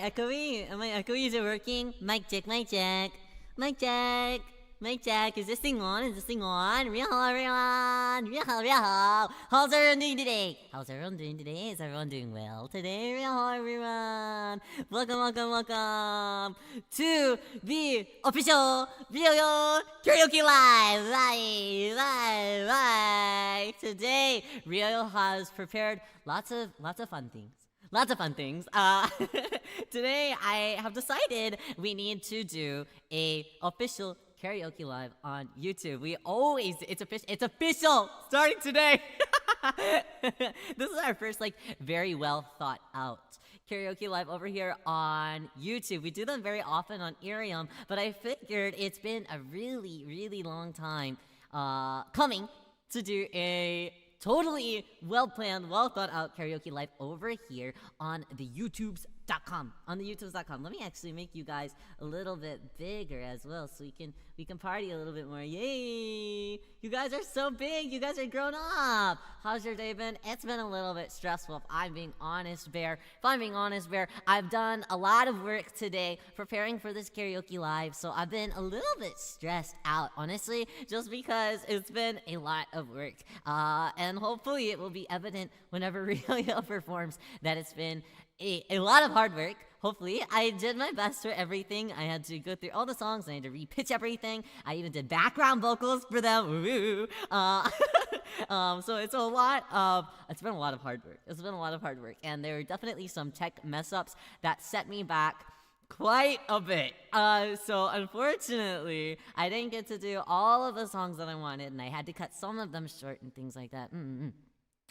echoey? Am I echoey? Is it working? Mic check, mic check. Mic check. Mic check. Is this thing on? Is this thing on? Hello, everyone. Hello. How's everyone doing today? How's everyone doing today? Is everyone doing well today? Hello, everyone. Welcome to the official Riyo Karaoke Live. Today, Riyo has prepared lots of fun things. Today I have decided we need to do a official karaoke live on YouTube. It's official starting today. This is our first very well thought out karaoke live over here on YouTube. We do them very often on Irium, but I figured it's been a really long time coming to do a totally well-planned, well-thought-out karaoke live over here on the YouTubes.com. Let me actually make you guys a little bit bigger as well, so we can party a little bit more. Yay! You guys are so big. You guys are grown up. How's your day been? It's been a little bit stressful. If I'm being honest, Bear, I've done a lot of work today preparing for this karaoke live, so I've been a little bit stressed out, honestly, just because it's been a lot of work. And hopefully it will be evident whenever Riyo performs that it's been a lot of hard work. Hopefully, I did my best for everything. I had to go through all the songs. I had to repitch everything. I even did background vocals for them. So it's been a lot of hard work. And there were definitely some tech mess ups that set me back quite a bit. So unfortunately, I didn't get to do all of the songs that I wanted, and I had to cut some of them short and things like that.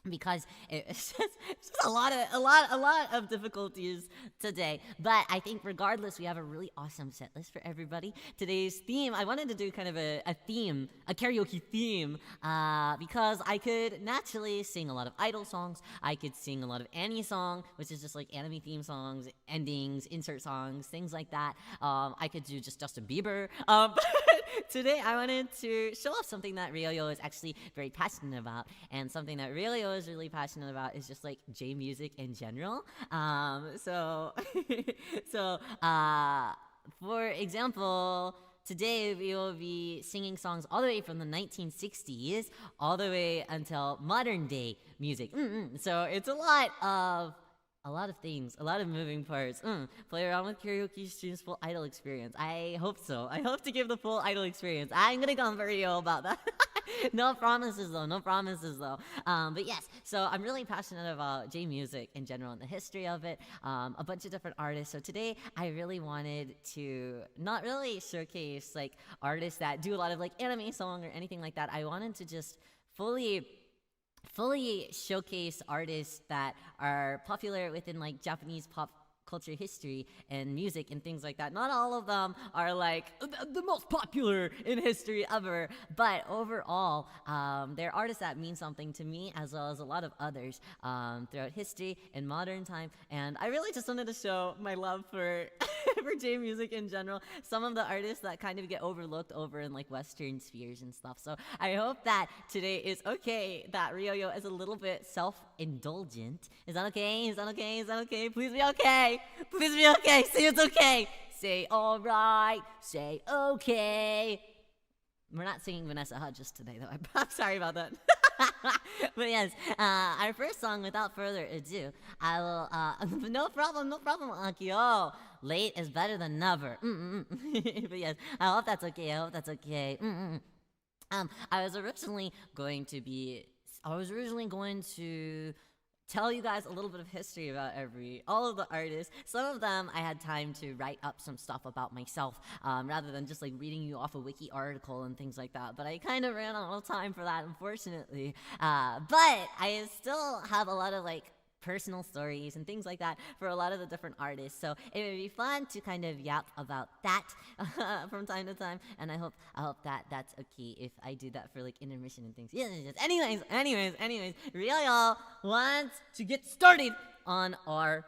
Because it's just a lot of difficulties today. But I think regardless, we have a really awesome set list for everybody. Today's theme, I wanted to do kind of a karaoke theme, because I could naturally sing a lot of idol songs. I could sing a lot of Annie song, which is just like anime theme songs, endings, insert songs, things like that. I could do just Justin Bieber. But today I wanted to show off something that Riyo is actually very passionate about, and something that Riyo is really passionate about is just like J music in general. So for example, today we will be singing songs all the way from the 1960s all the way until modern day music. So it's a lot of things, a lot of moving parts. Play around with karaoke streams, full idol experience. I hope so. I hope to give the full idol experience. I'm gonna go on video about that. No promises though. But yes, so I'm really passionate about J music in general and the history of it, a bunch of different artists. So today I really wanted to not really showcase like artists that do a lot of like anime song or anything like that. I wanted to just fully showcase artists that are popular within like Japanese pop culture history and music and things like that. Not all of them are like the most popular in history ever, but overall, they're artists that mean something to me as well as a lot of others throughout history and modern time. And I really just wanted to show my love for for J music in general. Some of the artists that kind of get overlooked over in like Western spheres and stuff. So I hope that today is okay, that Riyo is a little bit self-indulgent. Is that okay? Please be okay. Say it's okay. Say alright. Say okay. We're not singing Vanessa Hudgens today, though. I'm sorry about that. But yes, our first song, without further ado, I will, no problem, Akio. Late is better than never. But yes, I hope that's okay. I was originally going to tell you guys a little bit of history about all of the artists. Some of them I had time to write up some stuff about myself, rather than just like reading you off a wiki article and things like that. But I kind of ran out of time for that, unfortunately. But I still have a lot of like personal stories and things like that for a lot of the different artists. So it would be fun to kind of yap about that from time to time. And I hope that that's okay if I do that for like intermission and things. Yes. Anyways, Riyo wants to get started on our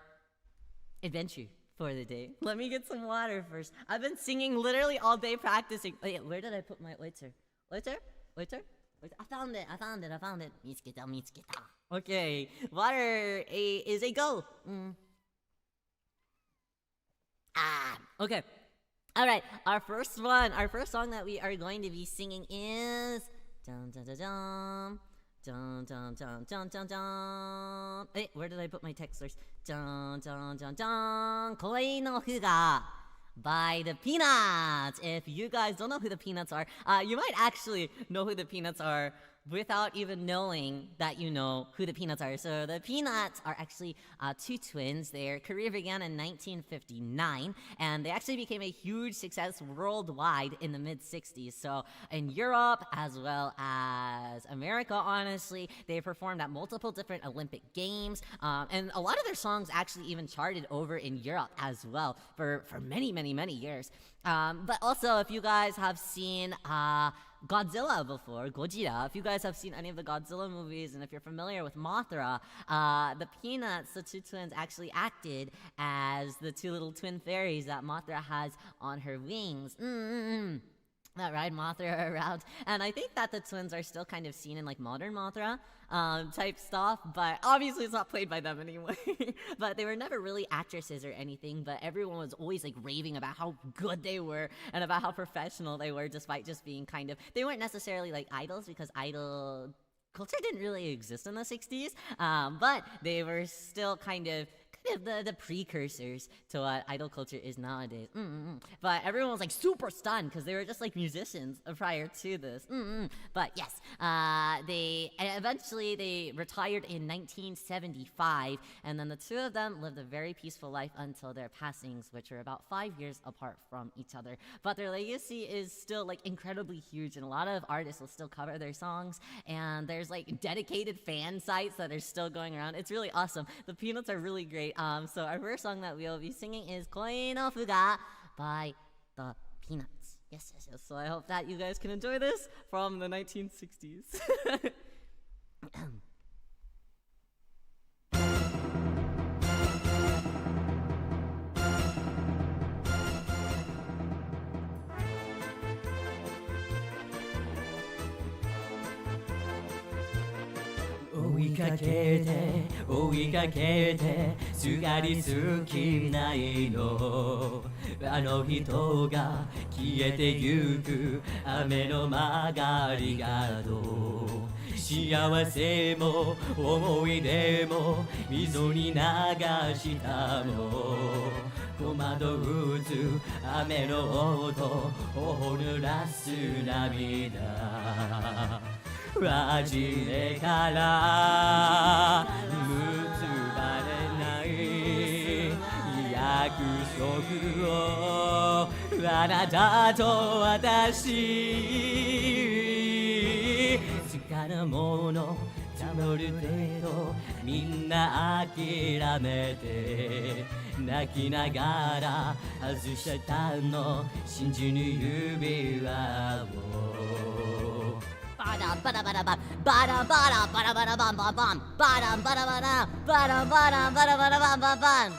adventure for the day. Let me get some water first. I've been singing literally all day practicing. Wait, where did I put my waiter? I found it. Mitsukitta. Okay, water is a go. Okay. All right. Our first song that we are going to be singing is dun dun dun dun. Dun dun dun dun dun dun. Hey, where did I put my text source? Dun dun dun dun. Koi no Fuga by the Peanuts. If you guys don't know who the Peanuts are, you might actually know who the Peanuts are without even knowing that you know who the Peanuts are. So the Peanuts are actually two twins. Their career began in 1959, and they actually became a huge success worldwide in the mid-60s. So in Europe as well as America, honestly, they performed at multiple different Olympic Games, and a lot of their songs actually even charted over in Europe as well for many, many, many years. But also, if you guys have seen Godzilla before, Gojira, if you guys have seen any of the Godzilla movies, and if you're familiar with Mothra, the Peanuts, the two twins, actually acted as the two little twin fairies that Mothra has on her wings. That ride Mothra around. And I think that the twins are still kind of seen in like modern Mothra type stuff, but obviously it's not played by them anymore. But they were never really actresses or anything, but everyone was always like raving about how good they were and about how professional they were, despite just being kind of, they weren't necessarily like idols, because idol culture didn't really exist in the 60s, but they were still kind of the precursors to what idol culture is nowadays. But everyone was like super stunned because they were just like musicians prior to this. But yes, they eventually they retired in 1975, and then the two of them lived a very peaceful life until their passings, which were about 5 years apart from each other. But their legacy is still like incredibly huge, and a lot of artists will still cover their songs, and there's like dedicated fan sites that are still going around. It's really awesome. The Peanuts are really great. So our first song that we'll be singing is Koi no Fuga by the Peanuts. Yes. So I hope that you guys can enjoy this from the 1960s. 追いかけてすがりつきないのあの人が消えてゆく雨の曲がり角幸せも思い出も溝に流したの戸惑うつ雨の音頬濡らす涙初めから結ばれない約束をあなたと私つかぬもの募る程度みんな諦めて泣きながら外したの信じぬ指輪をBada bada bada bam, bada bada bada bada bam bam bam, bada bada bada, bada bada bada bada bam bam bam.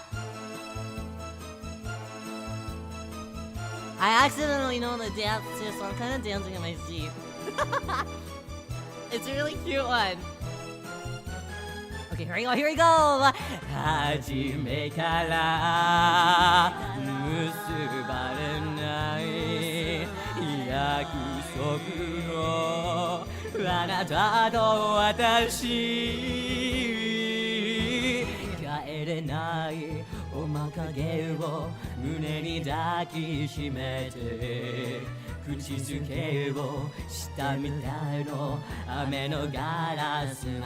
I accidentally know the dance too, so I'm kind of dancing in my seat. It's a really cute one. Okay, here we go. 初めから結ばれない約束のあなたと私帰れない面影を胸に抱きしめて口づけをしたみたいの雨のガラス窓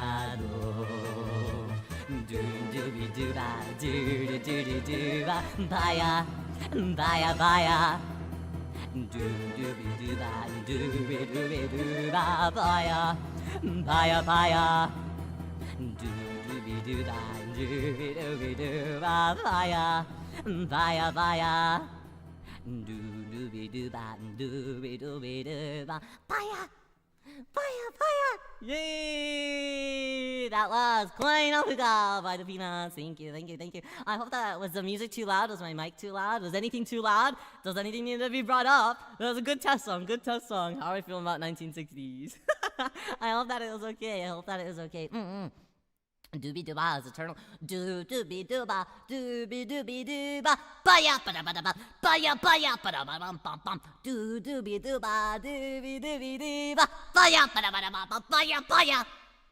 ドゥドゥビドゥバドゥルドゥルドゥババヤバヤバヤドゥドゥビドゥバドゥビドゥビドゥババヤバヤバヤドゥドゥビドゥバドゥビドゥビドゥババヤバヤバヤドゥドゥビドゥバドゥビドゥビドゥババヤFire, fire! Yay! That was Koi no Fuga by the Peanuts. Thank you. I hope that was the music too loud? Was my mic too loud? Was anything too loud? Does anything need to be brought up? That was a good test song. How are I feeling about 1960s? I hope that it was okay. Doobie dooba is eternal. Doobie dooba, doobie doobie dooba. Baya bada bada ba, baya bada ba bum bum bum. Doobie dooba, doobie doobie dooba. Baya bada bada ba baya.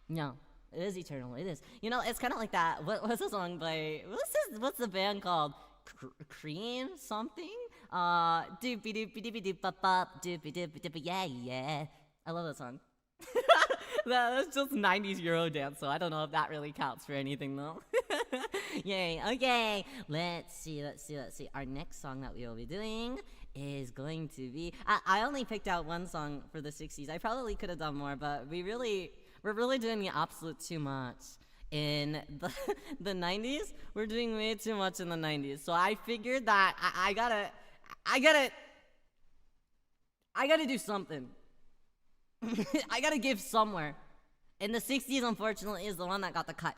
No, it is eternal. It is. You know, it's kind of like that. What's the song by? What's the band called? Cream something? Doobie doobie doobie doobie bop doobie doobie doobie yeah. I love that song. That's just 90s Euro dance, so I don't know if that really counts for anything though. Yay, okay. Let's see. Our next song that we will be doing is going to be... I only picked out one song for the 60s. I probably could have done more, but we're really doing the absolute too much. In the 90s, we're doing way too much in the 90s. So I figured that I gotta do something. I gotta give somewhere. And the 60s, unfortunately, is the one that got the cut.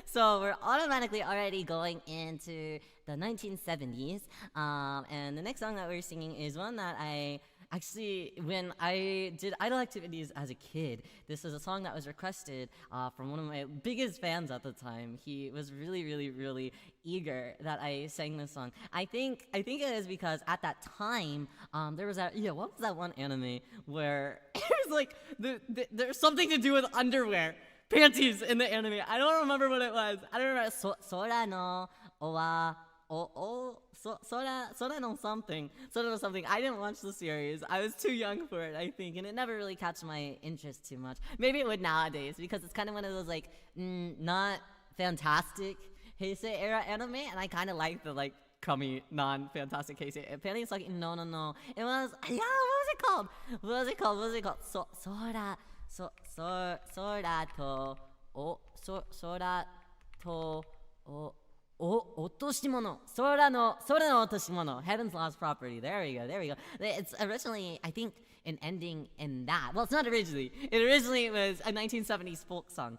So we're automatically already going into the 1970s. And the next song that we're singing is one that I... Actually, when I did idol activities as a kid, this was a song that was requested from one of my biggest fans at the time. He was really eager that I sang this song. I think it is because at that time, there was that, what was that one anime where it was like, there's something to do with underwear, panties in the anime. I don't remember what it was. I don't remember. Sora no owa Sora no something. I didn't watch the series. I was too young for it, I think, and it never really caught my interest too much. Maybe it would nowadays, because it's kind of one of those, like, not fantastic Heisei era anime, and I kind of like the, like, crummy, non-fantastic Heisei. Apparently it's like, no. It was, what was it called? Sora to, Otoshimono. Sora no Otoshimono. Heaven's Lost Property. There we go. It's originally, I think, an ending in that. Well, it's not originally. It originally was a 1970s folk song.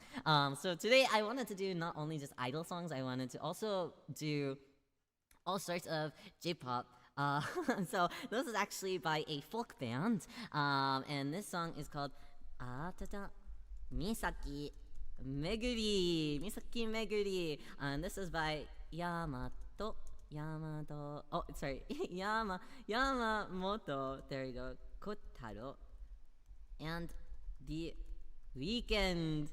So today I wanted to do not only just idol songs, I wanted to also do all sorts of J-pop. So this is actually by a folk band. And this song is called Misaki Meguri, and this is by Yamamoto. There you go. Kotaro, and the Weekend.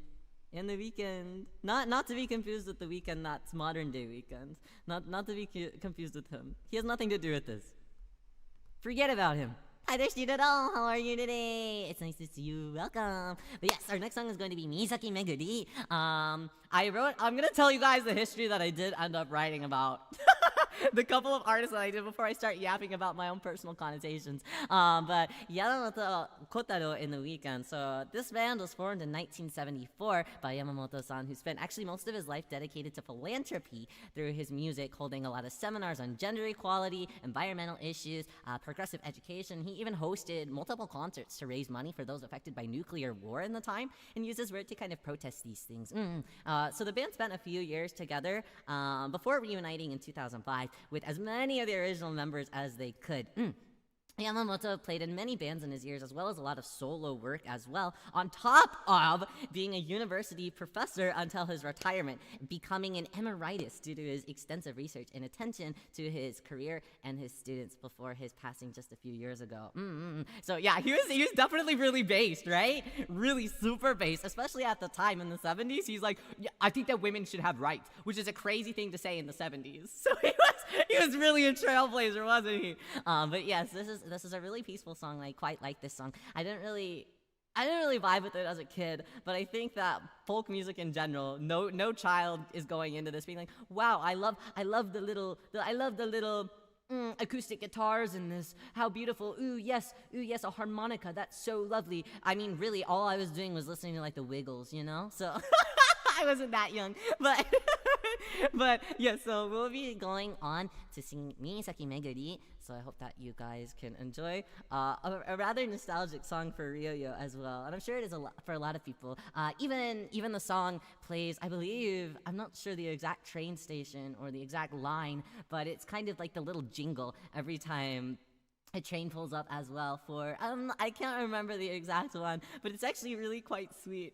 Not to be confused with the Weekend that's modern day Weekend. Not to be confused with him. He has nothing to do with this. Forget about him. Hi there, student. How are you today? It's nice to see you. Welcome. But yes, our next song is going to be Misaki Meguri. I'm gonna tell you guys the history that I did end up writing about. The couple of artists that I did before I start yapping about my own personal connotations. But Yamamoto Kotaro in the Weekend. So this band was formed in 1974 by Yamamoto-san, who spent actually most of his life dedicated to philanthropy through his music, holding a lot of seminars on gender equality, environmental issues, progressive education. He even hosted multiple concerts to raise money for those affected by nuclear war in the time, and used his word to kind of protest these things. So the band spent a few years together before reuniting in 2005 with as many of the original members as they could. Yamamoto played in many bands in his years, as well as a lot of solo work as well, on top of being a university professor until his retirement, becoming an emeritus due to his extensive research and attention to his career and his students before his passing just a few years ago. So yeah, he was definitely really based, right? Really super based, especially at the time in the 70s. He's like, yeah, I think that women should have rights, which is a crazy thing to say in the 70s. So he was really a trailblazer, wasn't he? But yes, this is a really peaceful song. I quite like this song. I didn't really vibe with it as a kid, but I think that folk music in general, no child is going into this being like, wow, I love the little acoustic guitars in this. How beautiful. Ooh yes, a harmonica. That's so lovely. I mean, really, all I was doing was listening to like the Wiggles, you know? So I wasn't that young, but but yeah, so we'll be going on to sing Misaki Meguri. So I hope that you guys can enjoy a rather nostalgic song for Riyo as well, and I'm sure it is for a lot of people. Even the song plays, I believe, I'm not sure the exact train station or the exact line, but it's kind of like the little jingle every time a train pulls up as well for I can't remember the exact one, but it's actually really quite sweet.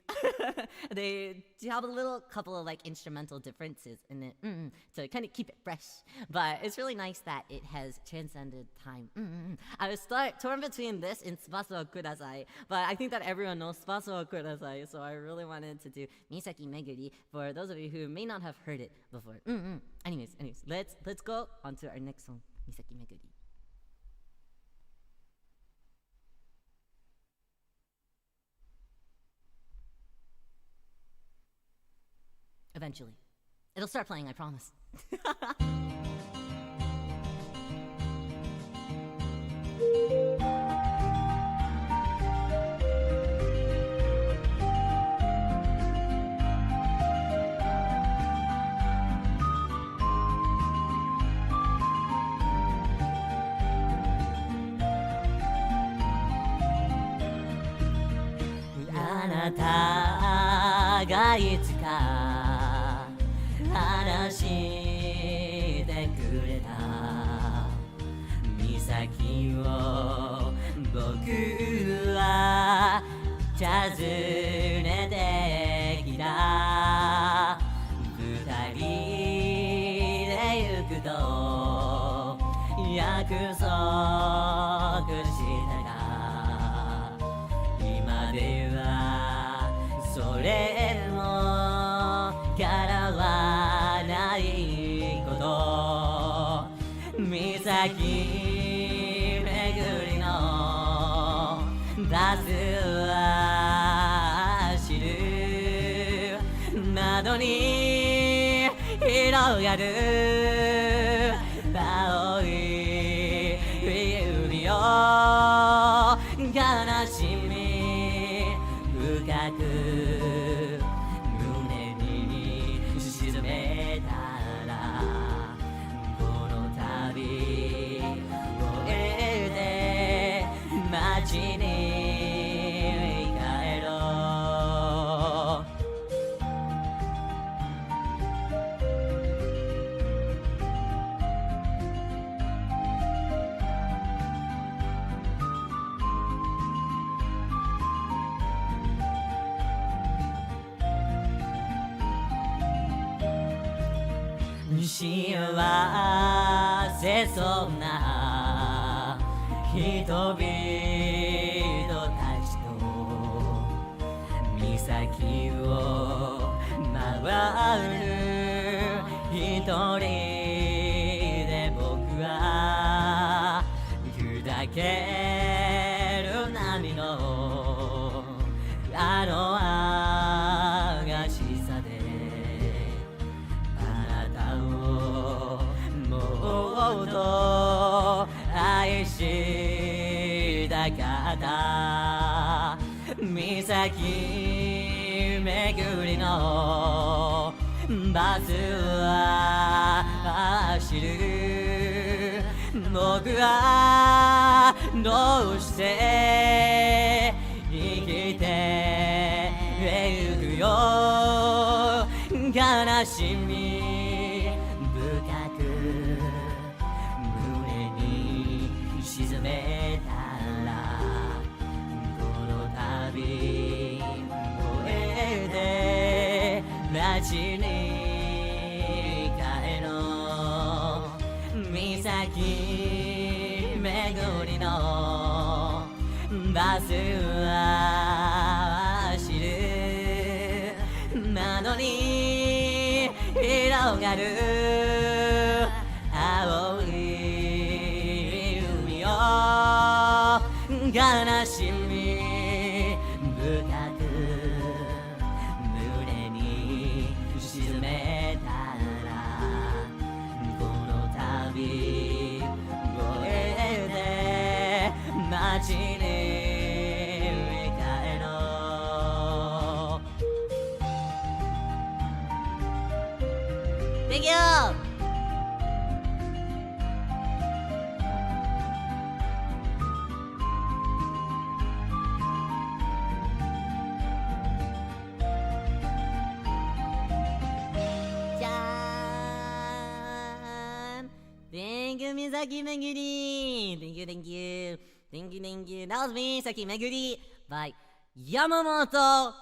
They do have a little couple of like instrumental differences in it to kind of keep it fresh, but it's really nice that it has transcended time. I was torn between this and Tsubasa wa Kudasai, but I think that everyone knows Tsubasa wa Kudasai, so I really wanted to do Misaki Meguri for those of you who may not have heard it before. Anyways, let's go on to our next song, Misaki Meguri. Eventually. It'll start playing, I promise. Anata ga itsu ka話してくれた岬を僕は訪ねてきた二人で行くと約束したが今ではそれもからはないこと岬巡りのバスは走る窓に広がる青い海を悲しみ深く胸に沈めたらこの旅終えて街に帰ろう幸せそうな人々たちと岬を回る一人で僕は砕ける波のあのアガしさでもっと愛したかった岬巡りのバスは走る僕はどうして生きてゆくよ悲しみ深く胸に沈めたらこの旅終えて街に帰ろう岬巡りのバスは走る窓に広がる青い海を悲しみ深く胸に沈めたらこの旅終えて街に帰ろう Thank you! じゃーん Thank you, 岬巡り Thank you, thank you. Thank you, thank you. That was me, Saki Meguri by Yamamoto.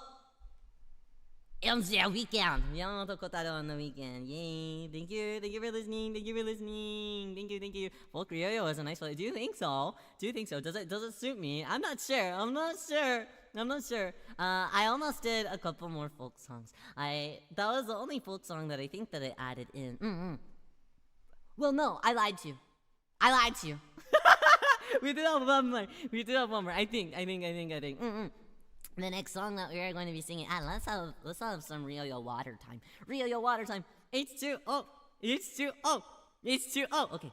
On the weekend. Yamamoto Kotaro on the weekend. Yay. Thank you for listening. Thank you for listening. Thank you. Folk Ryo is a nice one. Do you think so? Does it suit me? I'm not sure. I almost did a couple more folk songs. That was the only folk song that I think that I added in. Well, no, I lied to you. We did have one more. I think. The next song that we are going to be singing, let's have some Ryo water time. Ryo water time. H2O. Okay.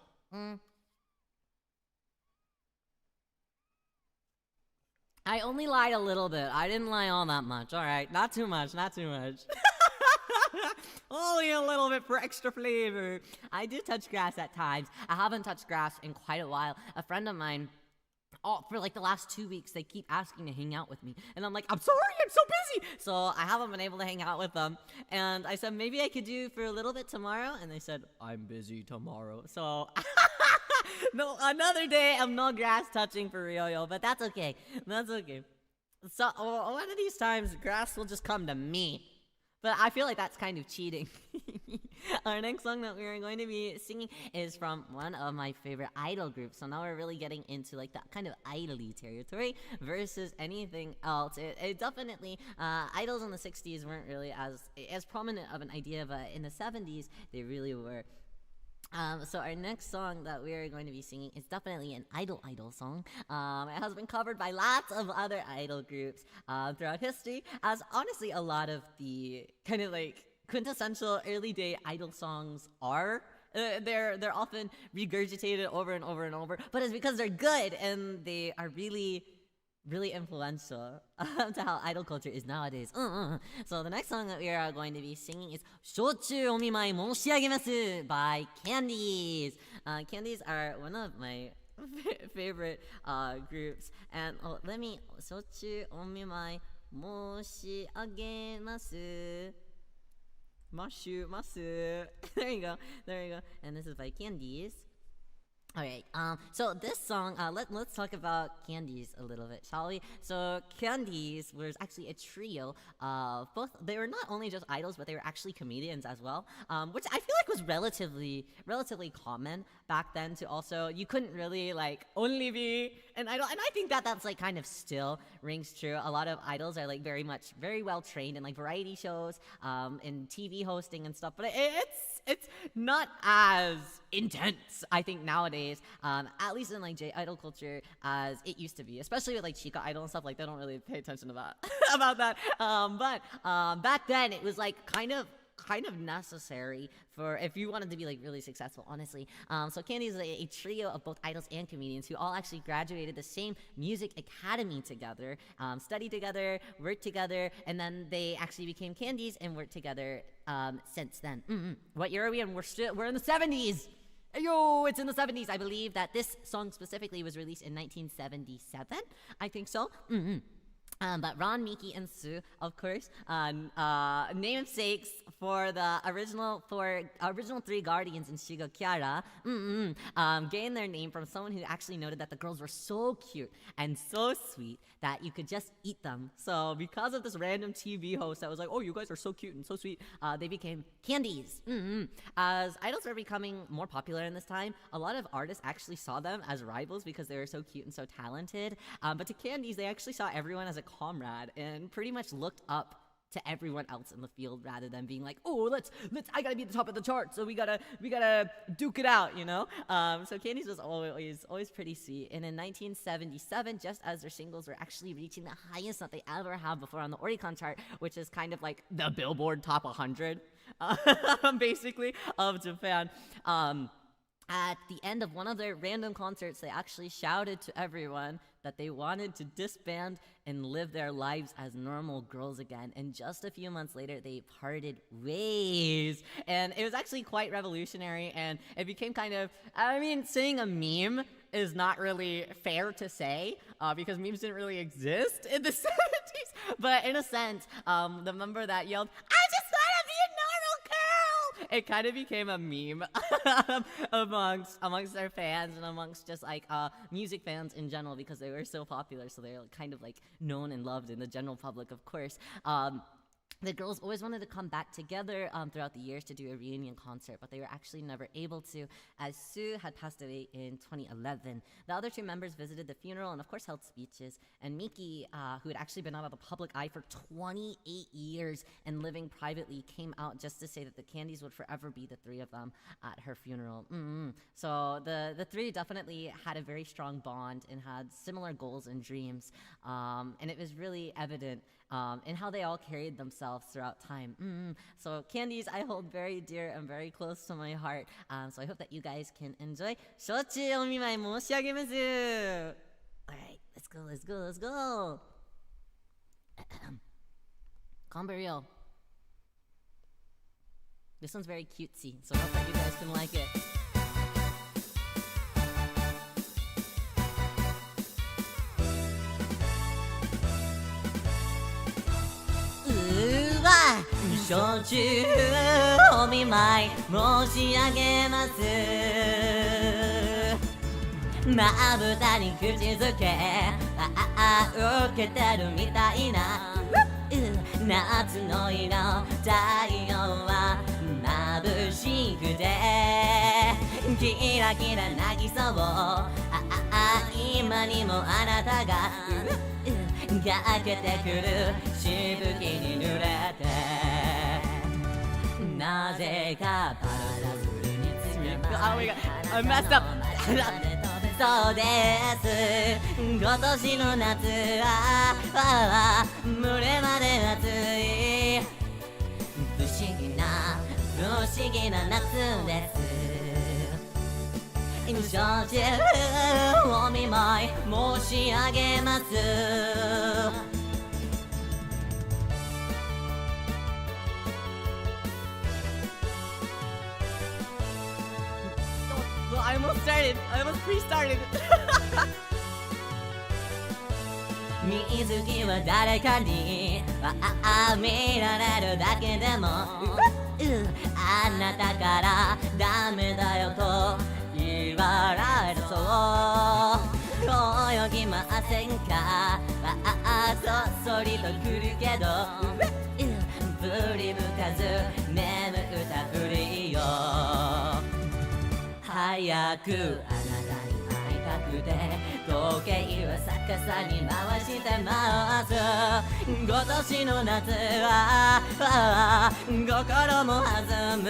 I only lied a little bit. I didn't lie all that much. All right, not too much. Only a little bit for extra flavor. I do touch grass at times. I haven't touched grass in quite a while. A friend of mine, for like the last 2 weeks, they keep asking to hang out with me. And I'm like, I'm sorry, I'm so busy. So I haven't been able to hang out with them. And I said, maybe I could do for a little bit tomorrow. And they said, I'm busy tomorrow. So no, another day of no grass touching for Ryo, but that's okay. So one of these times, grass will just come to me. But I feel like that's kind of cheating. Our next song that we are going to be singing is from one of my favorite idol groups. So now we're really getting into like that kind of idol-y territory versus anything else. It definitely, idols in the 60s weren't really as prominent of an idea, but in the 70s, they really were. So our next song that we are going to be singing is definitely an idol song. It has been covered by lots of other idol groups throughout history, as honestly a lot of the kind of like quintessential early day idol songs are. They're often regurgitated over and over, but it's because they're good and they are really influential to how idol culture is nowadays. So the next song that we are going to be singing is Shochu Omimai Moshiagemasu by Candies. Candies are one of my favorite groups. And Shochu Omimai Moshiagemasu. Masu. There you go. And this is by Candies. Alright, so this song, let's talk about Candies a little bit, shall we? So Candies was actually a trio of both. They were not only just idols, but they were actually comedians as well, which I feel like was relatively common back then. To also, you couldn't really like only be an idol, and I think that's like kind of still rings true. A lot of idols are like very well trained in like variety shows, in TV hosting and stuff, but it's not as intense, I think, nowadays, at least in like J-idol culture, as it used to be, especially with like Chica Idol and stuff. Like, they don't really pay attention about that. But back then, it was like kind of necessary for if you wanted to be like really successful, honestly. So Candies is a trio of both idols and comedians who all actually graduated the same music academy together, studied together, worked together, and then they actually became Candies and worked together since then. What year are we in? We're in the 70s. Yo, it's in the 70s. I believe that this song specifically was released in 1977. I think so. But Ron, Miki, and Sue, of course, namesakes for the original three guardians in Shiga Kiara, gained their name from someone who actually noted that the girls were so cute and so sweet that you could just eat them. So because of this random TV host that was like, oh, you guys are so cute and so sweet, they became Candies. As idols were becoming more popular in this time, a lot of artists actually saw them as rivals because they were so cute and so talented. But to Candies, they actually saw everyone as a comrade and pretty much looked up to everyone else in the field rather than being like, oh, I gotta be at the top of the chart, so we gotta duke it out, you know? So Candies was always pretty sweet. And in 1977, just as their singles were actually reaching the highest that they ever have before on the Oricon chart, which is kind of like the Billboard Top 100, basically, of Japan. At the end of one of their random concerts, they actually shouted to everyone that they wanted to disband and live their lives as normal girls again. And just a few months later, they parted ways. And it was actually quite revolutionary, and it became kind of, saying a meme is not really fair to say, because memes didn't really exist in the 70s. But in a sense, the member that yelled, I just it kind of became a meme amongst their fans and amongst just like music fans in general because they were so popular. So they're kind of like known and loved in the general public, of course. The girls always wanted to come back together throughout the years to do a reunion concert, but they were actually never able to, as Sue had passed away in 2011. The other two members visited the funeral and, of course, held speeches. And Miki, who had actually been out of the public eye for 28 years and living privately, came out just to say that the Candies would forever be the three of them at her funeral. So the three definitely had a very strong bond and had similar goals and dreams. And it was really evident in how they all carried themselves throughout time. So Candies I hold very dear and very close to my heart. So I hope that you guys can enjoy. 承知お見舞い申し上げます。Alright, let's go. Konbario. This one's very cutesy, so I hope that you guys can like it. Should you hold me my 申し上げます。まぶたに口づけ受けてるみたいな夏の日の太陽は眩しくてキラキラ泣きそう今にもあなたがかけてくるしぶきに濡れてなぜかパラソルにつままれ I messed up そうです今年の夏は群れまで暑い不思議な夏です承知お見舞い申し上げますI almost pre-started 水着は誰かに見られるだけでもあなたからダメだよと言われるそう泳ぎませんかそっそりと来るけど振り向かず眠ったふりよ早くあなたに会いたくて時計は逆さに回してます今年の夏は心も弾む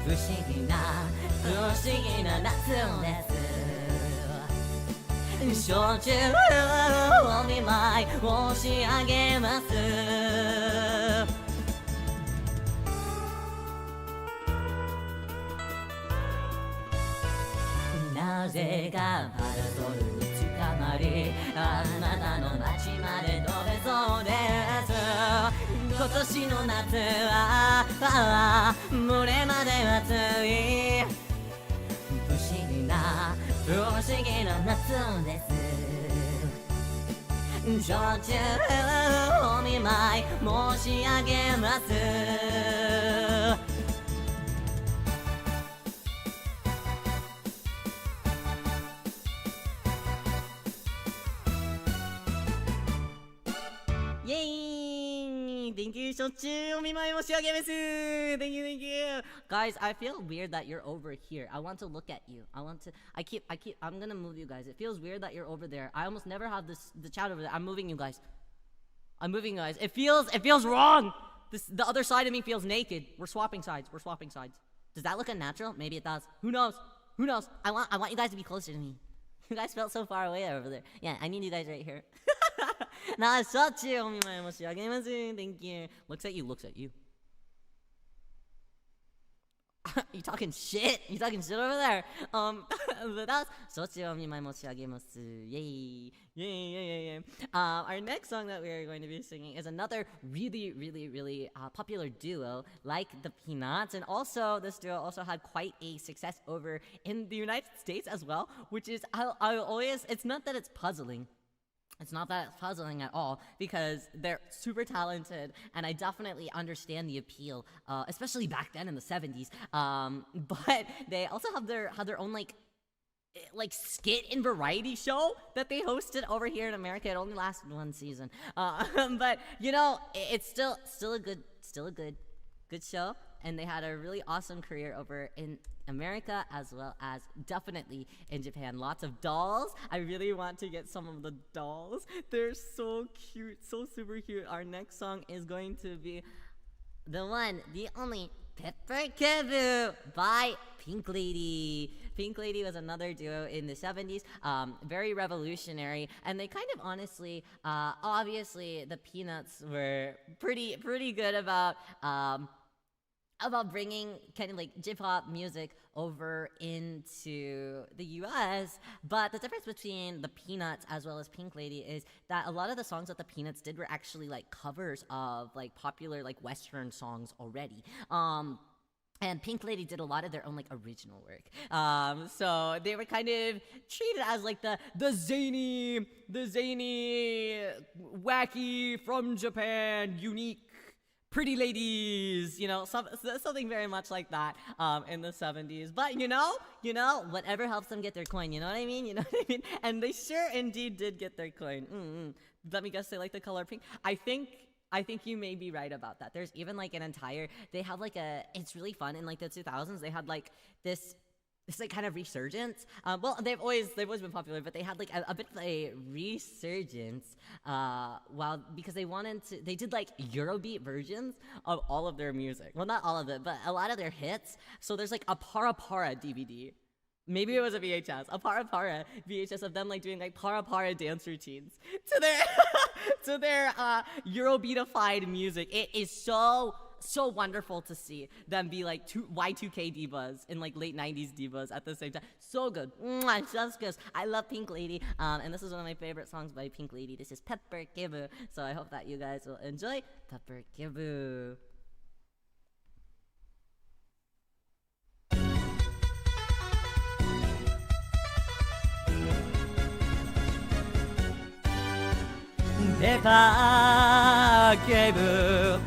不思議な夏です焼酎お見舞い申し上げますなぜかパラソルにつかまりあなたの街まで飛べそうです今年の夏は群れまで暑い不思議な夏です焼酎お見舞い申し上げますThank you, Shochu. Omimae moshiagemesu. Thank you. Guys, I feel weird that you're over here. I want to look at you. I'm gonna move you guys. It feels weird that you're over there. I almost never have the chat over there. I'm moving you guys. It feels wrong. The other side of me feels naked. We're swapping sides. Does that look unnatural? Maybe it does. Who knows? I want you guys to be closer to me. You guys felt so far away over there. Yeah, I need you guys right here. Thank you. Looks at you. You talking shit over there. But that's Yay. Our next song that we are going to be singing is another really popular duo like the Peanuts, and also this duo also had quite a success over in the United States as well, which is I always, it's not that it's puzzling, It's not that puzzling at all because they're super talented, and I definitely understand the appeal, especially back then in the 70s. But they also have their own like skit and variety show that they hosted over here in America. It only lasted one season, but it's still a good show, and they had a really awesome career over in America as well as definitely in Japan. Lots of dolls. I really want to get some of the dolls. They're so cute, so super cute. Our next song is going to be the one, the only Pepper Kebu by Pink Lady. Pink Lady was another duo in the 70s, very revolutionary, and they kind of honestly, obviously the Peanuts were pretty good about bringing kind of like J-pop music over into the US, but the difference between the Peanuts as well as Pink Lady is that a lot of the songs that the Peanuts did were actually like covers of like popular like Western songs already. And Pink Lady did a lot of their own like original work. So they were kind of treated as like the zany, wacky from Japan, unique pretty ladies, something very much like that in the 70s. But whatever helps them get their coin, you know what I mean? And they sure indeed did get their coin. Let me guess, they like the color pink. I think you may be right about that. There's even like they have like it's really fun in like the 2000s. They had like this like kind of resurgence. Well, they've always been popular, but they had like a bit of a resurgence because they did like Eurobeat versions of all of their music. Well, not all of it, but a lot of their hits. So there's like a Para Para DVD. Maybe it was a VHS, a Para Para VHS of them like doing like Para Para dance routines to their to their Eurobeatified music. It is so wonderful to see them be like Y2K divas and like late 90s divas at the same time. So good. Just good. I love Pink Lady, and this is one of my favorite songs by Pink Lady. This is Pepper Kebu. So I hope that you guys will enjoy Pepper Kebu. Pepper Kebu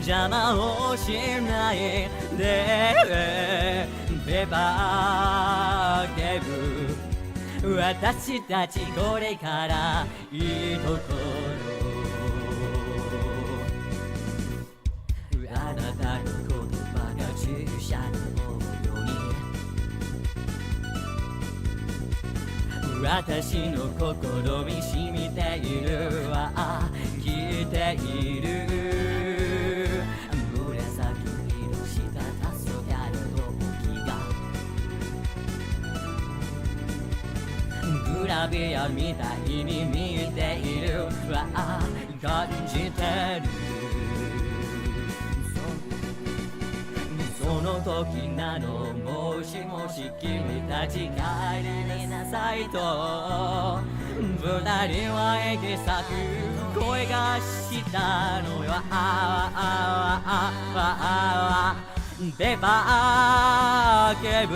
邪魔をしないでペパーケブ私たちこれからいいところあなたの言葉が注射のように私の心に染みているわ聞いているグラビアみたいに見えているわ感じてるその時なのもしもし君たち帰りなさいと二人は駅先声がしたのよペパーケブ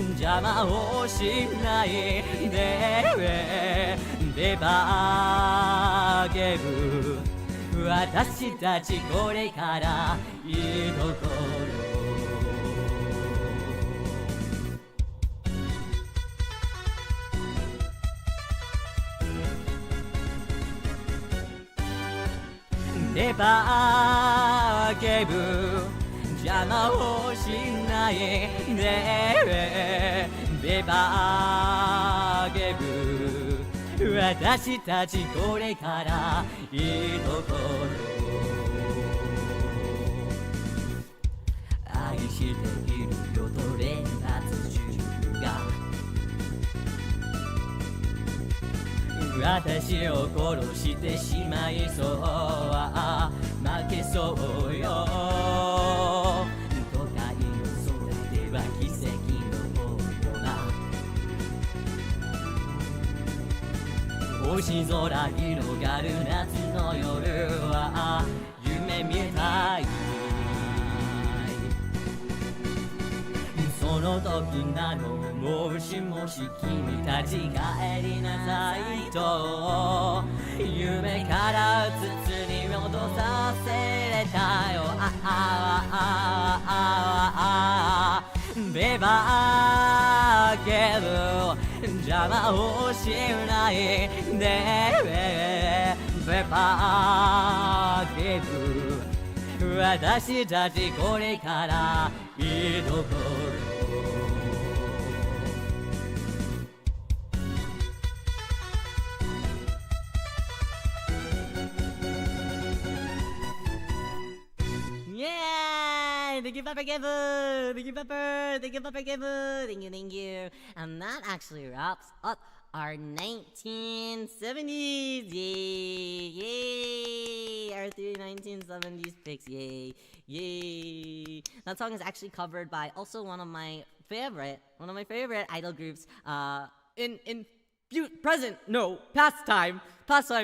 邪魔をしないでペパーケブ私たちこれからいいところペパーケブ邪魔をしないでペパーケブ私たちこれからいいところ愛しているよと連発中が私を殺してしまいそう負けそうよ都会の空では奇跡のような星空広がる夏の夜は夢みたいその時なのもしもし君たち帰りなさいと夢からうつつに戻させれたよベバーけど邪魔をしないでベバーけど私たちこれからいいところThank you, Pepper Gibu! Thank you, Pepper! Thank you, Pepper Gibu! Thank you, thank you. And that actually wraps up our 1970s. Yay! Yay! Our 3 1970s picks. Yay! Yay! That song is actually covered by also one of my favorite idol groups. Past time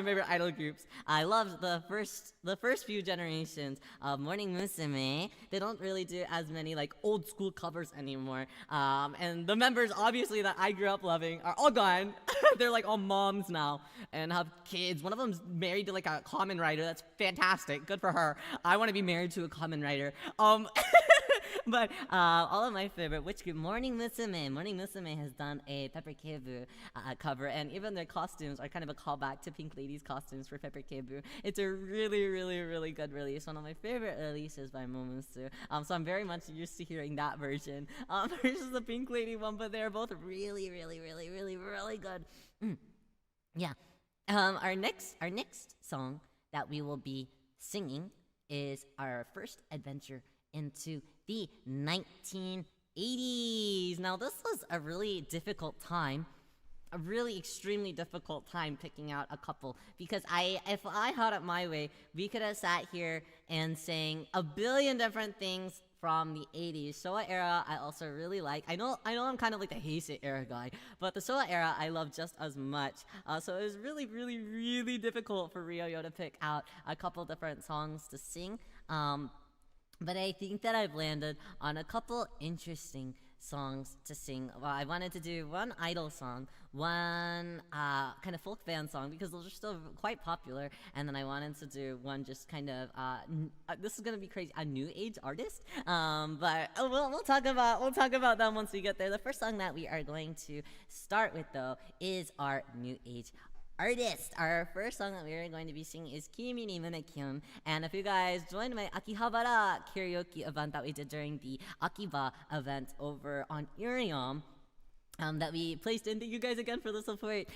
favorite idol groups. I loved the first few generations of Morning Musume. They don't really do as many like old school covers anymore. And the members obviously that I grew up loving are all gone. They're like all moms now and have kids. One of them's married to like a common writer. That's fantastic. Good for her. I want to be married to a common writer. But all of my favorite, which group? Morning Musume has done a Pepper Kebu cover, and even their costumes are kind of a callback to Pink Lady's costumes for Pepper Kebu. It's a really, really, really good release. One of my favorite releases by Momosu. So I'm very much used to hearing that version versus the Pink Lady one, but they're both really, really, really, really, really good. Yeah. Our next song that we will be singing is our first adventure into the 1980s. Now, this was a really difficult time, a really extremely difficult time picking out a couple, because if I had it my way, we could have sat here and sang a billion different things from the 80s. Showa era I also really like. I know I'm kind of like the Heisei era guy, but the Showa era I love just as much. So it was really, really, really difficult for Ryo to pick out a couple different songs to sing. But I think that I've landed on a couple interesting songs to sing. Well, I wanted to do one idol song, one kind of folk band song, because those are still quite popular, and then I wanted to do one just kind of this is gonna be crazy, a new age artist. But we'll talk about them once we get there. The first song that we are going to start with though is our new age artist. Our first song that we are going to be singing is Kimi ni Munekyun. And if you guys joined my Akihabara karaoke event that we did during the Akiba event over on Urium, that we placed in. Thank you guys again for the support.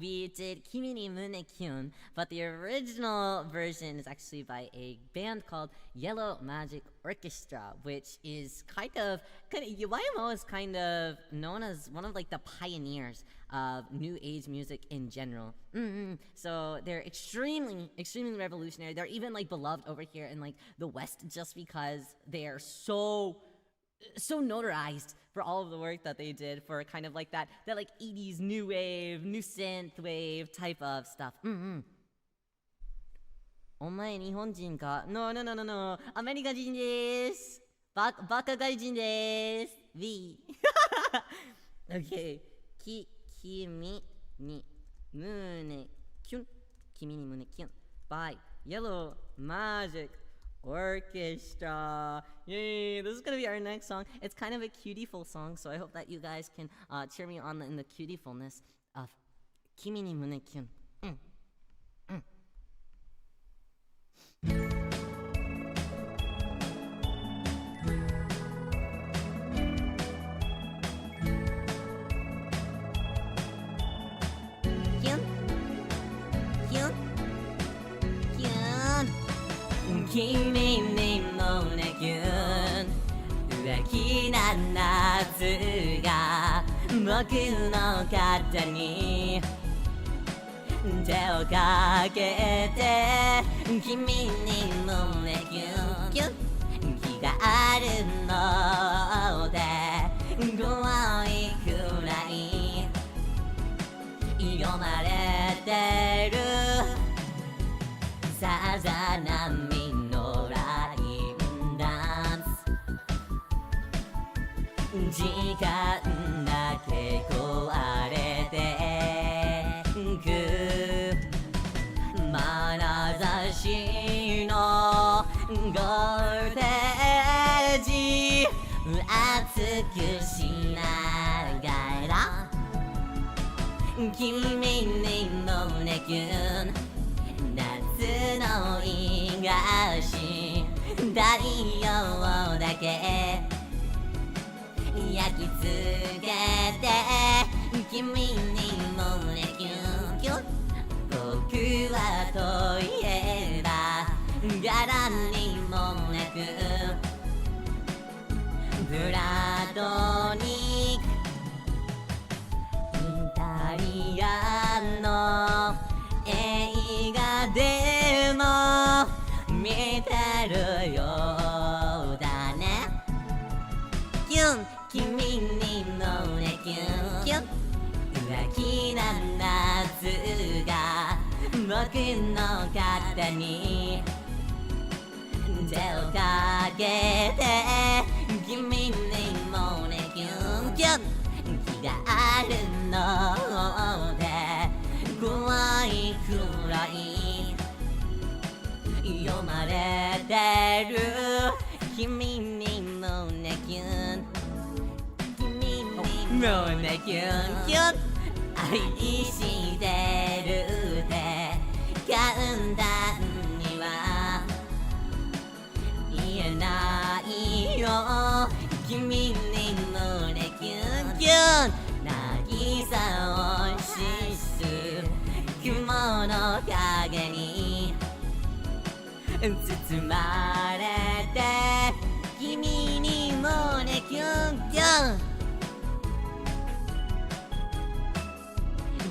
We did Kimi ni Munekyun, but the original version is actually by a band called Yellow Magic Orchestra, which is kind of YMO is kind of known as one of like the pioneers of new age music in general. So they're extremely revolutionary. They're even like beloved over here in like the West just because they are so notarized for all of the work that they did for kind of like that like 80s new wave, new synth wave type of stuff. お前日本人か? No, アメリカ人です。バカ外人です。V. Okay. 君に胸キュン。君に胸キュン by Yellow Magic Orchestra. Yay! This is gonna be our next song. It's kind of a cutieful song, so I hope that you guys can cheer me on in the cutiefulness of Kimi ni Munekyun. Kimi ni Munekyun 浮気な夏が僕の肩に手をかけて君に胸キュンキュン気があるので怖いくらい読まれてるさざ波のラインダンス時間しのゴールテージ熱くしながら君に胸キュン夏の東太陽だけ焼き付けて君に胸キュンキュン僕はといえば柄にもなくプラトニックイタリアンの映画でも見てるようだねキュン君に胸キュンキュン浮気な夏が僕の肩に手をかけて君に胸キュンキュン気があるので怖いくらい読まれてる君に胸キュン君に胸キュンキュン愛してるってカウンターには言えないよ君に胸キュンキュン渚をしす雲の影に包まれて君に胸キュンキュン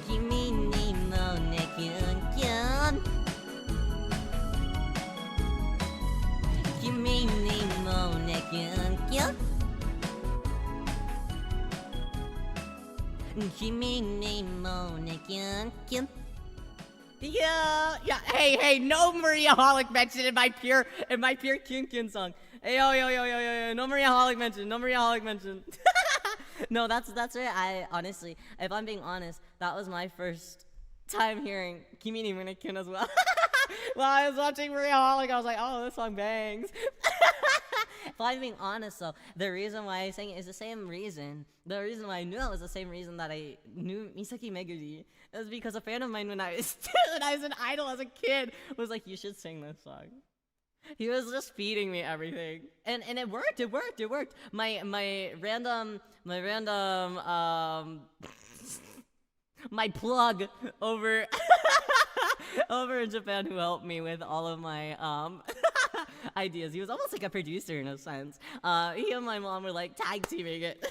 君に胸キュンキュン君に胸キュンキュン君に胸キュンキュン Yeah, hey, no Mariaholic mention in my pure Kyun Kyun song. Hey, yo, no Mariaholic mention. No, that's right. I honestly, if I'm being honest, that was my first time hearing Kimi ni Mune Kyun as well. While I was watching Mariaholic, I was like, oh, this song bangs. If I'm being honest, though, the reason why I sang it is the same reason. The reason why I knew it was the same reason that I knew Misaki Meguri. It was because a fan of mine when I was an idol as a kid was like, you should sing this song. He was just feeding me everything, and it worked. My random my plug over over in Japan who helped me with all of my ideas. He was almost like a producer in a sense. He and my mom were like tag teaming it.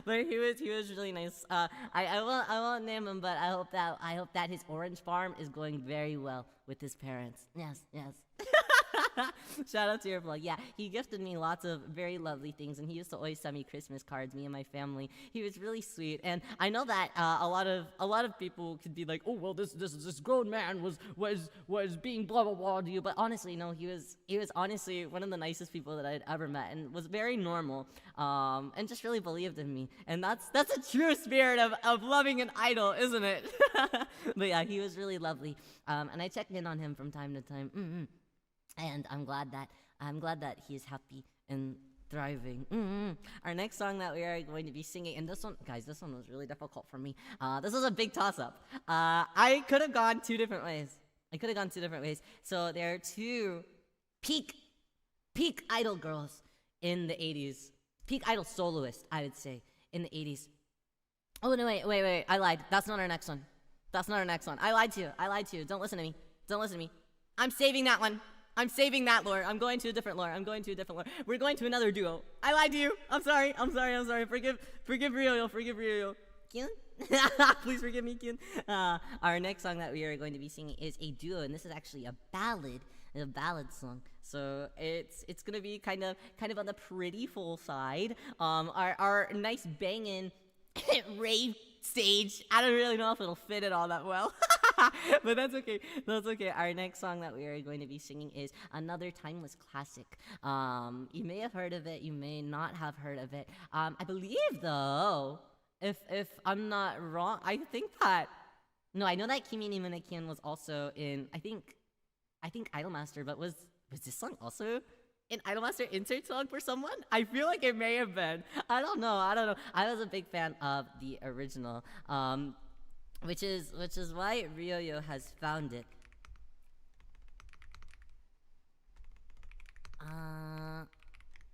But he was really nice. I won't name him, but I hope that his orange farm is going very well with his parents. Yes. Shout out to your vlog. Yeah, he gifted me lots of very lovely things, and he used to always send me Christmas cards, me and my family. He was really sweet, and I know that a lot of people could be like, oh well, this grown man was being blah blah blah to you, but honestly, no, he was honestly one of the nicest people that I'd ever met, and was very normal, and just really believed in me, and that's a true spirit of loving an idol, isn't it? But yeah, he was really lovely, and I checked in on him from time to time. And I'm glad that he is happy and thriving. Our next song that we are going to be singing, and this one was really difficult for me. This was a big toss-up. I could have gone two different ways. So there are two peak idol girls in the 80s. Peak idol soloists, I would say, in the 80s. Oh, no, wait. I lied. That's not our next one. I lied to you. Don't listen to me. I'm saving that one. I'm saving that lore. I'm going to a different lore. We're going to another duo. I lied to you. I'm sorry. Forgive Ryo. Kyun? Please forgive me, Kyun. Our next song that we are going to be singing is a duo, and this is actually a ballad song. So it's gonna be kind of on the pretty full side. Our nice banging rave stage. I don't really know if it'll fit it all that well. But that's okay. Our next song that we are going to be singing is another timeless classic. You may have heard of it, you may not have heard of it. I believe though, if I'm not wrong, I know that Kimi ni Mune Kyun was also in, I think I think Idolmaster, but was this song also an Idolmaster insert song for someone? I feel like it may have been. I don't know. I was a big fan of the original, which is why Ryo has found it.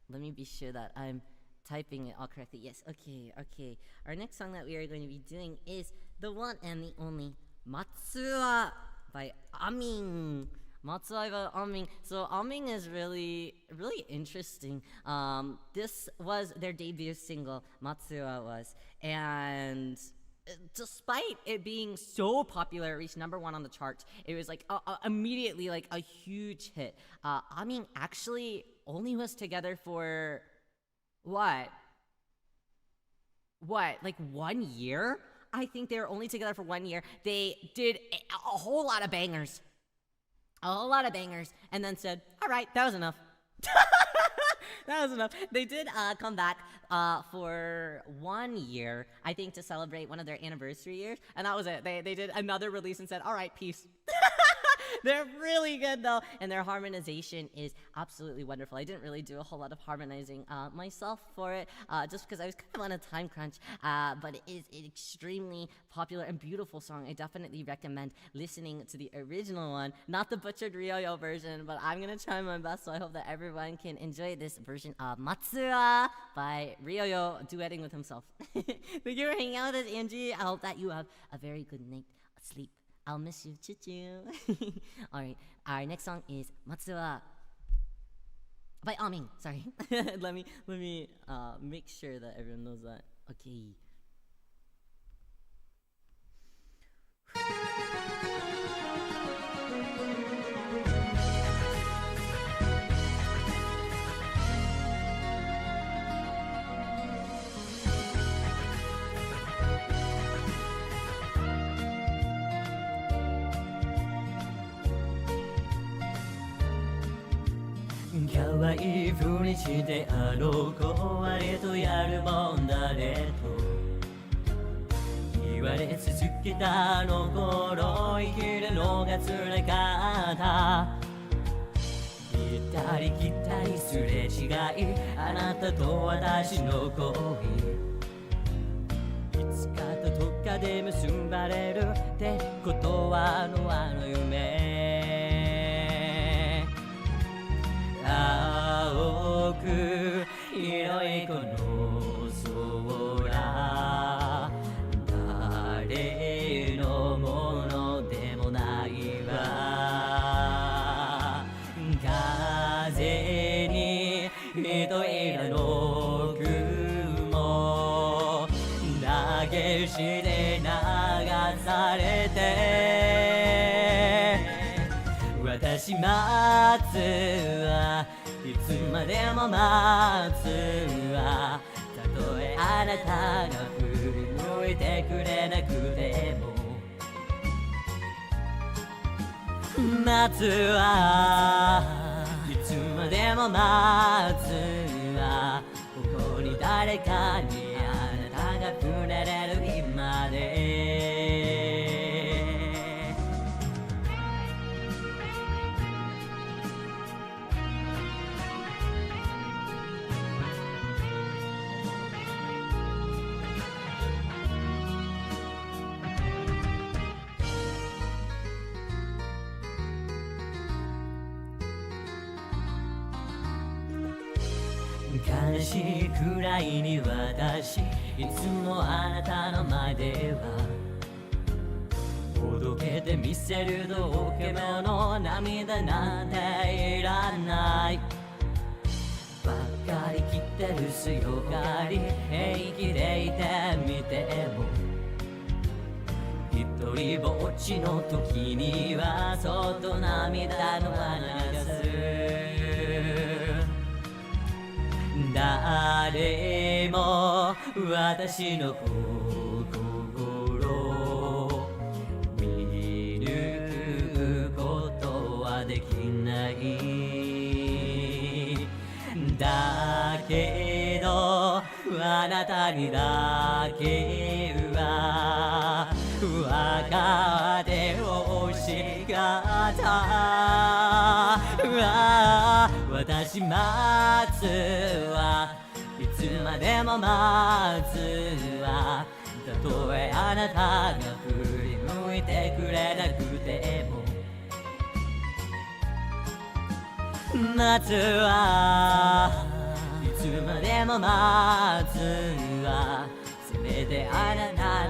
Let me be sure that I'm typing it all correctly. Yes, okay. Our next song that we are going to be doing is the one and the only Matsuwa by Amin. Matsuwa by Amin. So Amin is really interesting. This was their debut single, Matsuwa was, and despite it being so popular, it reached #1 on the charts. It was like immediately like a huge hit. Amin actually only was together for what? Like 1 year? I think they were only together for 1 year. They did a whole lot of bangers. And then said, all right, that was enough. That was enough. They did come back for 1 year, I think, to celebrate one of their anniversary years. And that was it. They did another release and said, all right, peace. They're really good though, and their harmonization is absolutely wonderful. I didn't really do a whole lot of harmonizing myself for it, just because I was kind of on a time crunch, but it is an extremely popular and beautiful song. I definitely recommend listening to the original one, not the butchered Ryo version, but I'm gonna try my best, so I hope that everyone can enjoy this version of Matsuwa by Ryo duetting with himself. Thank you for hanging out with us, Angie. I hope that you have a very good night of sleep. I'll miss you, choo-choo. Alright, our next song is Matsuwa by Amin. Sorry. let me make sure that everyone knows that. Okay. 可愛いふりしてあの子あれとやるもんだねと言われ続けたあの頃生きるのが辛かった行ったり来たりすれ違いあなたと私の恋いつかどこかで結ばれるってことはあの夢青く広いこの空誰のものでもないわ風に一色の雲投げして流されて私待ついつまでも待つわたとえあなたが振り向いてくれなくても待つわいつまでも待つわここに誰かにあなたが触れれる今で悲しいくらいに私いつもあなたの前ではおどけてみせる道化の涙なんていらないばっかり来てる強がり平気でいてみても一人ぼっちの時にはそっと涙の流す誰も私の心を見抜くことはできないだけどあなたにだけは分かってほしか私待つはいつまでも待つわたとえあなたが振り向いてくれなくても待つはいつまでも待つわせめてあなた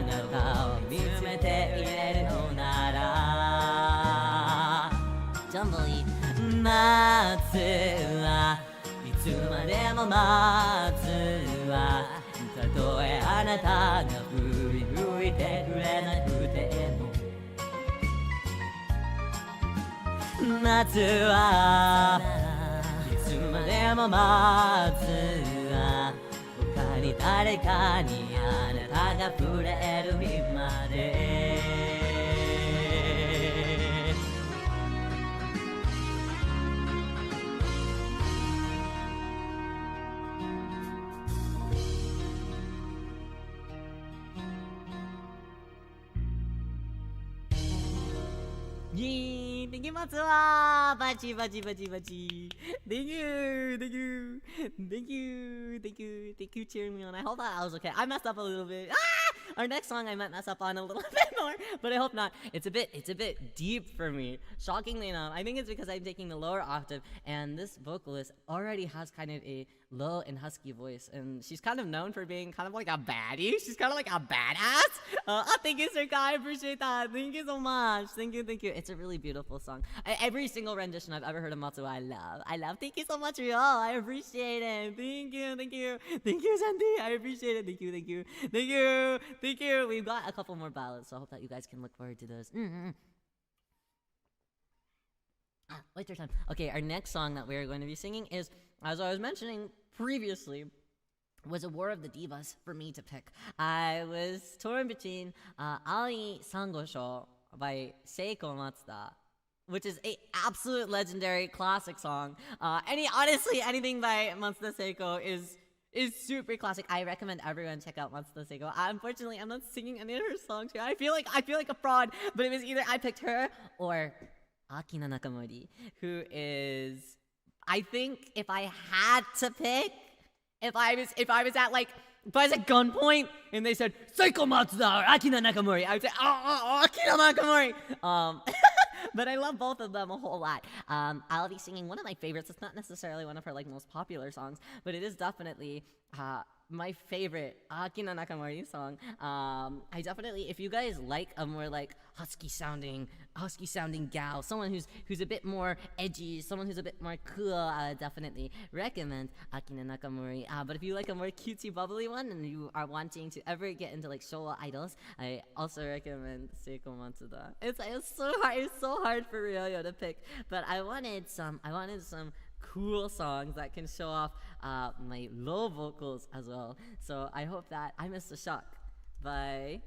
を見つめていれるのならジャンボリー待つはいつまでも待つわたとえあなたが振り向いてくれなくても待つわいつまでも待つわ他に誰かにあなたが触れる日までできますわバチバチバチバチ Thank you Thank you Thank you Thank you Thank you cheering me on I hope that was okay I messed up a little bit Our next song I might mess up on a little bit more but I hope not it's a bit deep for me shockingly enough I think it's because I'm taking the lower octave and this vocalist already has kind of a low and husky voice and she's kind of known for being kind of like a baddie she's kind of like a badass thank you Sir Kai I appreciate that thank you so much thank you it's a really beautiful song every single rendition I've ever heard of Matsuo I love thank you so much Riyo I appreciate it thank you Sandy I appreciate it thank you we've got a couple more ballads so I hope that you guys can look forward to those wait your time okay our next song that we're going to be singing is as I was mentioning previously was a War of the Divas for me to pick. I was torn between Ali Sangosho by Seiko Matsuda, which is a absolute legendary classic song. Honestly, anything by Matsuda Seiko is super classic. I recommend everyone check out Matsuda Seiko. Unfortunately, I'm not singing any of her songs here. I feel like a fraud, but it was either I picked her or Akina Nakamori, who is I think if I had to pick, if I was at gunpoint and they said Seiko Matsuda or Akina Nakamori, I would say Akina Nakamori. But I love both of them a whole lot. I'll be singing one of my favorites. It's not necessarily one of her most popular songs, but it is definitely my favorite Akina Nakamori song. I definitely, if you guys like a more husky sounding gal, someone who's a bit more edgy, someone who's a bit more cool, I definitely recommend Akina Nakamori. But if you like a more cutesy, bubbly one, and you are wanting to ever get into Showa idols, I also recommend Seiko Matsuda. It's so hard for Ryo to pick, but I wanted some cool songs that can show off my low vocals as well. So I hope that I Missed a Shock by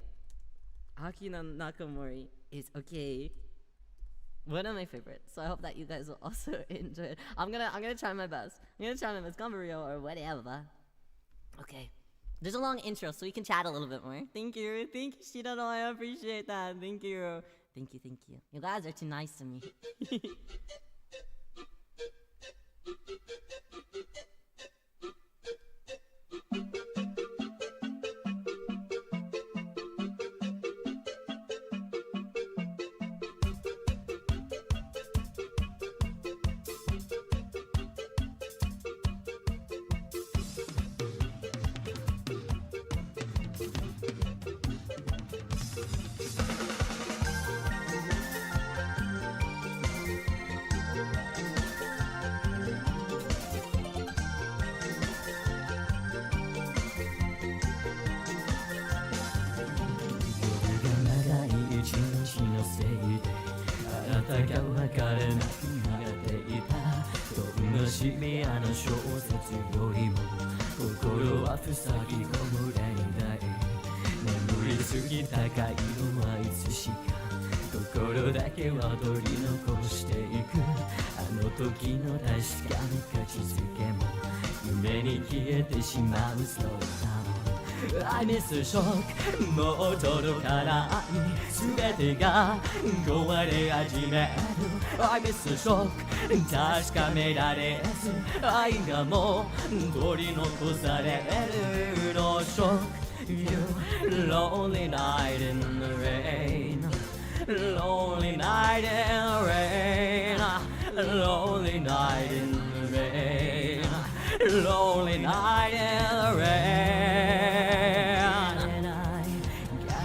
Akina Nakamori is okay. One of my favorites. So I hope that you guys will also enjoy it. I'm gonna try my best. Gambariyo or whatever. Okay. There's a long intro so we can chat a little bit more. Thank you, Shirano. I appreciate that. Thank you. You guys are too nice to me. しまうそうだ I miss a shock もう届かない全てが壊れ始める I miss a shock 確かめられず愛がもう取り残される No shock You lonely night in the rain Lonely night in the rain Lonely night in the rain Lonely night in the rain And I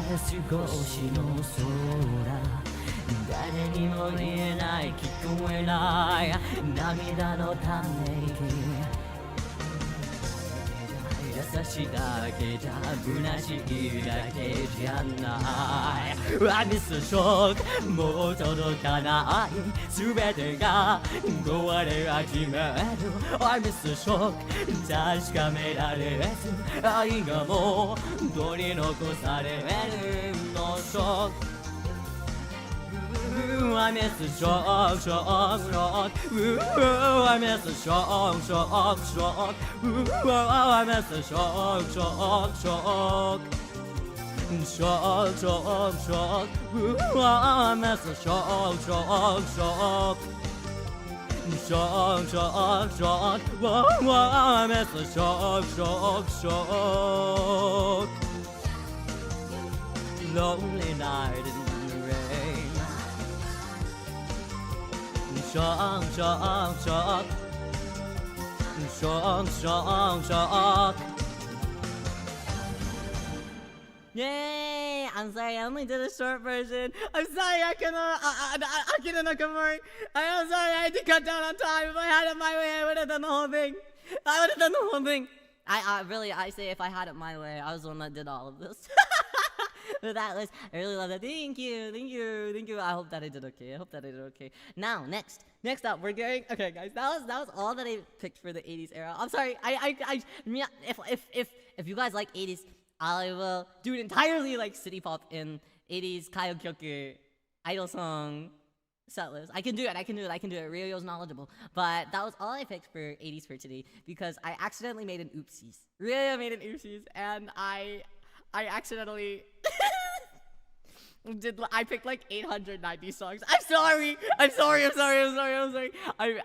guess you go 星の空誰にも言えない聞こえない涙のため息優しいだけじゃ虚しいだけじゃない I miss a shock もう届かない全てが壊れ始める I miss a shock 確かめられず愛がもう取り残される No shock I miss a shock, shock, shock. I miss a shock, shock, shock. I miss a shock, shock, shock. Shock, shock, shock. I miss a shock, shock, shock. Shock, shock, shock. I miss a shock, shock, shock. Lonely night in the rain. Shock, shock, shock. Shock, shock, shock. Yay! I'm sorry, I only did a short version. I'm sorry, I couldn't come more. I'm sorry, I had to cut down on time. If I had it my way, I would have done the whole thing. I say if I had it my way, I was the one that did all of this. But that was, I really love that. Thank you. I hope that I did okay. Now, next up, we're going. Okay, guys, that was all that I picked for the 80s era. I'm sorry. If you guys like 80s, I will do it entirely like city pop in 80s KARAOKE idol song set list. I can do it. Ryo's knowledgeable. But that was all I picked for 80s for today because I accidentally made an oopsies. Ryo made an oopsies, and I accidentally I picked like 890 songs. I'm sorry.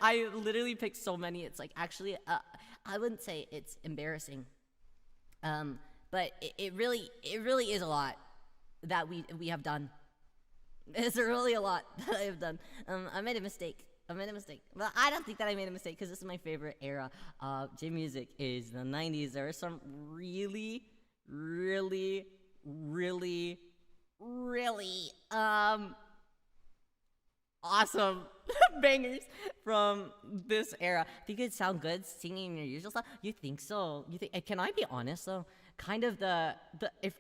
I literally picked so many. It's like actually I wouldn't say it's embarrassing. But it really is a lot that we have done. It's really a lot that I have done. I made a mistake. But I don't think that I made a mistake because this is my favorite era of J music is the 90s. There are some really awesome bangers from this era. Think it'd sound good singing your usual stuff? You think so? Can I be honest though? Kind of if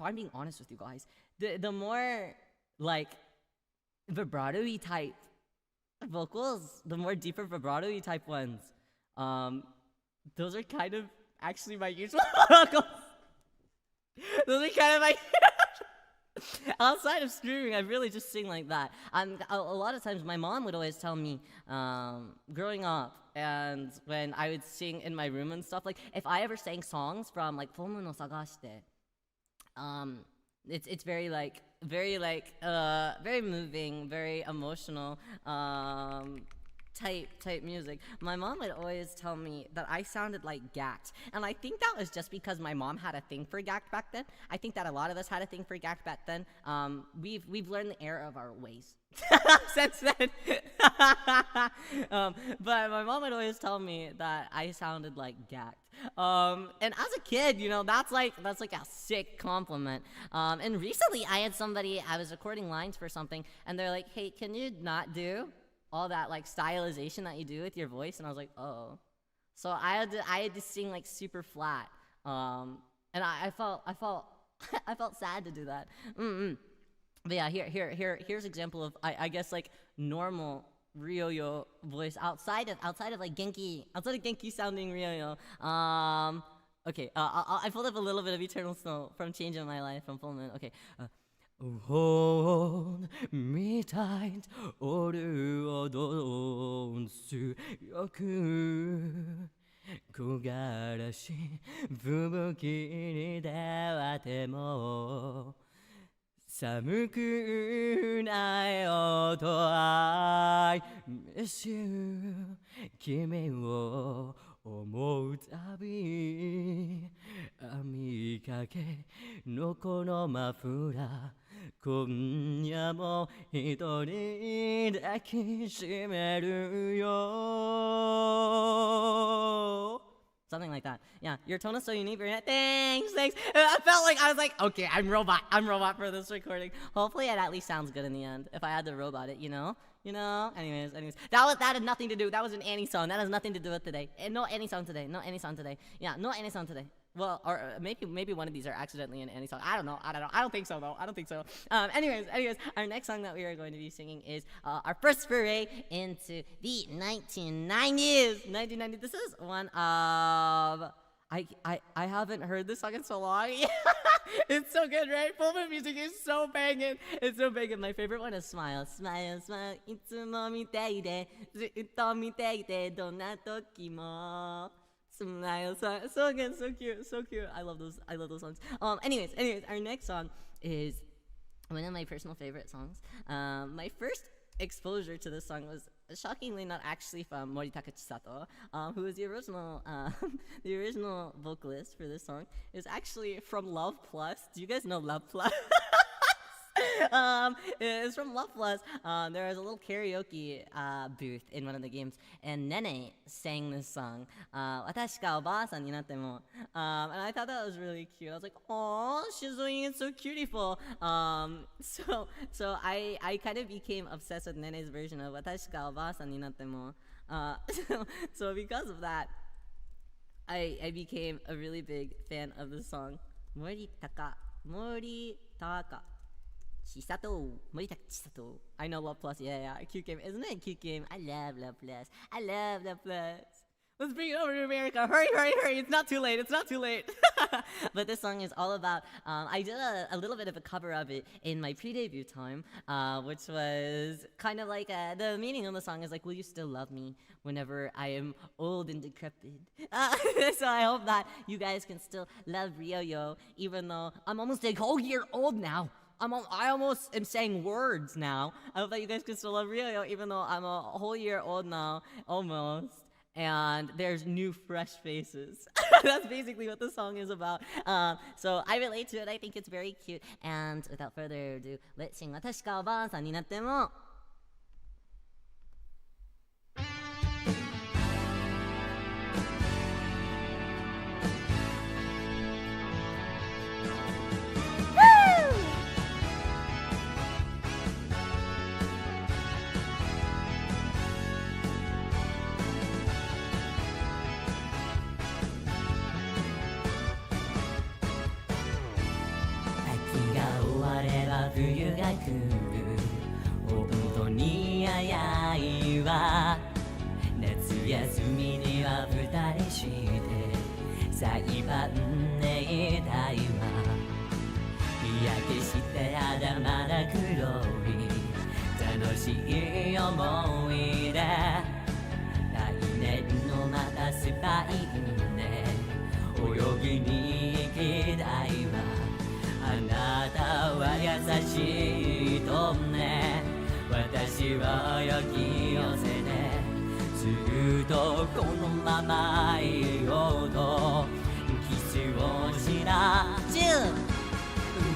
I'm being honest with you guys, the more like vibrato-y type vocals, the more deeper vibrato-y type ones, those are kind of actually my usual vocals. Those are kind of my outside of screaming, I really just sing like that. A lot of times my mom would always tell me, growing up, and when I would sing in my room and stuff, like if I ever sang songs from like Fomu no Sagashite, it's very moving, very emotional, type music. My mom would always tell me that I sounded like Gact, and I think that was just because my mom had a thing for Gact back then. I think that a lot of us had a thing for Gact back then. We've learned the error of our ways since then. But my mom would always tell me that I sounded like Gact. And as a kid, that's like a sick compliment. And recently I had I was recording lines for something, and they're like, "Hey, can you not do all that like stylization that you do with your voice?" And I was like, "Oh." So I had to sing like super flat. And I felt I felt sad to do that. But yeah, here's example of I guess like normal Ryo voice outside of like Genki sounding Ryo. Okay, I pulled up a little bit of Eternal Snow from Change in My Life from Full Moon. Okay. Hold me tight, oru o donsu yoku 木枯らし吹雪に出会っても寒くない音愛し君を思うたび網かけのこのマフラー今夜も一人抱きしめるよ Something like that. Yeah, your tone is so unique. Thanks. I felt like I was like, okay, I'm robot for this recording. Hopefully, it at least sounds good in the end. If I had to robot it, you know. Anyways, that had nothing to do. That was an Annie song. That has nothing to do with today. And no Annie song today. Yeah, no Annie song today. Well, or maybe one of these are accidentally an Annie song. I don't know. I don't think so though. Anyways, our next song that we are going to be singing is our first foray into the 1990s. This is one of I haven't heard this song in so long. It's so good, right? Full moon music is so banging. It's so banging. My favorite one is Smile. Smile, smile. いつも見ていて、ずっと見ていて、どんな時も。Smile, smile. So good, so cute. I love those songs. Anyways, our next song is one of my personal favorite songs. My first exposure to this song was shockingly not actually from Moritaka Chisato, who was the original vocalist for this song. It was actually from Love Plus. Do you guys know Love Plus? It's from Love Plus. There was a little karaoke booth in one of the games, and Nene sang this song. 私がおばあさんになっても and I thought that was really cute. I was like, oh, she's doing it so cutiful. So I kind of became obsessed with Nene's version of 私がおばあさんになっても so because of that, I became a really big fan of the song. Moritaka Chisato. I know Love Plus. Yeah. Cute game. Isn't it a cute game? I love Love Plus. Let's bring it over to America. Hurry. It's not too late. But this song is all about, I did a little bit of a cover of it in my pre-debut time, which was kind of like, the meaning of the song is like, will you still love me whenever I am old and decrepit? So I hope that you guys can still love Ryo, even though I'm almost a whole year old now. I almost am saying words now. I hope that you guys can still love Ryo, even though I'm a whole year old now, almost. And there's new, fresh faces. That's basically what the song is about. So I relate to it. I think it's very cute. And without further ado, let's sing 私がおばあさんになっても.「冬が来る本当に早いわ」「夏休みには二人して裁判でいたいわ」「日焼けして肌まだ黒い楽しい思い出」「来年のまたスパイね泳ぎに行きたいわ」あなたは優しいとね私は焼き寄せてずっとこのままいようとキスをした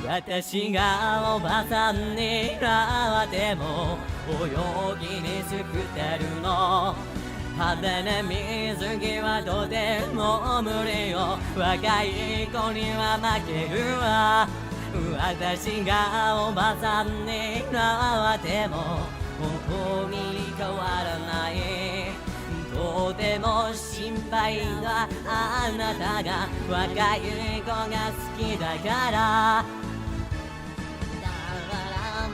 私がおばさんになっても泳ぎにすくってるの派手な水着はとても無理よ若い子には負けるわ私がおばさんになっても本当に変わらないとても心配なあなたが若い子が好きだから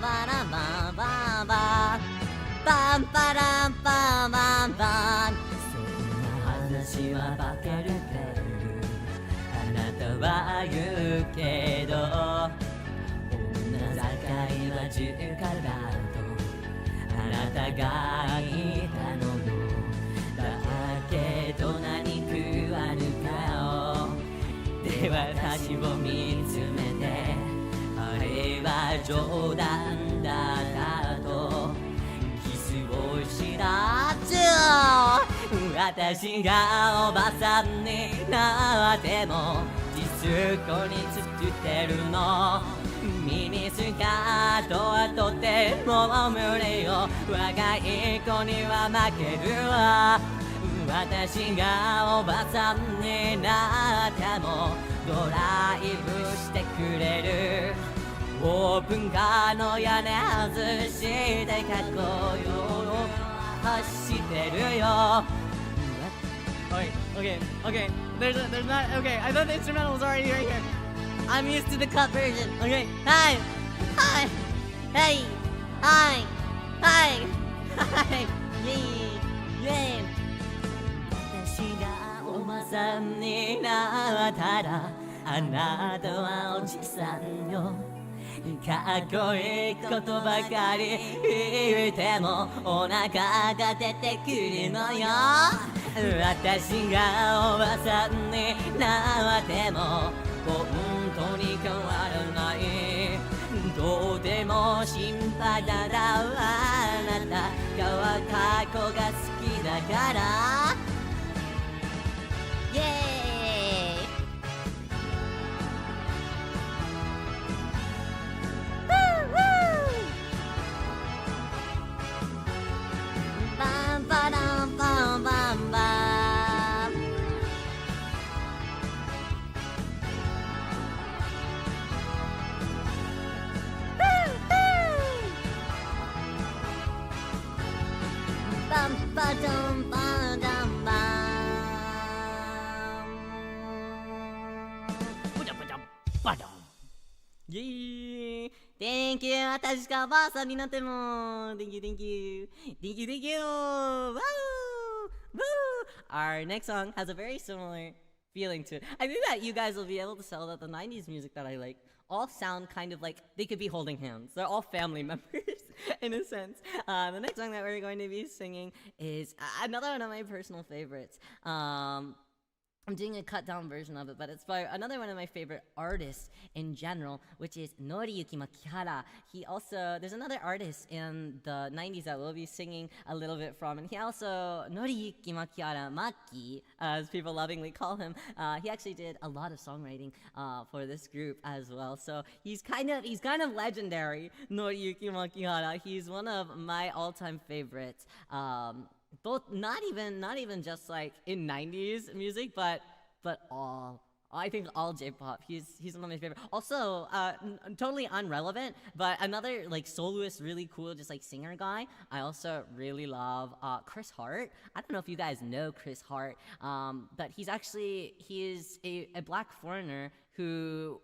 バラバラバババンパランパンバンバンそんな話はバカるけどあなたは言うけど女境は10からとあなたがいたのよだけど何食わ私を見つめてあれは冗談だったとキスをしたっちゅう私がおばさんになってもディスコについてるのミニスカートはとても無理よ若い子には負けるわ私がおばさんになってもドライブしてくれるオープンカーの屋根外してかっこよ走ってるよ Okay, there's not, okay, I thought the instrumental was already right here. I'm used to the cut version. Okay, hi, hey, hi, yeah. 私がおばさんになったらあなたはおじさんよかっこいいことばかり言ってもお腹が出てくるのよ私がおばさんになっても本当に変わらないとても心配だあなたが若い子が好きだからイエーイバンバランバンバンバンバンバドンバンダンバンブダブダバドンイエーイ Thank you 私がおばあさんになっても Thank you Woo! Woo! Our next song has a very similar feeling to it. I think that you guys will be able to tell that the 90s music that I like all sound kind of like they could be holding hands. They're all family members in a sense. The next song that we're going to be singing is another one of my personal favorites. I'm doing a cut down version of it, but it's by another one of my favorite artists in general, which is Noriyuki Makihara. There's another artist in the 90s that we'll be singing a little bit from, and he also, Noriyuki Makihara, Maki, as people lovingly call him, he actually did a lot of songwriting for this group as well. So he's kind of legendary, Noriyuki Makihara. He's one of my all-time favorites. Both not even just like in 90s music, but I think all J-pop. He's one of my favorite. Also, totally unrelevant, but another like soloist, really cool, just like singer guy. I also really love Chris Hart. I don't know if you guys know Chris Hart, but he is a black foreigner who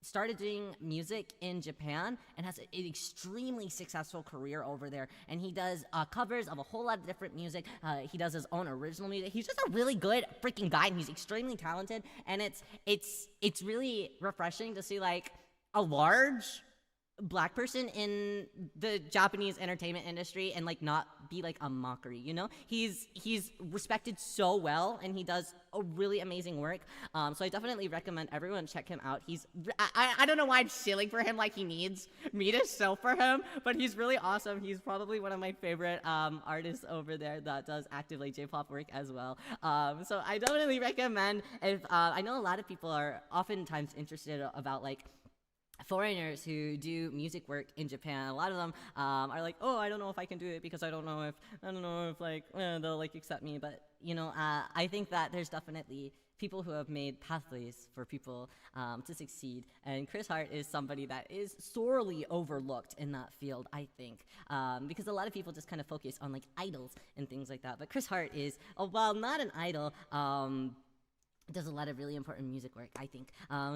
started doing music in Japan and has an extremely successful career over there. And he does covers of a whole lot of different music. He does his own original music. He's just a really good freaking guy, and he's extremely talented. And it's really refreshing to see like a large black person in the Japanese entertainment industry and like not be like a mockery, you know? He's respected so well, and he does a really amazing work. So I definitely recommend everyone check him out. I don't know why I'm shilling for him like he needs me to shill for him, but he's really awesome. He's probably one of my favorite artists over there that does actively J-pop work as well. So I definitely recommend if I know a lot of people are oftentimes interested about like foreigners who do music work in Japan. A lot of them are like, oh, I don't know if I can do it because I don't know if like they'll like accept me. But you know, I think that there's definitely people who have made pathways for people to succeed, and Chris Hart is somebody that is sorely overlooked in that field, I think, because a lot of people just kind of focus on like idols and things like that. But Chris Hart is, while not an idol, does a lot of really important music work, I think.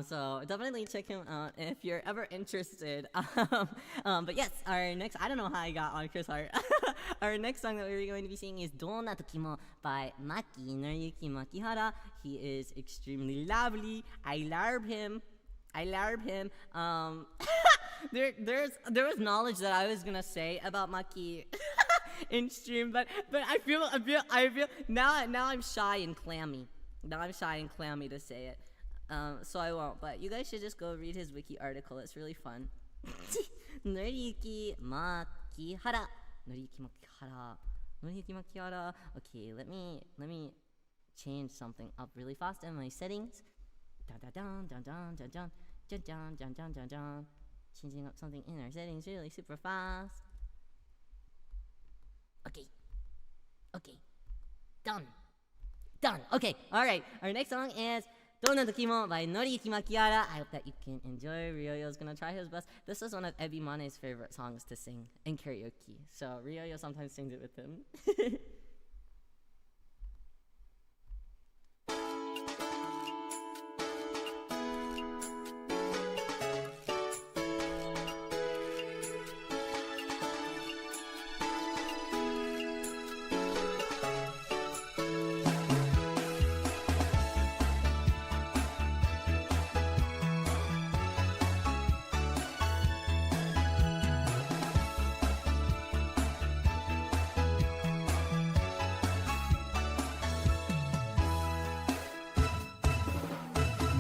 So definitely check him out if you're ever interested. But yes, our next, I don't know how I got on Chris Hart. Our next song that we're going to be singing is Donna Tokimo by Maki, Noriyuki Makihara. He is extremely lovely. I love him. There was knowledge that I was gonna say about Maki in stream, but I feel now I'm shy and clammy. Now I'm shy and clammy to say it. So I won't. But you guys should just go read his wiki article. It's really fun. Noriyuki Makihara. Noriyuki Makihara. Noriyuki Makihara. Okay, let me change something up really fast in my settings. Dun dun dun dun dun dun dun dun dun dun dun dun dun. Changing up something in our settings really super fast. Okay. Done. Okay. All right. Our next song is Donna Tokimo by Noriyuki Makihara. I hope that you can enjoy. Ryoyo's gonna try his best. This is one of Ebi Mane's favorite songs to sing in karaoke. So Ryoyo sometimes sings it with him.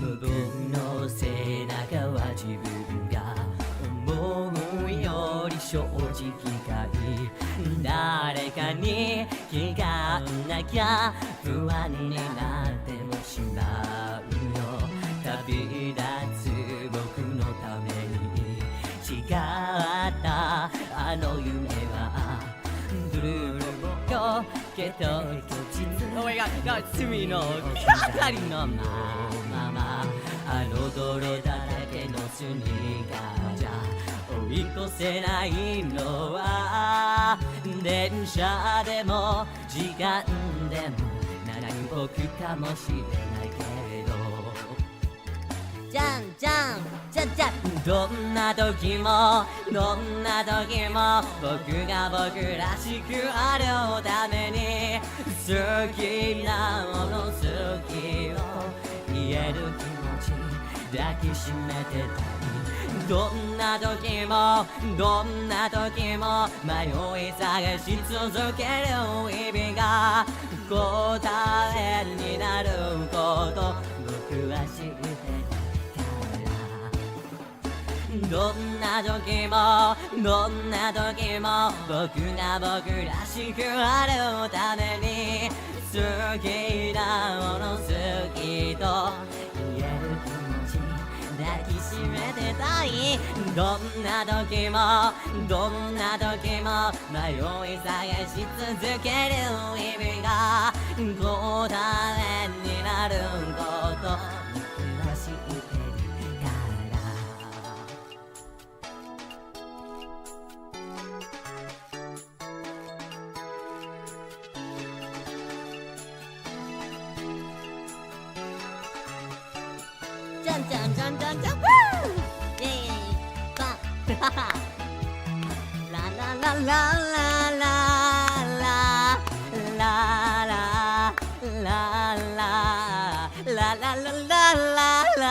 僕の背中は自分が思うより正直かい誰かに気がなきゃ不安になってもしまうよ旅立つ僕のために違ったあの夢はブルーのよけとOh my god, 罪の光のままあの泥だらけのスニーカーじゃ追い越せないのは電車でも時間でも何僕かもしれないけどじゃんじゃんじゃんじゃんどんな時も僕が僕らしくあるおために好きなもの好きを言える気持ち抱きしめてたいどんな時も迷い探し続ける日々が答えになること僕は知ってるどんな時も僕が僕らしくあるために好きなもの好きと言える気持ち抱きしめてたいどんな時も迷い探し続ける日々が答えになること僕は知ってるじゃんじゃんじゃんじゃんじゃんイエーイバンララララララララララララ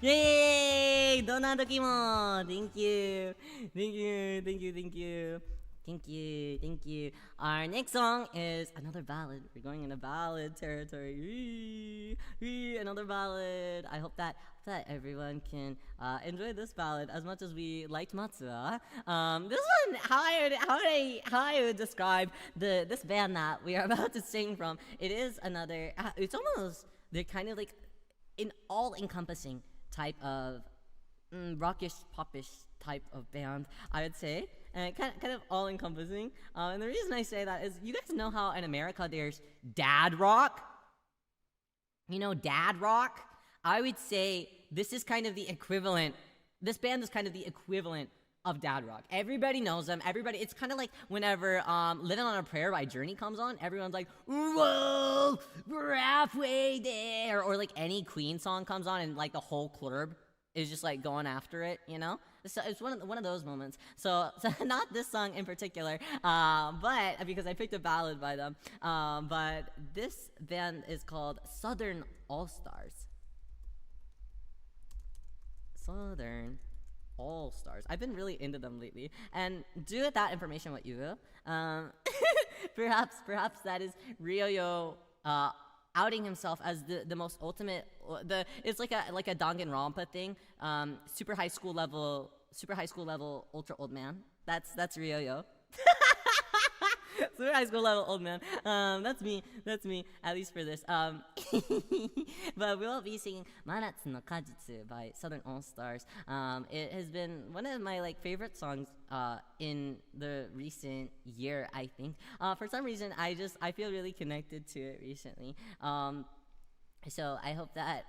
イエーイどんな時も Thank you Our next song is another ballad. We're going into ballad territory. Another ballad. I hope that everyone can enjoy this ballad as much as we liked Matsuda. This one, how I would describe this band that we are about to sing from. It is another. It's almost they're kind of like an all-encompassing type of rockish, popish type of band, I would say. And kind of all-encompassing. And the reason I say that is, you guys know how in America there's dad rock? You know, dad rock? I would say this is kind of the equivalent. This band is kind of the equivalent of dad rock. Everybody knows them. It's kind of like whenever Living on a Prayer by Journey comes on, everyone's like, whoa, we're halfway there. Or like any Queen song comes on and like the whole club is just like going after it, you know? So it's one of those moments. So not this song in particular, but because I picked a ballad by them. But this band is called Southern All-Stars. Southern All-Stars. I've been really into them lately. And do with that information what you will. Perhaps that is Ryoyo outing himself as the most ultimate. It's like a Danganronpa thing. Super high school level, ultra old man. That's Ryo. Super high school level old man. That's me, at least for this. But we'll be singing Manatsu no Kajitsu by Southern All Stars. It has been one of my like favorite songs in the recent year, I think. For some reason, I feel really connected to it recently. So I hope that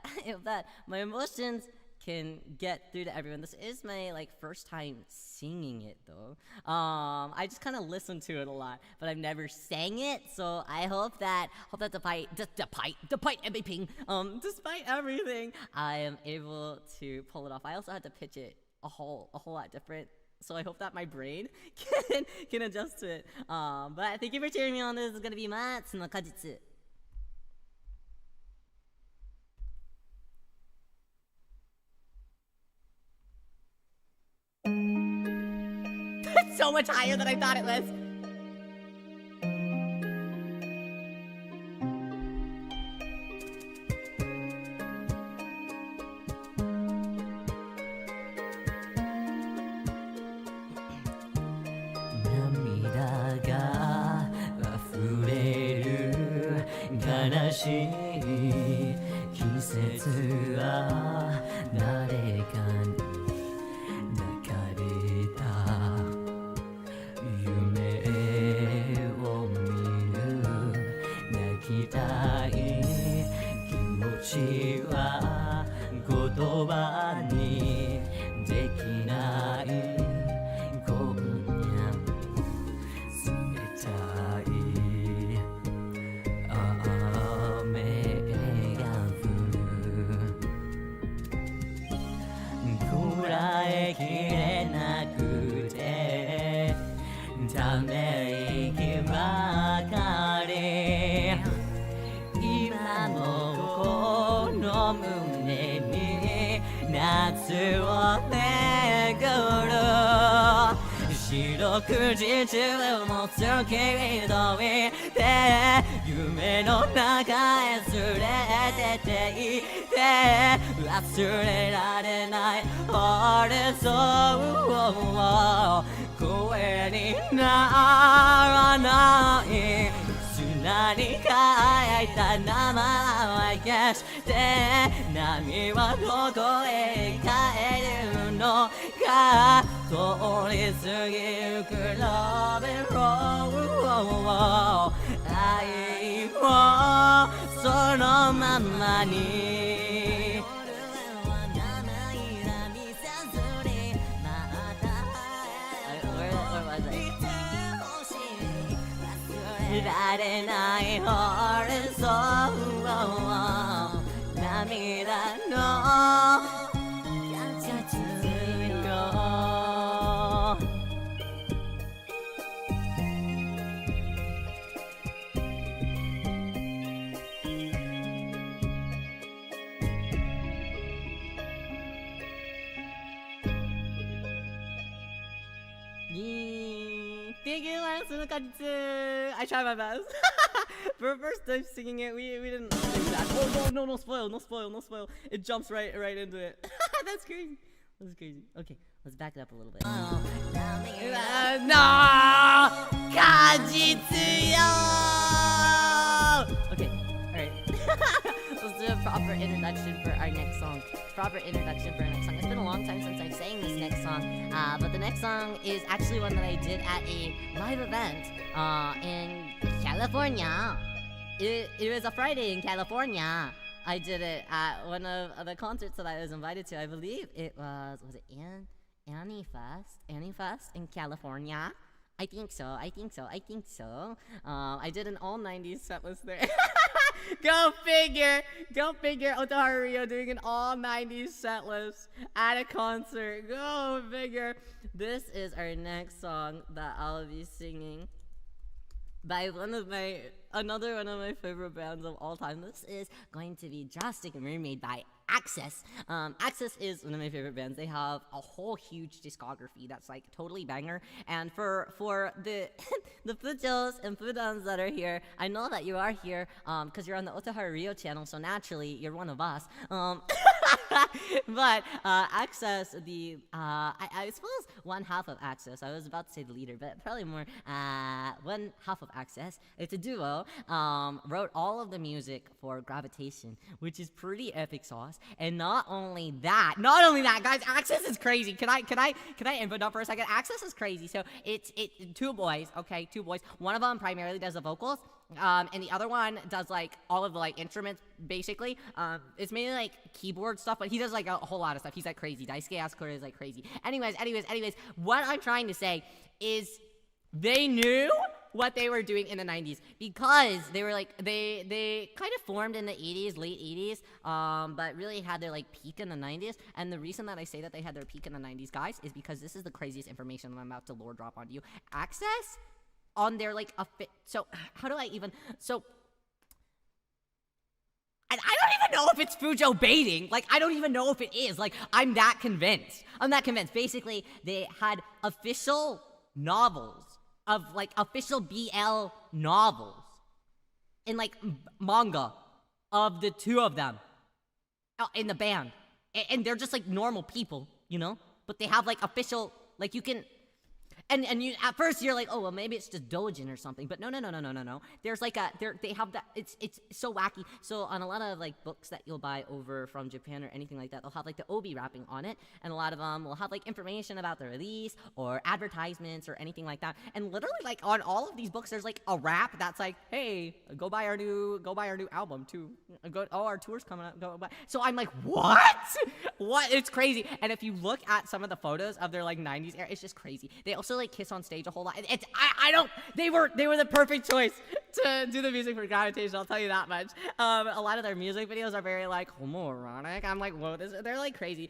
my emotions can get through to everyone. This is my like first time singing it though. I just kind of listened to it a lot, but I've never sang it. So I hope that despite everything, despite everything, I am able to pull it off. I also had to pitch it a whole lot different. So I hope that my brain can adjust to it. But thank you for cheering me on. This is gonna be Manatsu no Kajitsu. It's so much higher than I thought it was. Thank you, Manatsu no Kajitsu. I tried my best. For first time singing it, we didn't do that. Oh no spoil. It jumps right into it. That's crazy. Okay, let's back it up a little bit. No! Kajitsu yo! Okay, alright. Let's do a proper introduction for our next song. It's been a long time since I've sang this next song, but the next song is actually one that I did at a live event in California. It was a Friday in California. I did it at one of the concerts that I was invited to. I believe it was it Annie Fest in California? I think so. I did an all 90s set list there. Go figure. Otoharu Riyo doing an all 90s set list at a concert. Go figure. This is our next song that I'll be singing by another one of my favorite bands of all time. This is going to be Drastic Mermaid by Access. Access is one of my favorite bands. They have a whole huge discography that's like totally banger. And for the the Fujos and Fudans that are here, I know that you are here because you're on the Otoharu Riyo channel, so naturally you're one of us. But Access, I suppose one half of Access. I was about to say the leader, but probably more one half of Access. It's a duo. Wrote all of the music for Gravitation, which is pretty epic sauce. And not only that, guys, Access is crazy. Can I input up for a second? Access is crazy. So it's two boys, okay, two boys. One of them primarily does the vocals, and the other one does like all of the like instruments, basically. It's mainly like keyboard stuff, but he does like a whole lot of stuff. He's like crazy. Daisuke Asakura is like crazy. Anyways, what I'm trying to say is they knew what they were doing in the 90s because they were like they kind of formed in the 80s, late 80s, but really had their like peak in the 90s. And the reason that I say that they had their peak in the 90s, guys, is because this is the craziest information that I'm about to lore drop onto you. Access on their like so how do I even I don't even know if it's Fujo baiting. Like, I don't even know if it is. Like, I'm that convinced. Basically, they had official novels of like official BL novels in like manga of the two of them in the band, and they're just like normal people, you know, but they have like official, like you can and you at first you're like, oh well, maybe it's just Dojin or something, but no. There's like they have that. It's so wacky. So on a lot of like books that you'll buy over from Japan or anything like that, they'll have like the obi wrapping on it, and a lot of them will have like information about the release or advertisements or anything like that. And literally like on all of these books, there's like a wrap that's like, hey, go buy our new album too. Our tour's coming up. Go buy. So I'm like, what? It's crazy. And if you look at some of the photos of their like 90s era, it's just crazy. They also like kiss on stage a whole lot. They were the perfect choice to do the music for Gravitation, I'll tell you that much. A lot of their music videos are very like homoerotic. I'm like, whoa, they're like crazy.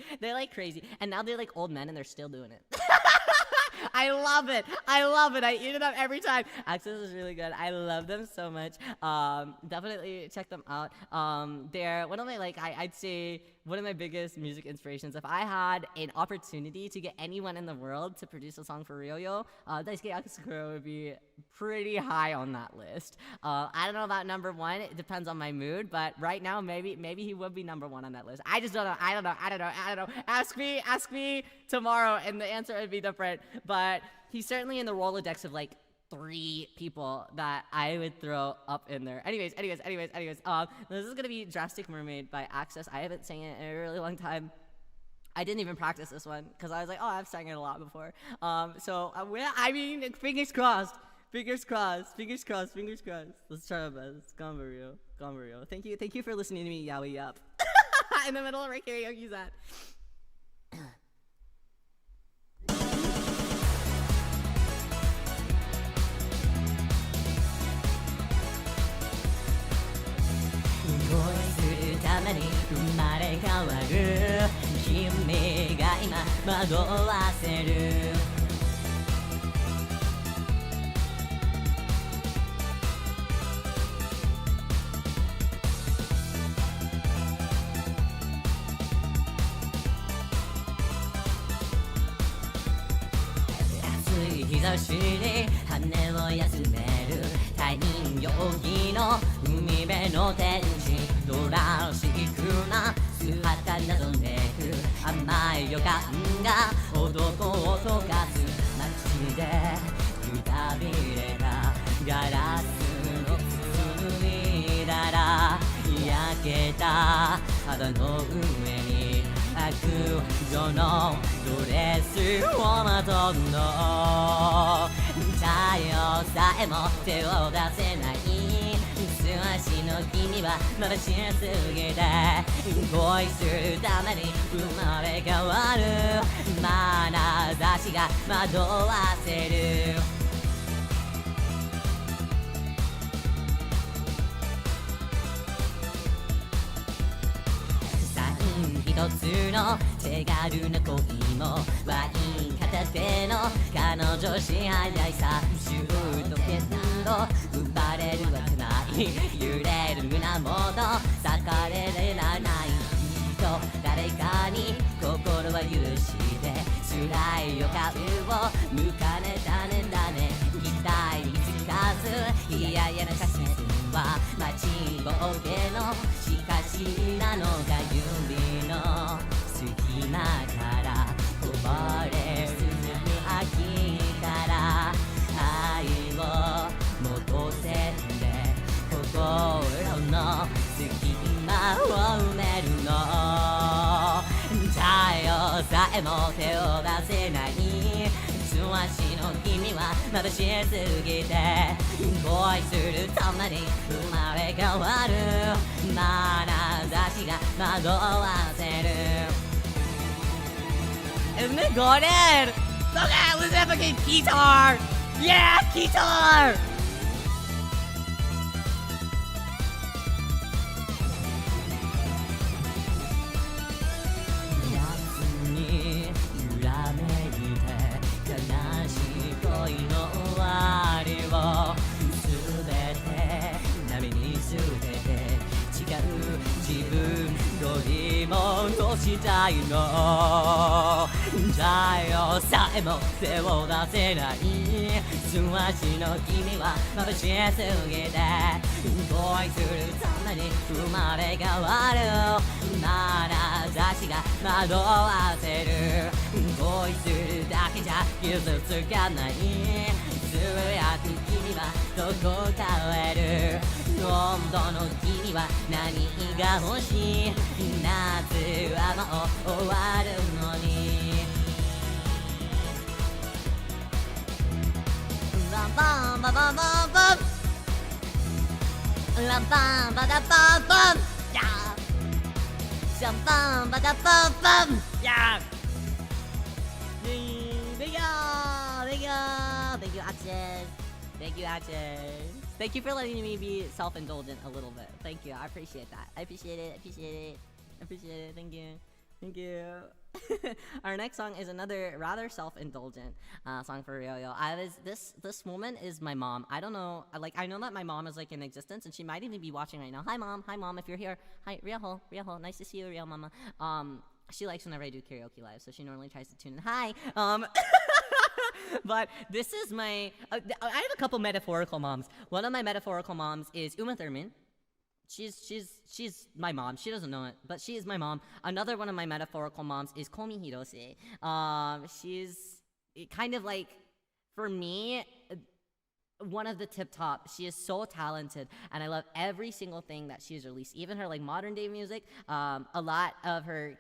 And now they're like old men and they're still doing it. I love it. I eat it up every time. Access is really good. I love them so much. Definitely check them out. They're one of my I'd say one of my biggest music inspirations. If I had an opportunity to get anyone in the world to produce a song for Ryo, Daisuke Asakura would be pretty high on that list. I don't know about number one. It depends on my mood, but right now maybe he would be number one on that list. I just don't know. I don't know. Ask me tomorrow, and the answer would be different. But he's certainly in the Rolodex of like 3 people that I would throw up in there. Anyways. This is gonna be Drastic Mermaid by Access. I haven't sang it in a really long time. I didn't even practice this one because I was like, oh, I've sang it a lot before. I mean, fingers crossed. Let's try our best. Ganbario. Thank you for listening to me yaoi up in the middle of our karaoke set. して辛い予感を迎えたねだね期待につかず嫌々な歌詞は待ちぼうけのしかしなのが指の隙間からこぼれ進む秋から愛を戻せんで心の隙間を埋めるの太陽さえも手を出せない素足の君は眩しすぎて恋するために生まれ変わる眼差しが惑わせる Isn't it good? So good! Let's have a good guitar! Yeah, guitar! Don't したいの太陽さえも手を出せない素足の君は眩しすぎて恋するために生まれ変わる眼差しが惑わせる恋するだけじゃ傷つかないつぶやく君はどこかへる本当の君は何が欲しい夏はもう終わるのにバンバンババンバンバンランバンバダバンバンヤーシャンバンバダバンバンヤーThank you, Axis. Thank you, Axis. Thank you for letting me be self-indulgent a little bit. Thank you. I appreciate that. I appreciate it. Thank you. Thank you. Our next song is another rather self-indulgent song for Ryo. This woman is my mom. I don't know. I know that my mom is in existence, and she might even be watching right now. Hi, mom. If you're here, hi, Ryo. Nice to see you, Ryo, mama. She likes whenever I do karaoke live, so she normally tries to tune in. Hi. But this is my. I have a couple metaphorical moms. One of my metaphorical moms is Uma Thurman. She's my mom. She doesn't know it, but she is my mom. Another one of my metaphorical moms is Komi Hirose. She's kind of for me, one of the tip top. She is so talented, and I love every single thing that she's released. Even her modern day music. A lot of her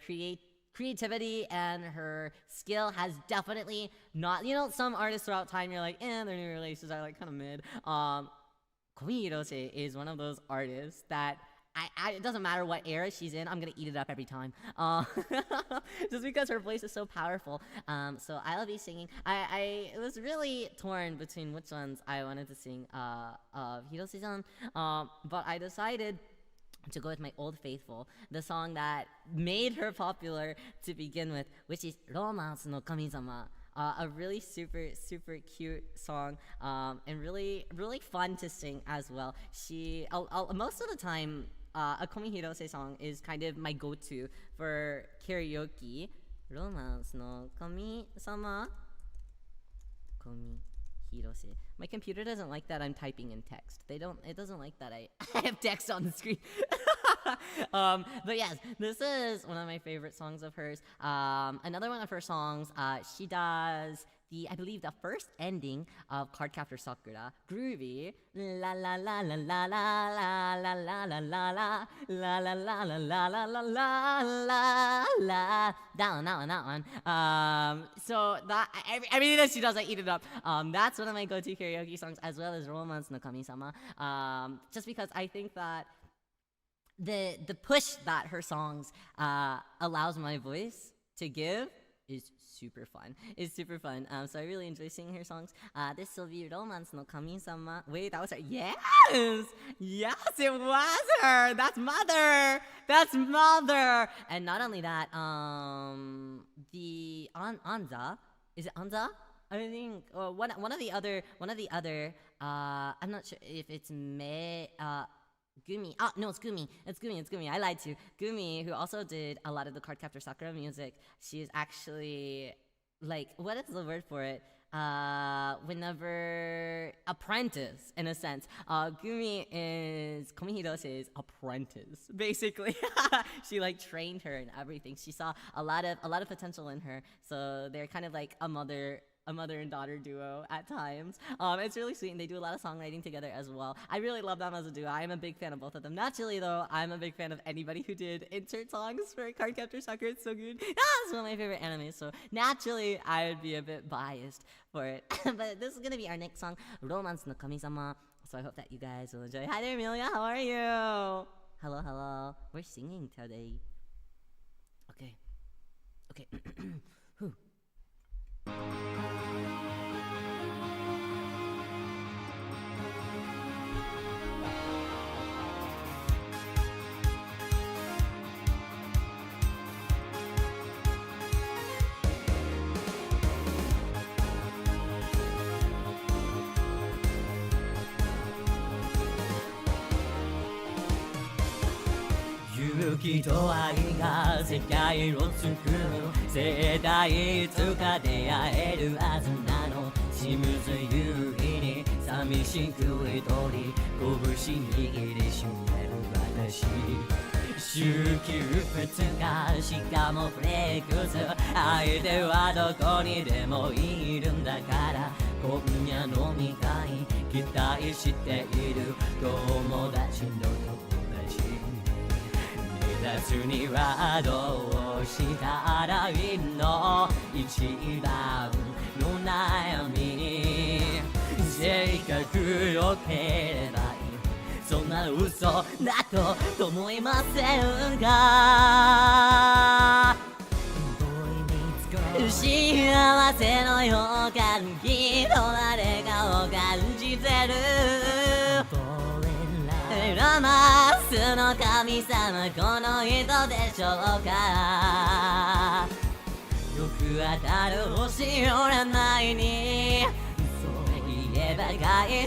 creativity and her skill has definitely not. Some artists throughout time you're their new releases are kind of mid. Komi Hirose is one of those artists that it doesn't matter what era she's in, I'm gonna eat it up every time. Just because her voice is so powerful. So I love you singing. I was really torn between which ones I wanted to sing of Hirose-san, but I decided to go with my old faithful, the song that made her popular to begin with, which is Romance no Kami-sama. A really super cute song, and really fun to sing as well. Most of the time, a Komi Hirose song is kind of my go-to for karaoke. Romance no Kami-sama, Komi Hirose. My computer doesn't like that I'm typing in text. It doesn't like that I have text on the screen. But yes, this is one of my favorite songs of hers. Another one of her songs, she does I believe the first ending of Cardcaptor Sakura, Groovy. La la la la la la la la la la la la la la la la la la la la. That one. So that everything that she does, I eat it up. That's one of my go-to karaoke songs, as well as Romance no Kami-sama. Just because I think that the push that her songs allows my voice to give is super fun. So I really enjoy singing her songs. This will be Romance no Kami-sama. Wait, that was her. Yes, it was her. That's mother. And not only that, the Anza. Is it Anza? I think one of the other. I'm not sure if it's Gumi. Oh, no, it's Gumi. It's Gumi. It's Gumi. I lied to you. Gumi, who also did a lot of the Cardcaptor Sakura music. She is actually, like, what is the word for it? Whenever apprentice, in a sense. Gumi is Komi Hiroshi's apprentice, basically. She like trained her and everything. She saw a lot of potential in her. So they're kind of like a mother and daughter duo at times. It's really sweet, and they do a lot of songwriting together as well. I really love them as a duo. I am a big fan of both of them. Naturally, though, I'm a big fan of anybody who did insert songs for Cardcaptor Sakura. It's so good. It's one of my favorite animes, so naturally, I would be a bit biased for it. But this is gonna be our next song, Romance no Kami-sama. So I hope that you guys will enjoy. Hi there, Amelia. How are you? Hello, hello. We're singing today. Okay. Whew. 勇気と愛が世界を作る絶対いつか出会えるはずなのシムズ優位に寂しく一人拳握りしめる私週休2日しかもフレックス相手はどこにでもいるんだから今夜飲み会期待している友達の友達夏にはどうしたらいいの一番の悩みに性格良ければいいそんな嘘だと思いませんか幸せの予感きっと誰かを感じてるロマンスの神様この人でしょうかよく当たる星占いにそういえば書い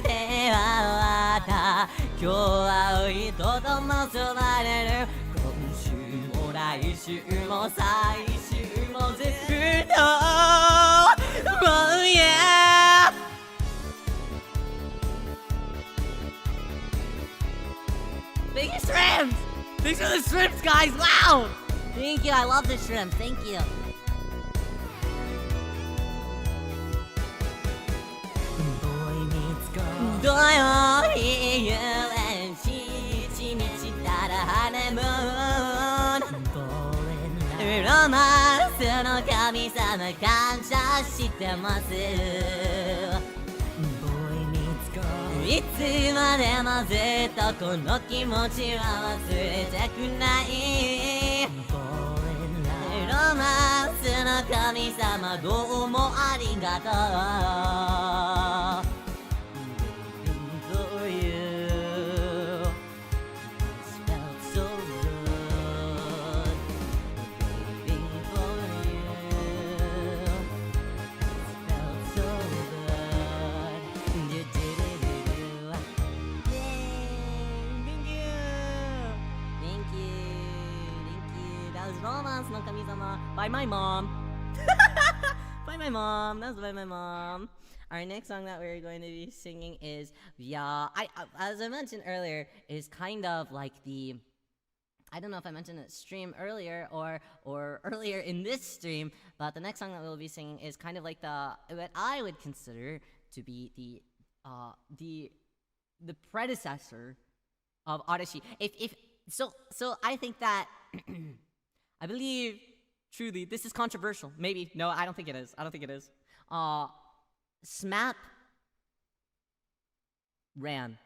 てあった今日会う人と結ばれる今週も来週も再週もずっと Oh yeah Thank you, shrimps! Thanks for the shrimps, guys! Wow! Thank you, I love the shrimps. Thank you. Boy meets girl. 土曜日遊園地一日たらハネムーンロマンスの神様感謝してますいつまでもずっとこの気持ちは忘れたくないロマンスの神様どうもありがとう Waiting for you This felt so good Waiting for you This felt so good You did Romance no Kami-sama by my mom. By my mom. That was by my mom. Our next song that we're going to be singing is as I mentioned earlier, is kind of like the I don't know if I mentioned it stream earlier or earlier in this stream, but the next song that we'll be singing is kind of like what I would consider to be the predecessor of Oshi. So I think that I believe truly this is controversial. Maybe no, I don't think it is. SMAP ran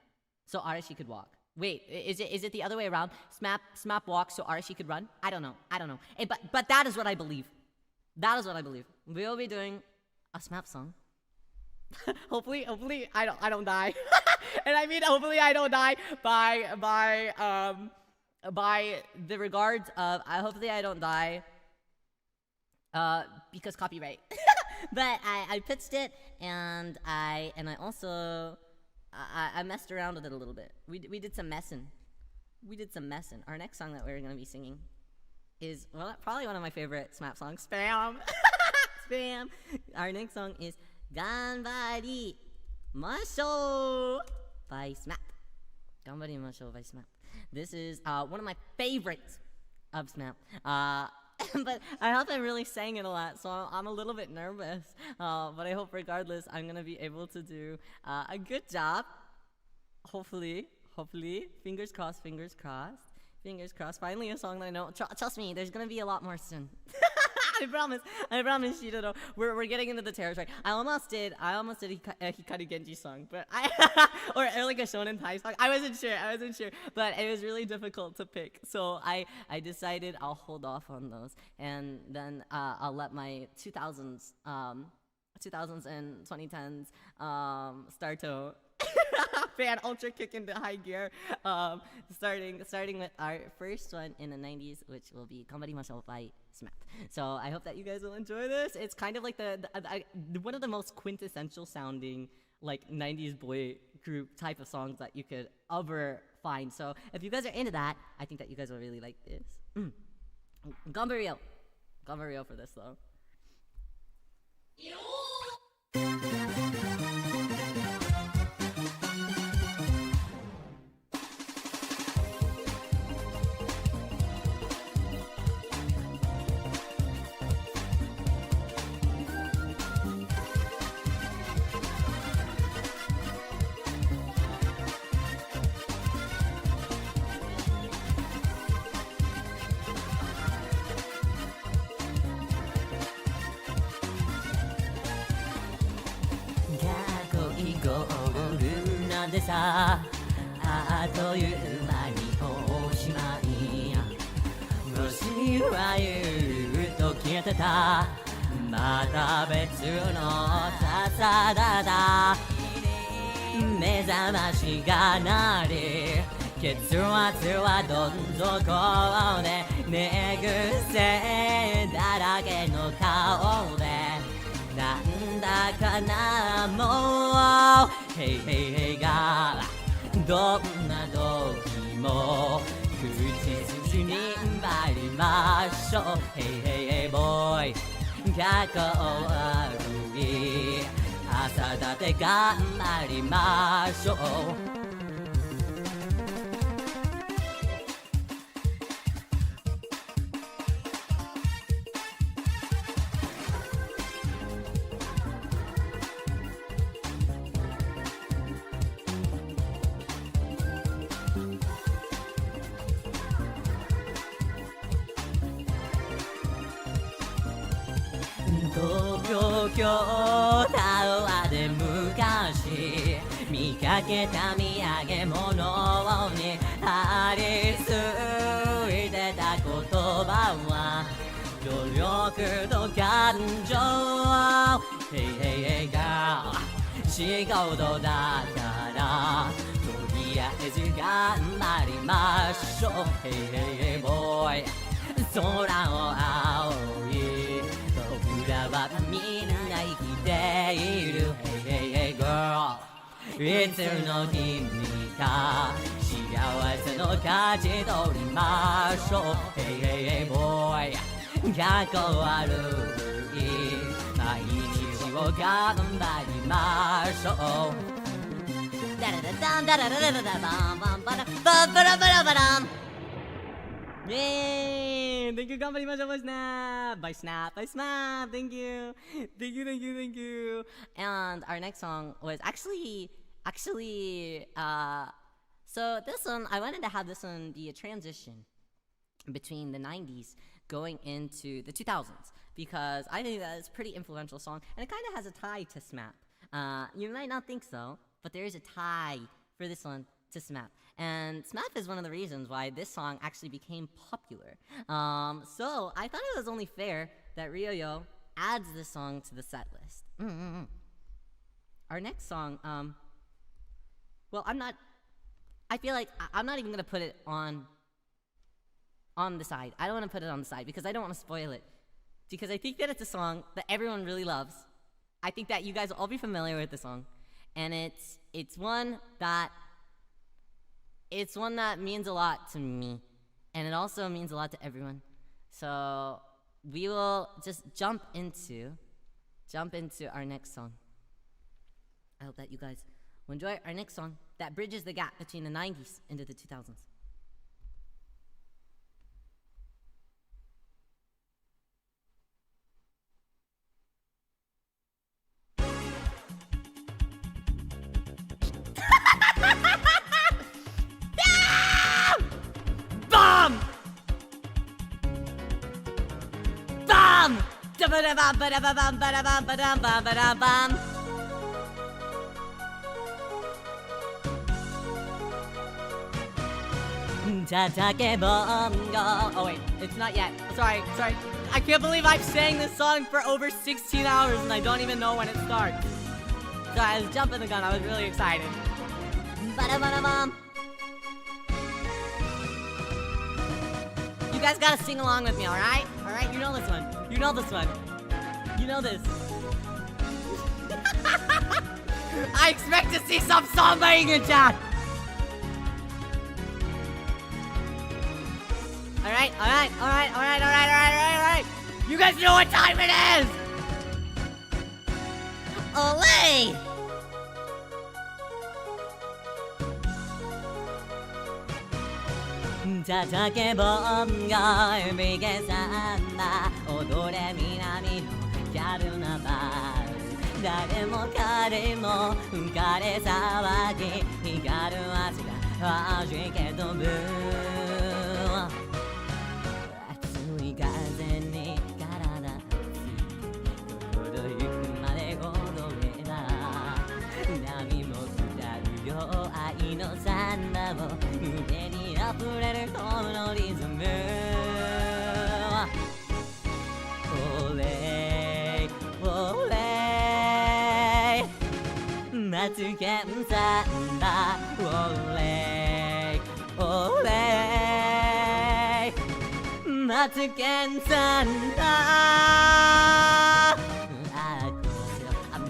so Arashi could walk. Wait, is it the other way around? SMAP walks so Arashi could run? I don't know. But that is what I believe. We'll be doing a SMAP song. hopefully I don't die. And I mean hopefully I don't die by the regards of hopefully I don't die because copyright. But I pitched it and I also I messed around with it a little bit. We did some messing. we did some messing. Our next song that we're gonna be singing is, well, probably one of my favorite SMAP songs. Spam! Spam! Our next song is Ganbari Masho by SMAP. Ganbari Masho by SMAP. This is one of my favorites of SMAP. But I hope I really sang it a lot, so I'm a little bit nervous. But I hope regardless, I'm gonna be able to do a good job. Hopefully. Fingers crossed, fingers crossed. Fingers crossed. Finally a song that I know. Trust me, there's gonna be a lot more soon. I promise, Shiroro. We're getting into the territory. I almost did a Hikaru Genji song, but or like a Shonen Tai song. I wasn't sure, but it was really difficult to pick. So I decided I'll hold off on those, and then I'll let my 2000s and 2010s start to fan ultra kick into high gear. Starting with our first one in the 90s, which will be Ganbarimashou by SMAP. So I hope that you guys will enjoy this. It's kind of like the one of the most quintessential sounding like 90s boy group type of songs that you could ever find. So if you guys are into that, I think that you guys will really like this. Ganbariyo for this though. でさあっという間におしまい星は言うと消えてたまた別の笹だだ目覚ましが鳴り結末はどん底で寝癖だらけの顔でなんだかなもうヘイヘイヘイがどんな時も口筋に参りましょうヘイヘイヘイボーイ過去悪い朝だって頑張りましょう東京タワーで昔見かけた土産物に張り付いてた言葉は努力と感情ヘイヘイヘイが仕事だからとりあえず頑張りましょうヘイヘイヘイボーイ空を青い僕らはみんな生きている Hey hey hey girl いつの日にか幸せの勝ち取りましょう Hey hey hey boy 過去悪い毎日を頑張りましょうダラダダンダラダダダダバンバンバラバンバラバラバランYay! Thank you, Ganbarimashou by SNAP. By SNAP. Thank you. And our next song was actually, so this one, I wanted to have this one be a transition between the 90s going into the 2000s because I think that it's a pretty influential song and it kind of has a tie to SMAP. You might not think so, but there is a tie for this one to SMAP. And SMAP is one of the reasons why this song actually became popular. So I thought it was only fair that Riyo adds this song to the set list. Our next song, well, I feel like I'm not even gonna put it on the side. I don't wanna put it on the side because I don't wanna spoil it. Because I think that it's a song that everyone really loves. I think that you guys will all be familiar with the song. And it's one that it's one that means a lot to me, and it also means a lot to everyone. So we will just jump into our next song. I hope that you guys will enjoy our next song that bridges the gap between the 90s into the 2000s. Bomb! Bomb! Ba-da-bum. Oh wait, it's not yet. Sorry. I can't believe I've sang this song for over 16 hours and I don't even know when it starts. Sorry, I was jumping the gun. I was really excited. Ba-da-ba-da-bum. You guys gotta sing along with me, alright? Alright, you know this one. You know this. I expect to see some somebody in chat. Alright. You guys know what time it is! Olay!叩盆が指毛さんだ踊れ南のキャルナバル誰も彼も浮かれ騒ぎ光る足が弾け飛ぶ熱い風に体をどこど行くまで踊れば波も歌うよ愛のサンダを腕に溢れるこのリズムオレイオレイマツケンサンダオレイオレイマツケンサンダア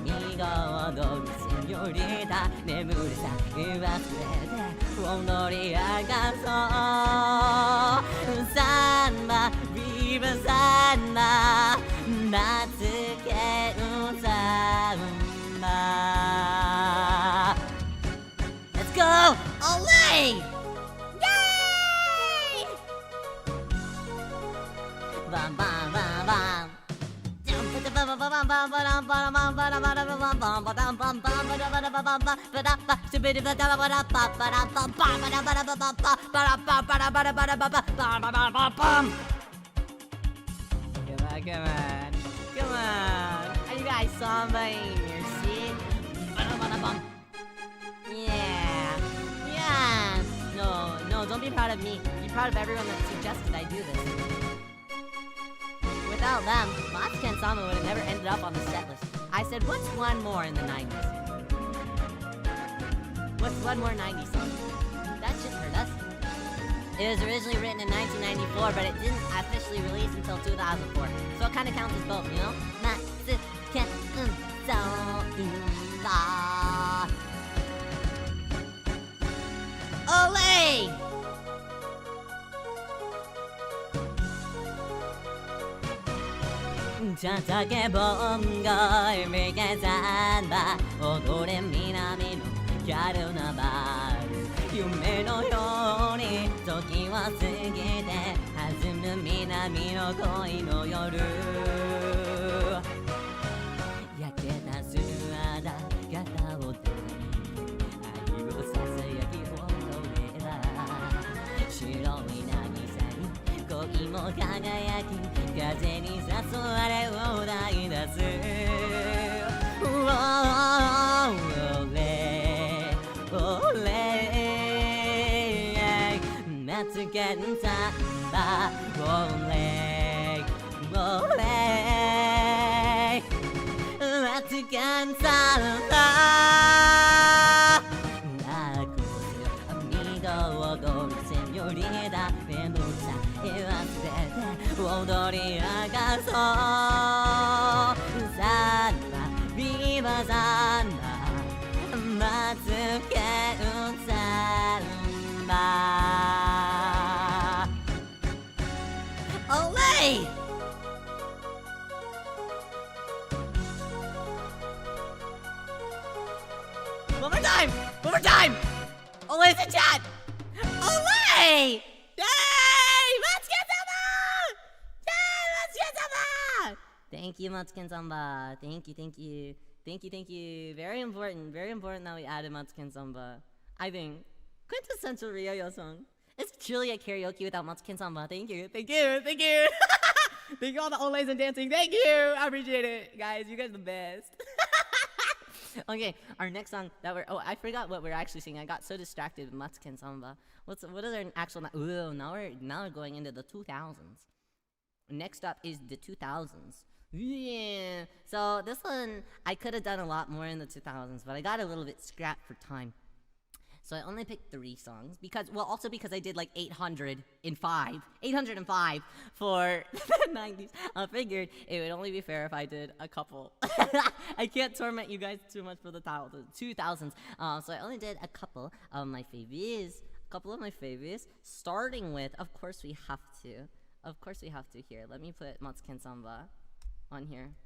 ミゴ踊るセニョリータ眠りさえ忘れて踊り上がそうサンバビバサンバマツケンサンバ Let's go! Olay! Yay! Bam bam bam bam Come on. Are you guys sambaing in your seat? Yeah. No, don't be proud of me. Be proud of everyone that suggested I do this. Without them, Matsuken Sama would have never ended up on the set list. I said, what's one more in the 90s? What's one more 90s song? That shit hurt us. It was originally written in 1994, but it didn't officially release until 2004. So it kind of counts as both, you know? Matsuken Sama. Olay!叩け盆が指毛さんば踊れ南のキャルナバル夢のように時は過ぎて弾む南の恋の夜焼けた素肌肩を抱き愛をささやき踊れば白い渚に恋も輝き風に誘われ踊り出すオレオレマツケンサンバオレオレマツケンサンバアコーアミゴ踊るセニョリータ眠るさえ忘れて踊り上がそうサンバビバサンバマツケンサンバ One more time! One more time! Ole's in chat! Ole! Yay! Matsukin-sama! Yay! Matsukin-sama! Thank you, Matsukin-sama. Thank you, thank you. Thank you, thank you. Very important that we added Matsukin-sama. I think. Quintessential Riyo song. It's truly a karaoke without Matsukin-sama. Thank you, thank you, thank you. Thank you all the Ole's and dancing. Thank you! I appreciate it. Guys, you guys are the best. Okay, our next song that I forgot what we're actually singing. I got so distracted with Matsukin-sama. What is our actual, ooh, now we're going into the 2000s. Next up is the 2000s. Yeah. So this one, I could have done a lot more in the 2000s, but I got a little bit scrapped for time. So I only picked 3 songs because I did like 805 for the 90s. I figured it would only be fair if I did a couple. I can't torment you guys too much for the 2000s. So I only did a couple of my favorites. Starting with, of course we have to here. Let me put Matsukin-sama on here.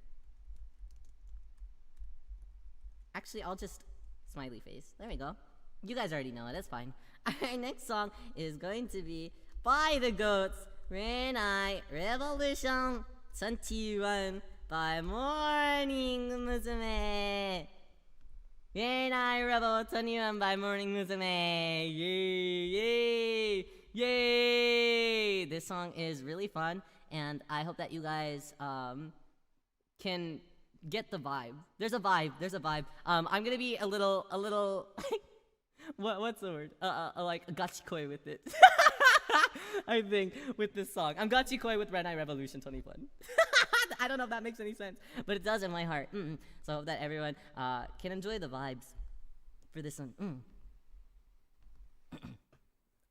Actually, I'll just smiley face. There we go. You guys already know it, that's fine. Our next song is going to be by the GOATs, Renai Revolution 21 by Morning Musume. Renai Rebel 21 by Morning Musume. Yay, yay, yay! This song is really fun, and I hope that you guys can get the vibe. There's a vibe. I'm gonna be a little what's the word? Like gachikoi with it. I think with this song. I'm gachikoi with Renai Revolution 21. I don't know if that makes any sense, but it does in my heart. So I hope that everyone can enjoy the vibes for this one.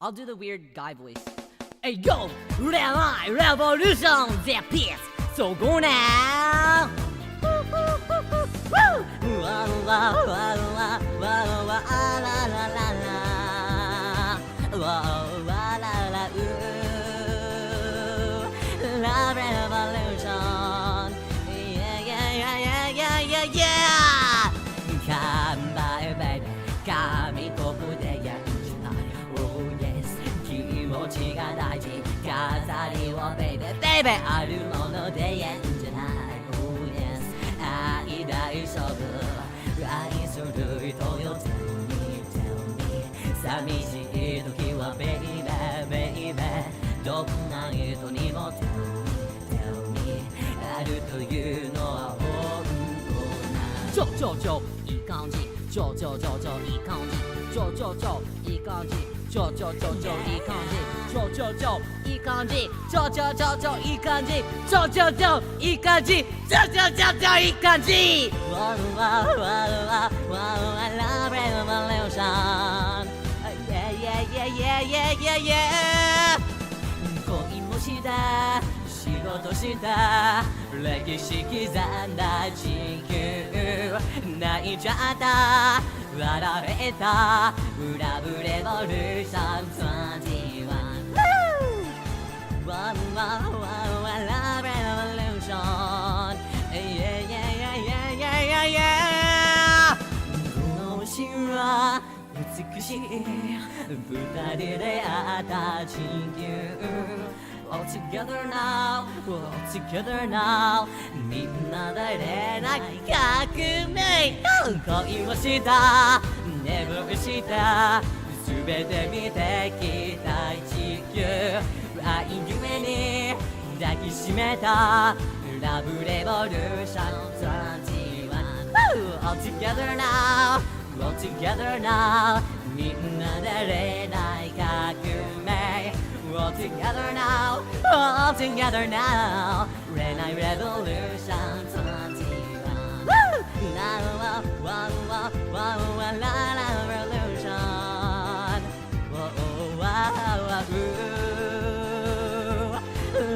I'll do the weird guy voice. Hey yo, Renai Revolution, the piece. So go now. Love revolution, yeah. Come by, baby, comeこでやんじゃない Oh yes, 気持ちが大事飾りを baby あるものでやんじゃない Oh yes, 愛大丈夫愛する人よ Tell me 寂しい時は baby どんな人にも Tell me あるというのは本当ないい感じいい感じいい感じいい感じいい感じいい感じいい感じLove revolution Yeah 恋もした仕事した歴史刻んだ地球泣いちゃった笑えたラブレボリューション21 Wow Love revolution Yeah この星は美しい二人で出会った地球All together now みんなでれない革命恋をした眠した全て見てきた地球愛夢に抱きしめたラブレボリューション21 All together now みんなでれない革命All together now Renai Revolution 21 La Revolution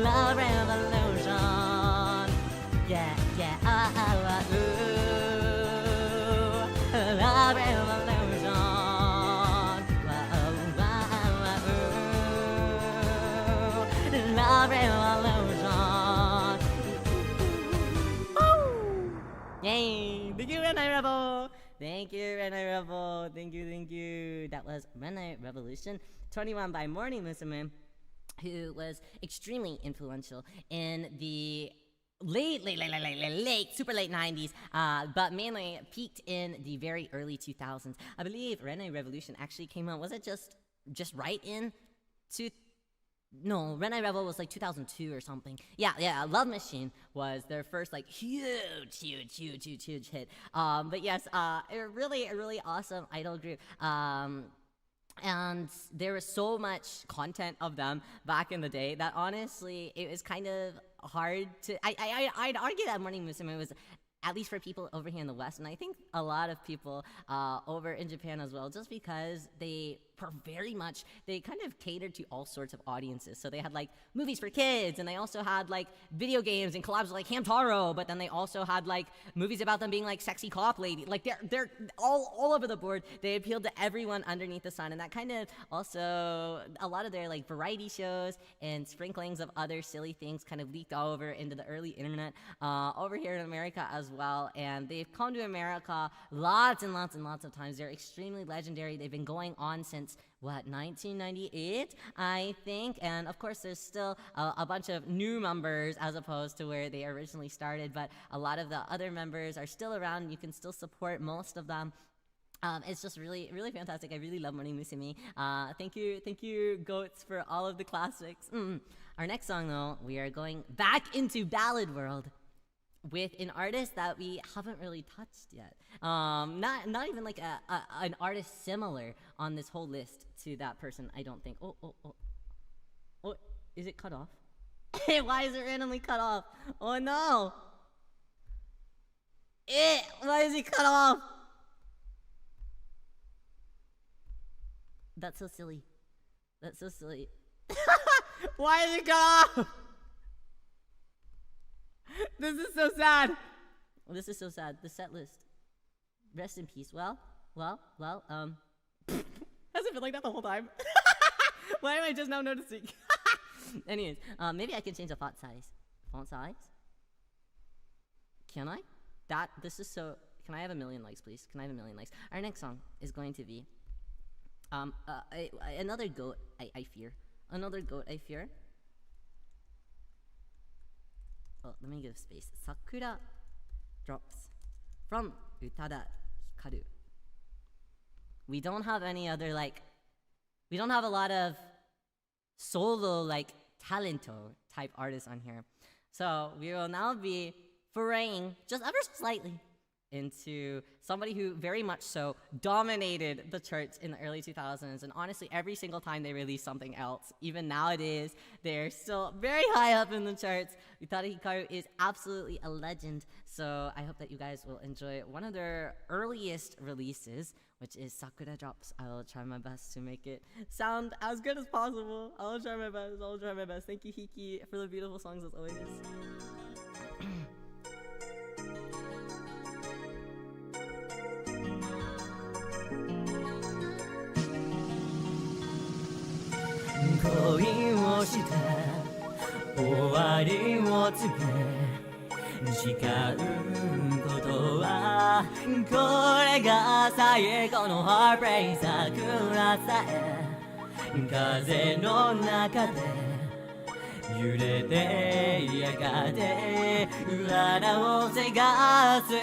La Revolution Yeah La Revolution La Revolution Yay! Thank you, Renai Rebel! Thank you, Renai Rebel. Thank you. That was Renai Revolution 21 by Morning Musume, who was extremely influential in the late, super late 90s, but mainly peaked in the very early 2000s. I believe Renai Revolution actually came out, was it just right in no, Renai Rebel was like 2002 or something. Yeah, Love Machine was their first like huge hit. But yes, a really awesome idol group. And there was so much content of them back in the day that honestly it was kind of hard to. I'd argue that Morning Musume was, at least for people over here in the West, and I think a lot of people over in Japan as well, just because they kind of catered to all sorts of audiences. So they had like movies for kids, and they also had like video games and collabs with like Hamtaro, but then they also had like movies about them being like sexy cop lady. Like they're all over the board. They appealed to everyone underneath the sun, and that kind of also, a lot of their like variety shows and sprinklings of other silly things kind of leaked over into the early internet over here in America as well. And they've come to America lots and lots of times. They're extremely legendary. They've been going on since 1998, I think, and of course there's still a bunch of new members as opposed to where they originally started, but a lot of the other members are still around. You can still support most of them. It's just really fantastic. I really love Morning Musume. Thank you, Goats, for all of the classics. Our next song, though, we are going back into ballad world with an artist that we haven't really touched yet. Not even like an artist similar on this whole list to that person, I don't think. Oh, is it cut off? Why is it randomly cut off? Oh no! Why is it cut off? That's so silly. Why is it cut off? This is so sad. The set list. Rest in peace. Well. Hasn't been like that the whole time. Why am I just now noticing? Anyways, maybe I can change the font size. Can I? This is so. Can I have 1 million likes, please? Can I have 1 million likes? Our next song is going to be another goat. I fear. Oh, let me give space. Sakura Drops from Utada Hikaru. We don't have any other we don't have a lot of solo talento type artists on here. So we will now be foraying just ever so slightly into somebody who very much so dominated the charts in the early 2000s, and honestly every single time they release something else, even nowadays, they're still very high up in the charts. Utada Hikaru is absolutely a legend, so I hope that you guys will enjoy one of their earliest releases, which is Sakura Drops. I will try my best to make it sound as good as possible. I will try my best. Thank you, Hiki, for the beautiful songs as always. 恋をして終わりを告げ誓うことはこれが最後のハーブレイ桜さえ風の中で揺れてやがて花を探す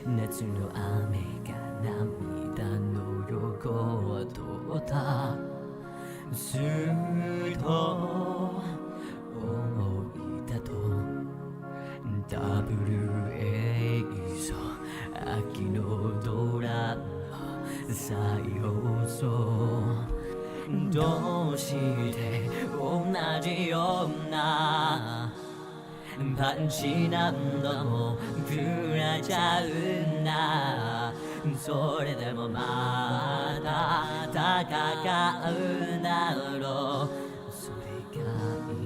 夏の雨が涙の横を通ったすっと思い出とダブル映像秋のドラマ再放送どうして同じようなパンチ何度も食らっちゃうんだそれでもまだ戦うんだろうそれが命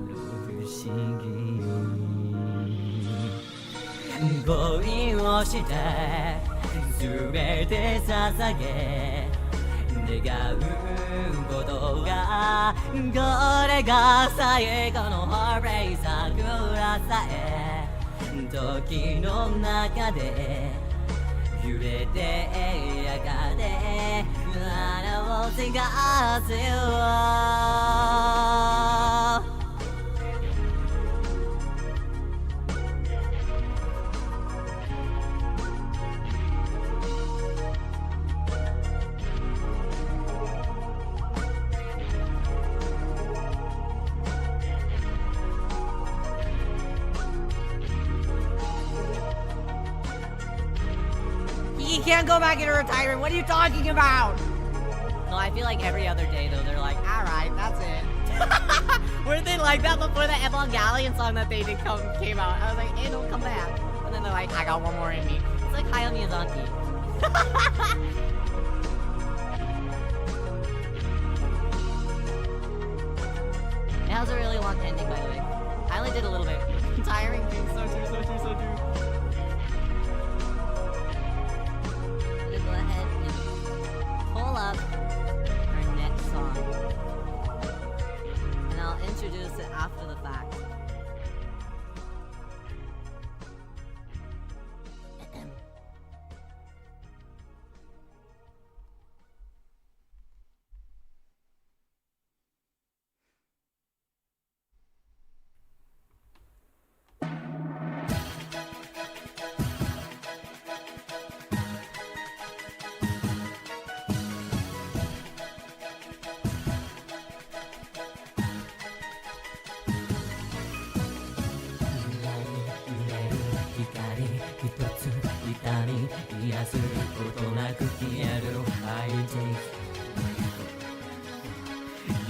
の不思議恋をして全て捧げ願うことがこれが最後のハレイ桜さえ時の中で揺れてやがてあなたを探すよHe can't go back into retirement. What are you talking about? No, I feel like every other day though, they're like, alright, that's it. Weren't they like that before the Evangelion song that they did came out? I was like, hey, don't come back. And then they're like, I got one more in me. It's like Hayao Miyazaki. It has a really long ending, by the way. I only did a little bit. Tiring things, so true, so true, so true. Go ahead and pull up our next song, and I'll introduce it after the fact.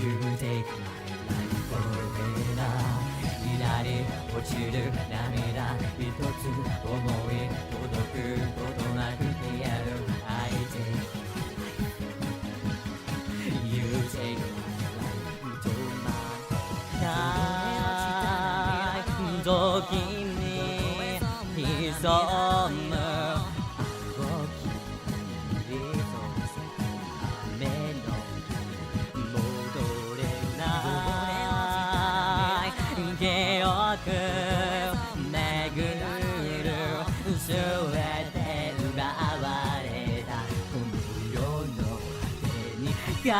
You take my life forever 稲に落ちる涙一つ思い届くことなく消える I take You take my life 止まない時に潜む全て奪われたこの世の手に悲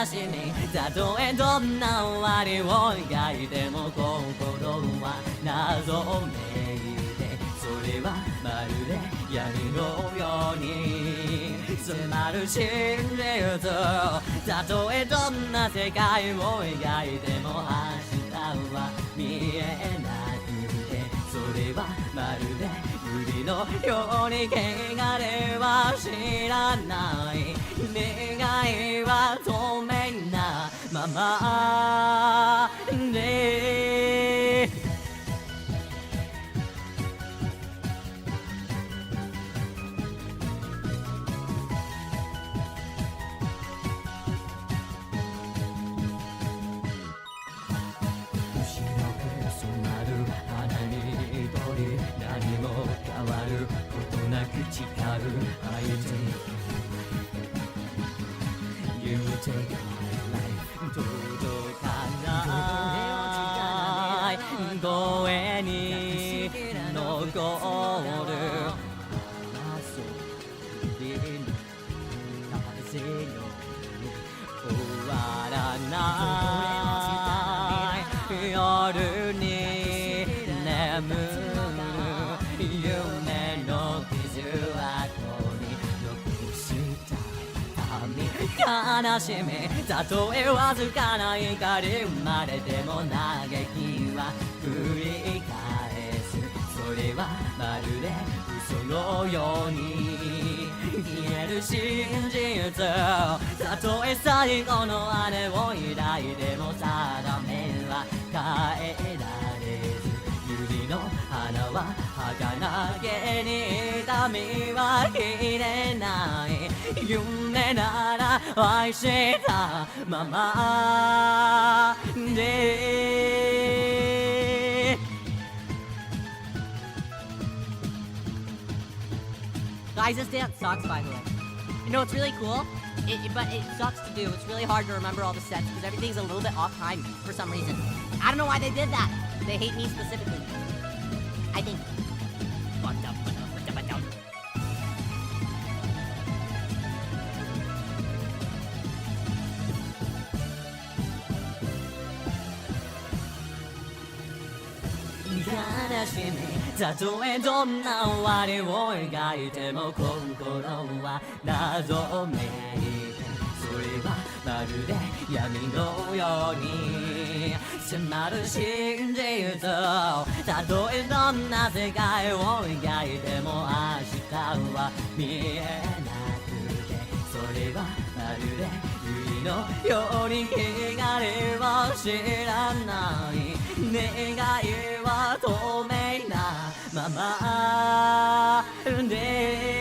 しみたとえどんな終わりを描いても心は謎めいてそれはまるで闇のように迫る真実たとえどんな世界を描いても明日は見えなくてそれはまるで指のように汚れは知らない願いは透明なままで誓う相手 You take my life 届かない声に残る風の終わらない夜に眠る夢の傷跡に残した痛み悲しみたとえわずかな怒り生まれても嘆きは繰り返すそれはまるで嘘のように消える真実たとえ最後の姉を抱いても定めは変えられず百合の花は儚げに痛みはきれない夢なら愛したままで Guys, this dance sucks, by the way. You know, it's really cool, but it sucks to do. It's really hard to remember all the steps because everything's a little bit off time for some reason. I don't know why they did that. They hate me specifically. I think. 悲しみたとえどんな終わりを描いても心は謎めいてそれはまるで闇のように迫る真実たとえどんな世界を描いても明日は見えなくてそれはまるで海のように汚れを知らない願いは透明なままで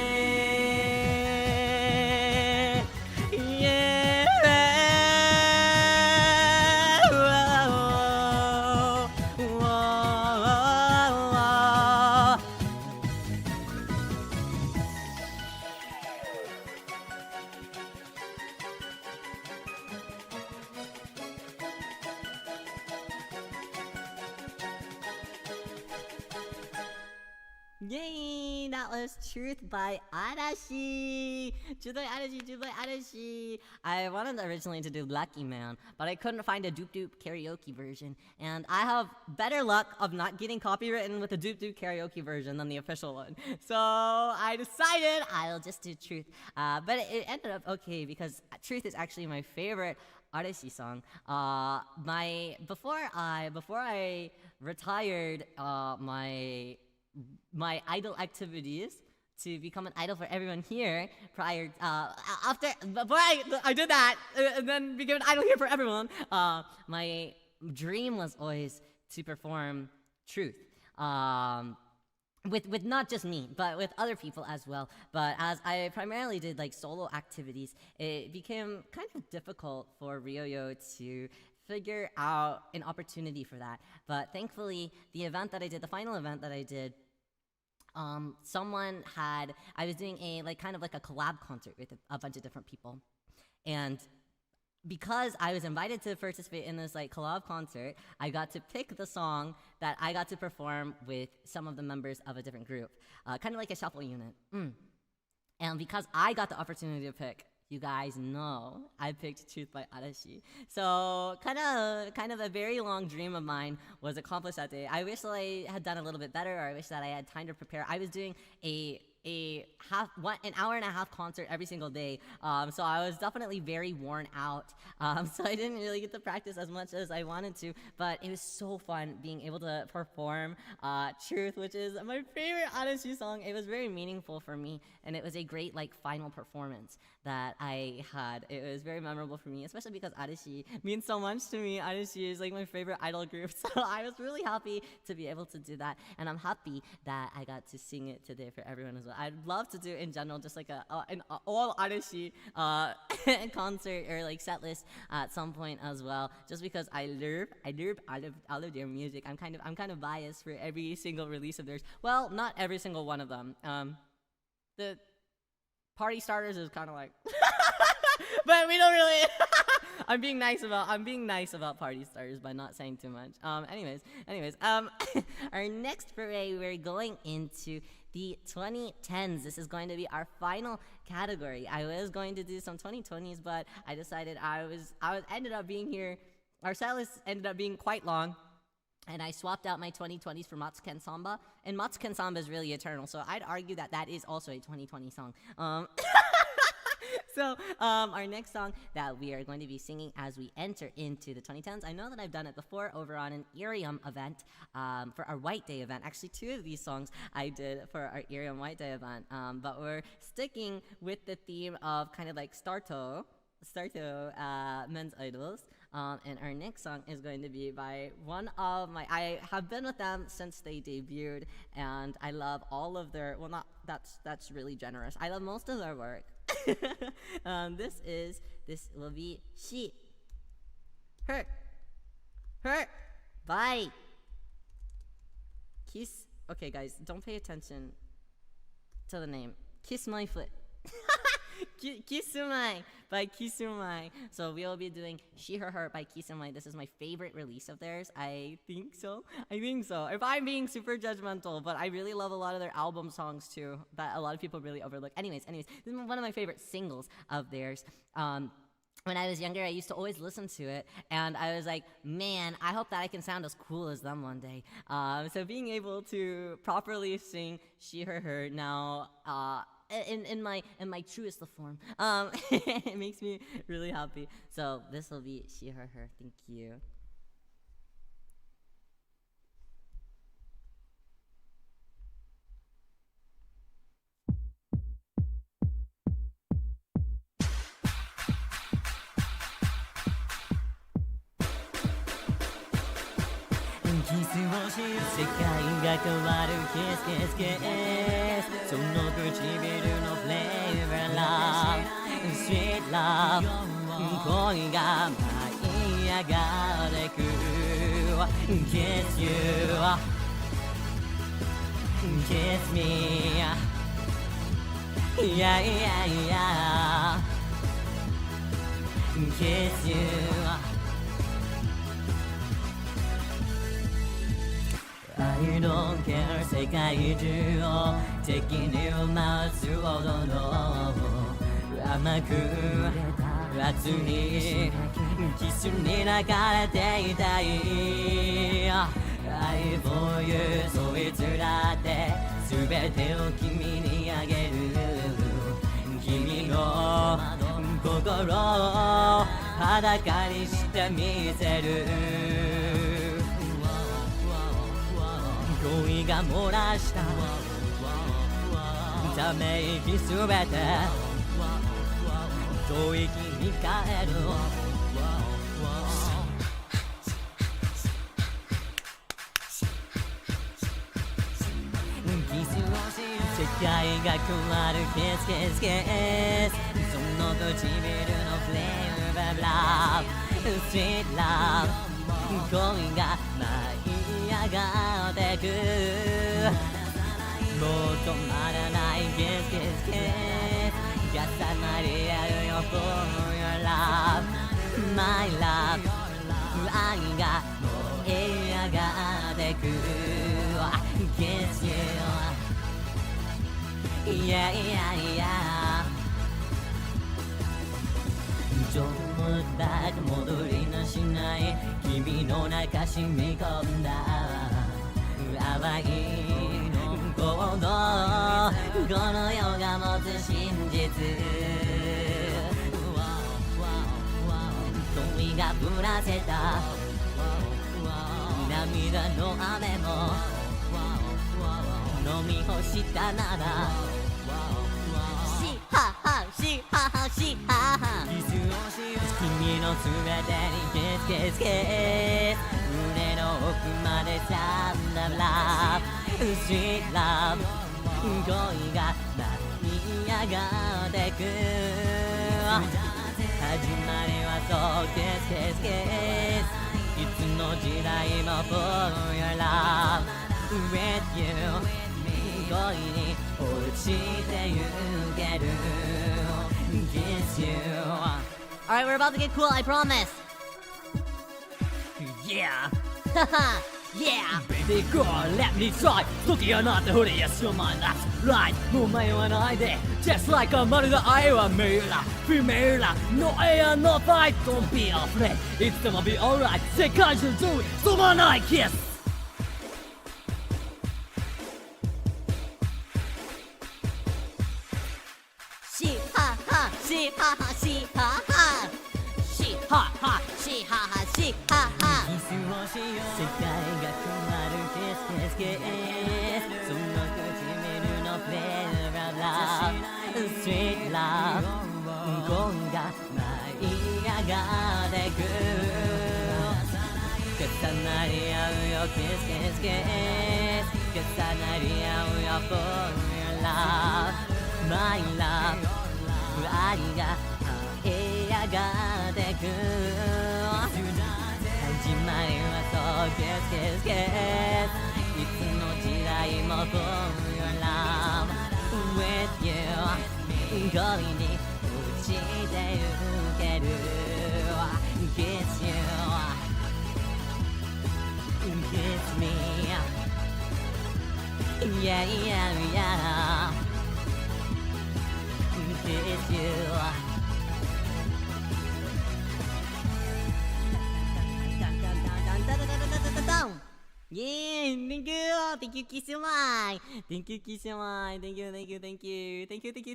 Yay! That was Truth by Arashi! Truth by Arashi, Truth by Arashi! I wanted originally to do Lucky Man, but I couldn't find a Doop Doop karaoke version, and I have better luck of not getting copywritten with the Doop Doop karaoke version than the official one. So I decided I'll just do Truth. But it ended up okay because Truth is actually my favorite Arashi song. Before I retired my idol activities to become an idol for everyone here before I did that and then became an idol here for everyone, my dream was always to perform Truth with not just me but with other people as well. But as I primarily did like solo activities, it became kind of difficult for Ryo to figure out an opportunity for that. But thankfully the final event that I did, I was doing a kind of like a collab concert with a bunch of different people, and because I was invited to participate in this like collab concert, I got to pick the song that I got to perform with some of the members of a different group, kind of like a shuffle unit. And because I got the opportunity to pick, you guys know I picked Truth by Arashi. So kind of a very long dream of mine was accomplished that day. I wish that I had done a little bit better, or I wish that I had time to prepare. I was doing an hour and a half concert every single day, so I was definitely very worn out, so I didn't really get to practice as much as I wanted to, but it was so fun being able to perform Truth, which is my favorite Arashi song. It was very meaningful for me, and it was a great like final performance that I had. It was very memorable for me, especially because Arashi means so much to me. Arashi is like my favorite idol group, so I was really happy to be able to do that, and I'm happy that I got to sing it today for everyone as well. I'd love to do in general just like an all Arashi concert or like set list at some point as well, just because I love all of their music. I'm kind of biased for every single release of theirs. Well, not every single one of them. The Party Starters is kind of like but we don't really I'm being nice about Party Starters by not saying too much. Anyways, our next foray, we're going into the 2010s. This is going to be our final category. I was going to do some 2020s, but I decided our set list ended up being quite long, and I swapped out my 2020s for Matsuken Samba, and Matsuken Samba is really eternal, so I'd argue that is also a 2020 song. So, our next song that we are going to be singing as we enter into the 2010s, I know that I've done it before over on an Irium event, for our White Day event. Actually, 2 of these songs I did for our Irium White Day event, but we're sticking with the theme of kind of like Starto men's idols. And our next song is going to be by one of my. I have been with them since they debuted, and I love all of their. Well, not that's really generous. I love most of their work. This will be she, her by Kiss. Okay, guys, don't pay attention to the name. Kiss My Foot. Kisumai by Kisumai. So we will be doing She Her Her by Kisumai. This is my favorite release of theirs. I think so. If I'm being super judgmental, but I really love a lot of their album songs too that a lot of people really overlook. Anyways, this is one of my favorite singles of theirs. When I was younger, I used to always listen to it, and I was like, man, I hope that I can sound as cool as them one day. So being able to properly sing She Her Her now, in my truest of form, it makes me really happy. So this will be She Her Her. Thank you. キスをしよう世界が変わるキスキスキスその唇のフレーバーラブ Sweet love 恋が舞い上がってく Kiss you Kiss me Yeah yeah yeah Kiss you I don't care 世界中を敵に回すほどの甘く熱いキスに流れていたい I for you そいつらって全てを君にあげる君の心を裸にしてみせる恋が漏らしたため息すべて吐息に変えるキスをし世界が変わるキスキスキスその唇のフレーバーラブ Sweet love 恋が舞い上がってくもう止まらないキスキスキス重なり合うよ For your love My love 愛が燃え上がってく Kiss you Yeah yeah yeah ちょっとだけ戻りなしない君の中染み込んだ淡い行動この世が持つ真実恋が降らせた涙の雨も飲み干したならシハハシハハシハハキスをしよう君のすべてにキスキスキス胸の奥までサンダーラブ Sweet love 恋が舞い上がってく始まりはそうキスキスキスいつの時代も For your love With you 恋に落ちてゆける Kiss you Alright, we're about to get cool, I promise Yeah Haha Yeah Baby girl, let me try 時はなってほれ Yes, you're mine, that's right お前はないで Just like a まるで愛はメーラ Female No air, no fight Don't be afraid いつでも be alright 世界中注意止まない Kiss She ha ha, she ha ha, she ha ha She ha ha, she ha ha, she ha ha キスをしよう世界が変わるキスキスキスその唇のフレーバーラブ Sweet love 恋が舞い上がってく重なり合うよ Kiss Kiss Kiss 重なり合うよ For your love My love 愛が這い上がってく始まりはそう Kiss Kiss Kiss いつの時代も For your love With you 恋に落ちてゆける Kiss you Kiss me Yeah yeah yeah Kiss you Yeah, thank you, Kisumai. Thank you, Kisumai.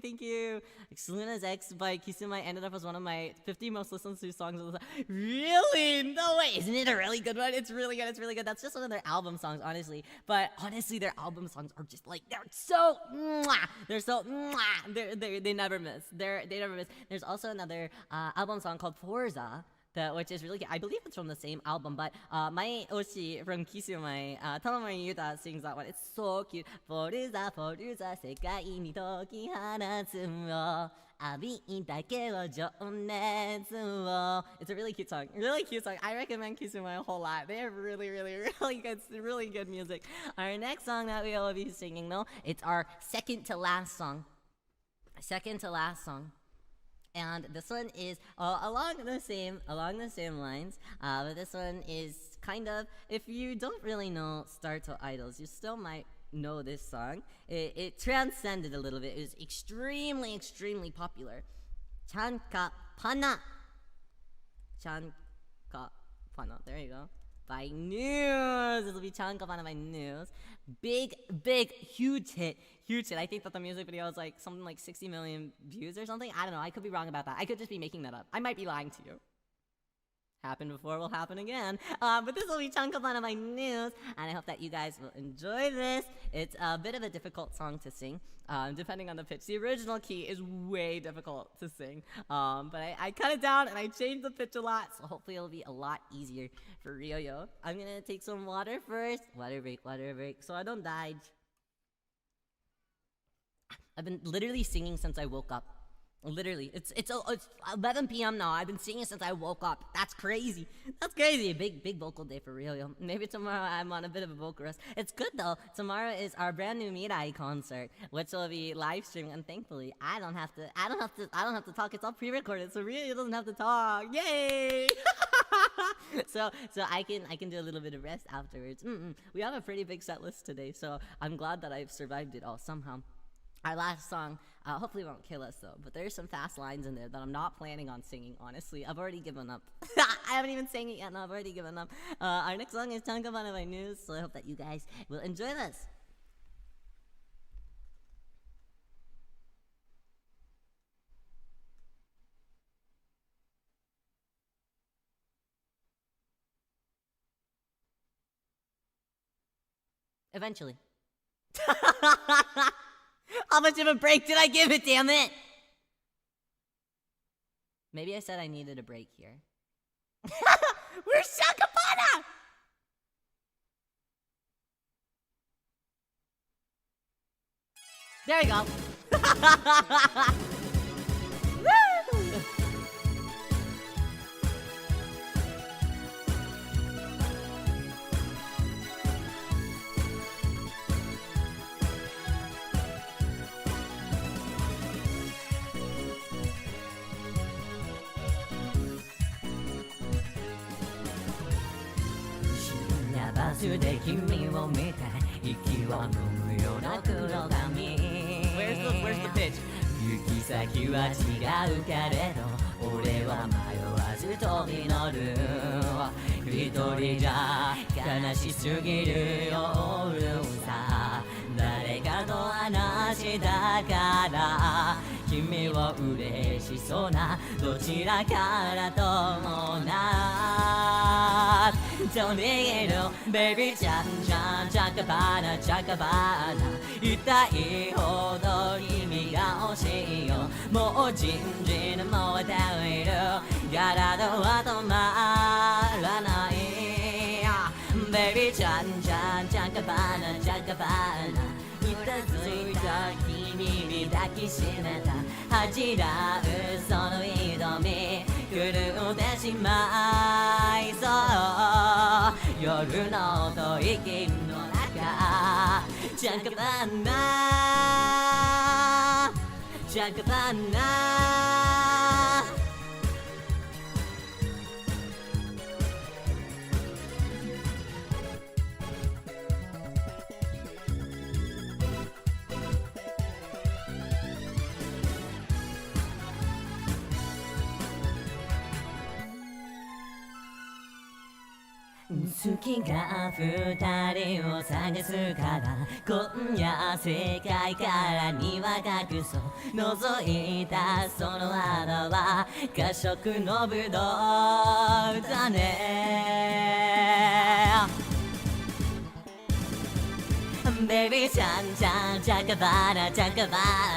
Thank you. Luna's X by Kisumai ended up as one of my 50 most listened to songs of the time. Really? No way. Isn't it a really good one? It's really good. That's just one of their album songs, honestly. But honestly, their album songs are just like, they're so, they never miss. They never miss. There's also another album song called Forza. Which is really good. I believe it's from the same album, but my Oshi from Kisumai, Tanomari Yuta sings that one. It's so cute. Forza, Forza, 世界に解き放つを浴びたけを情熱を It's a really cute song. I recommend Kisumai a whole lot. They have really good music. Our next song that we will be singing, though, it's our second to last song. And this one is along the same lines. But this one is kind of, if you don't really know Starto idols, you still might know this song. It transcended a little bit. It was extremely popular. Chanka Pana. There you go. By News. It'll be Chanka Pana by News. Big, huge hit. I think that the music video is like something like 60 million views or something. I don't know. I could be wrong about that. I could just be making that up. I might be lying to you. Happened before, will happen again. But this will be Chankabana by News, and I hope that you guys will enjoy this. It's a bit of a difficult song to sing, depending on the pitch. The original key is way difficult to sing, but I cut it down and I changed the pitch a lot, so hopefully it'll be a lot easier for Ryo. I'm gonna take some water first. Water break, so I don't die. I've been literally singing since I woke up. Literally, it's 11 p.m. now. I've been singing since I woke up. That's crazy. Big vocal day for Ryo. Maybe tomorrow I'm on a bit of a vocal rest. It's good though. Tomorrow is our brand new Mirai concert, which will be live streaming, and thankfully I don't have to talk. It's all pre-recorded, so Ryo doesn't have to talk. Yay! So I can do a little bit of rest afterwards. We have a pretty big set list today, so I'm glad that I've survived it all somehow. Our last song, hopefully won't kill us though, but there's some fast lines in there that I'm not planning on singing, honestly. I've already given up. I haven't even sang it yet, no, I've already given up. Our next song is Tankabana by News, so I hope that you guys will enjoy this. Eventually. How much of a break did I give it, damn it? Maybe I said I needed a break here. Where's Shakapana? There we go. Woo! バスで君を見て息を飲むような黒髪 Where's the pitch? 行き先は違うけれど俺は迷わず飛び乗る一人じゃ悲しすぎる夜さ誰かと話したから君を嬉しそうなどちらからともなDon't need it, baby ちゃんちゃんちゃかばなちゃかばな痛いほど君が欲しいよもうじんじん燃えている体は止まらないベビーちゃんちゃんちゃんかバナちゃんかバナいたついた君に抱きしめた恥じらうその挑み狂ってしまいそう夜の吐息の中ちゃんかバナちゃんかバナ好きが二人を探すから今夜世界からには隠そう覗いたその穴は褐色のぶどうだねベビーちゃんちゃんちゃかばなちゃかば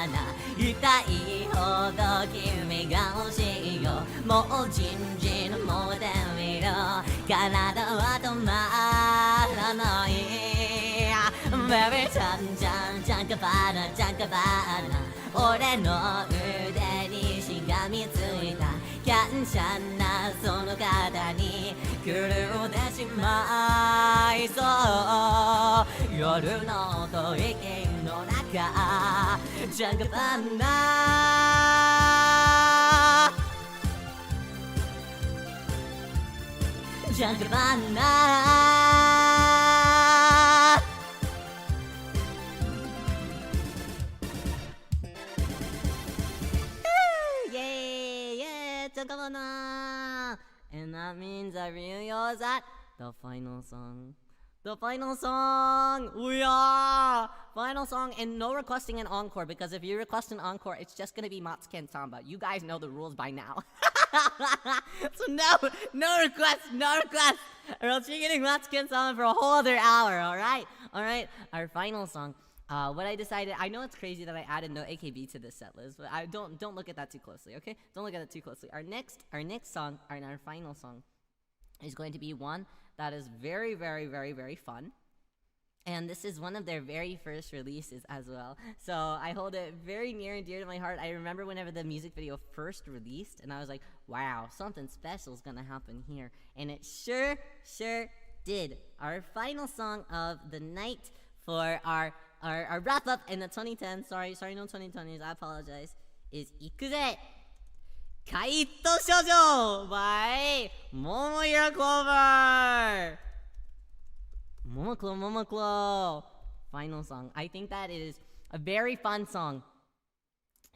な痛いほど君が欲しいよもうじんじんもうてみろ体は止まらないベビーちゃんちゃんちゃんかばなちゃんかばな俺の腕にしがみついたキャンシャンなその肩に狂ってしまいそう夜の吐息の中ちゃんかばなちゃんかばなAnd that means that Riyo is at the final song. The final song! Yeah! Final song and no requesting an encore because if you request an encore, it's just gonna be Matsuken Samba. You guys know the rules by now. So no request, no request! Or else you're getting Matsuken Samba for a whole other hour, alright? Alright, our final song. What I decided, I know it's crazy that I added no AKB to this set list, but I don't look at that too closely, okay? Don't look at it too closely. Our next song, our final song, is going to be one that is very, very, very, very fun. And this is one of their very first releases as well. So I hold it very near and dear to my heart. I remember whenever the music video first released, and I was like, wow, something special is gonna happen here. And it sure did. Our final song of the night for our wrap up in the 2010s, sorry no 2020s, I apologize, is Ikuze Kaito Shoujo by Momohiro Clover. Momoclo. Final song. I think that it is a very fun song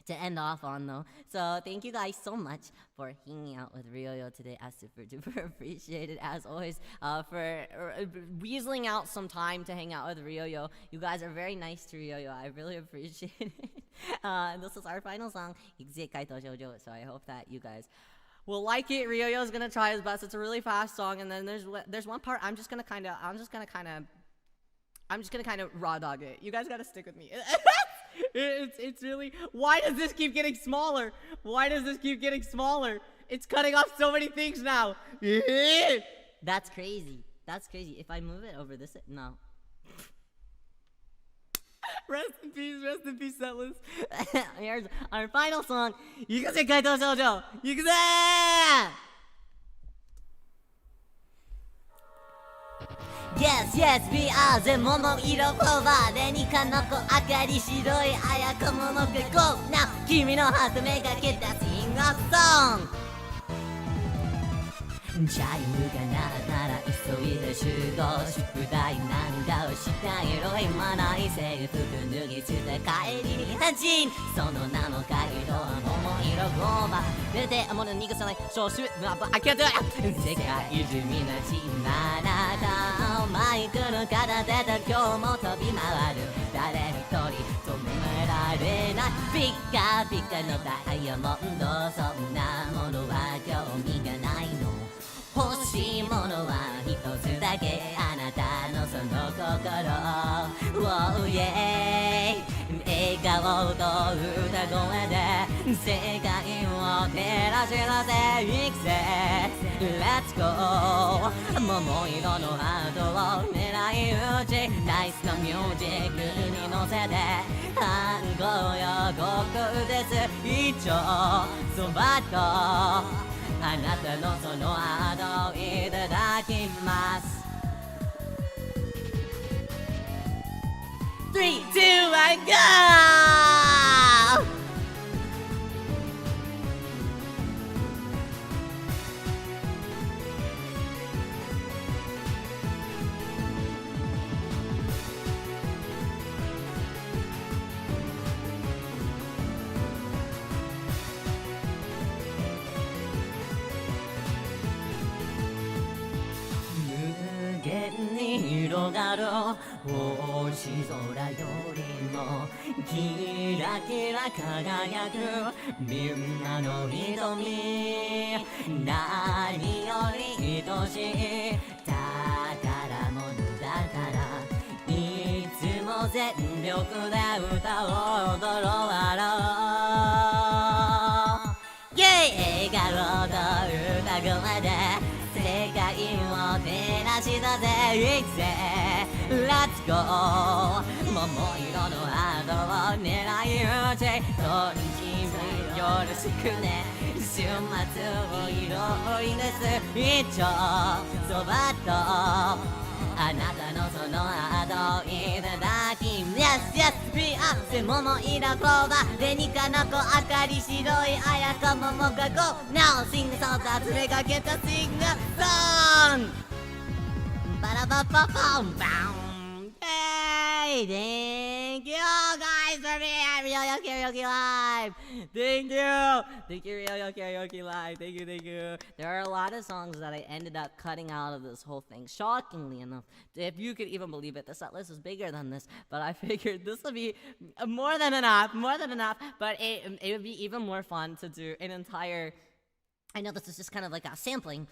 to end off on though. So thank you guys so much for hanging out with Ryo today. I super duper appreciate it as always for weaseling out some time to hang out with Ryo. You guys are very nice to Ryo. I really appreciate it. This is our final song, Ikuze Kaito Shoujo. So I hope that you guys will like it. Ryo is gonna try his best. It's a really fast song, and then there's one part I'm just gonna kind of raw dog it. You guys gotta stick with me. It's really, why does this keep getting smaller? It's cutting off so many things now. That's crazy. If I move it over this, no. Rest in peace, setlist. Here's our final song, Ikuze Kaito Shoujo. Ikuze! Yes, we are the Momohiro Clover. でニカの子明かり白い綾子ものけ Go now 君のハートめがけた Sing a song チャイムが鳴ったら急いで集合宿題なんだをしたいろ今ない制服脱ぎ捨て帰りに立ちその名もカイトは桃色ゴーバー出てもの逃がさない消臭あきらと世界中みなちあなたをマイクの片手で今日も飛び回る誰一人止められないピッカピカのダイヤモンドそんなものは興味がないの欲しいものは一つだけあなたのその心 Oh yeah 笑顔と歌声で世界を照らし出せ育成 Let's go 桃色のハートを狙い撃ちナイスなミュージックに乗せて犯行予告です一丁そばとあなたのその後いただきます 3, 2, 1, go!広がる星空よりもキラキラ輝くみんなの瞳何より愛しい宝物だからいつも全力で歌を踊ろう笑顔と歌声で世界を照らし出せ育成 Let's go 桃色のハートを狙い撃ち取り決めよろしくね週末を彩りです一丁そばとあなたのその後いただき Yes, yes, フィアンセ桃色クローバーレニカの子あかり白い綾香桃が Go Now sing the song それがゲット Sing the song バラバパパンバン Hey, thank you guys for being at Ryo Karaoke Live. Thank you Ryo Karaoke Live. Thank you. There are a lot of songs that I ended up cutting out of this whole thing. Shockingly enough, if you could even believe it, the set list was bigger than this. But I figured this would be more than enough. But it would be even more fun to do an entire. I know this is just kind of like a sampling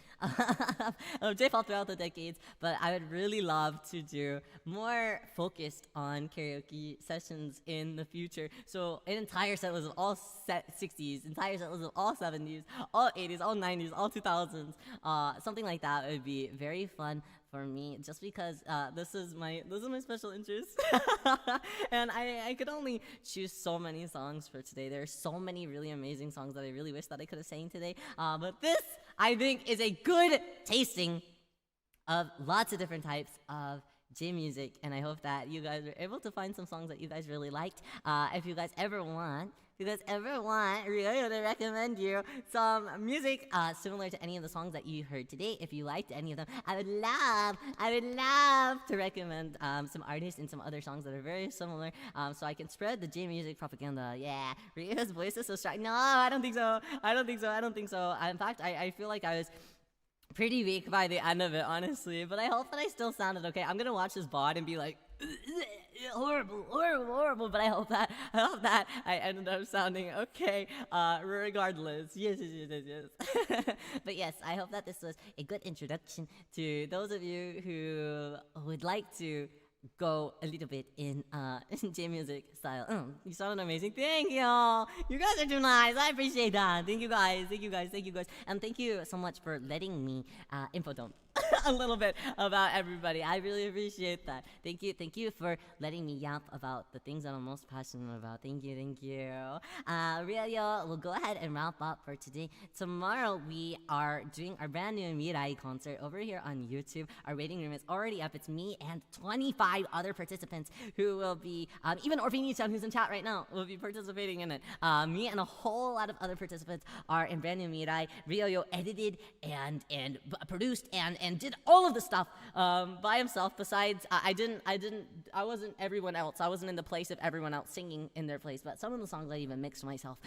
of J-pop throughout the decades, but I would really love to do more focused on karaoke sessions in the future. So an entire set list of all 60s, entire set list of all 70s, all 80s, all 90s, all 2000s, something like that would be very fun for me, just because this is my special interest, and I could only choose so many songs for today. There are so many really amazing songs that I really wish that I could have sang today, but this I think is a good tasting of lots of different types of J music, and I hope that you guys are able to find some songs that you guys really liked. If you guys ever want Riyo to recommend you some music similar to any of the songs that you heard today, if you liked any of them, I would love to recommend some artists and some other songs that are very similar, so I can spread the J music propaganda. Yeah, Ryo's voice is so strong. No, I don't think so. In fact, I feel like I was pretty weak by the end of it, honestly, but I hope that I still sounded okay. I'm gonna watch this VOD and be like, horrible, but I hope that I ended up sounding okay, regardless. Yes. But yes, I hope that this was a good introduction to those of you who would like to go a little bit in J music style. You sounded amazing. Thank you. You guys are too nice. I appreciate that. Thank you guys. And thank you so much for letting me info dump a little bit about everybody. I really appreciate that. Thank you for letting me yap about the things that I'm most passionate about. Thank you. Riyo, we'll go ahead and wrap up for today. Tomorrow we are doing our brand new Mirai concert over here on YouTube. Our waiting room is already up. It's me and 25 other participants who will be, even Orphini-chan, who's in chat right now, will be participating in it. Me and a whole lot of other participants are in brand new Mirai. Riyo edited and produced and did all of the stuff by himself. Besides, I wasn't everyone else. I wasn't in the place of everyone else singing in their place, but some of the songs I even mixed myself.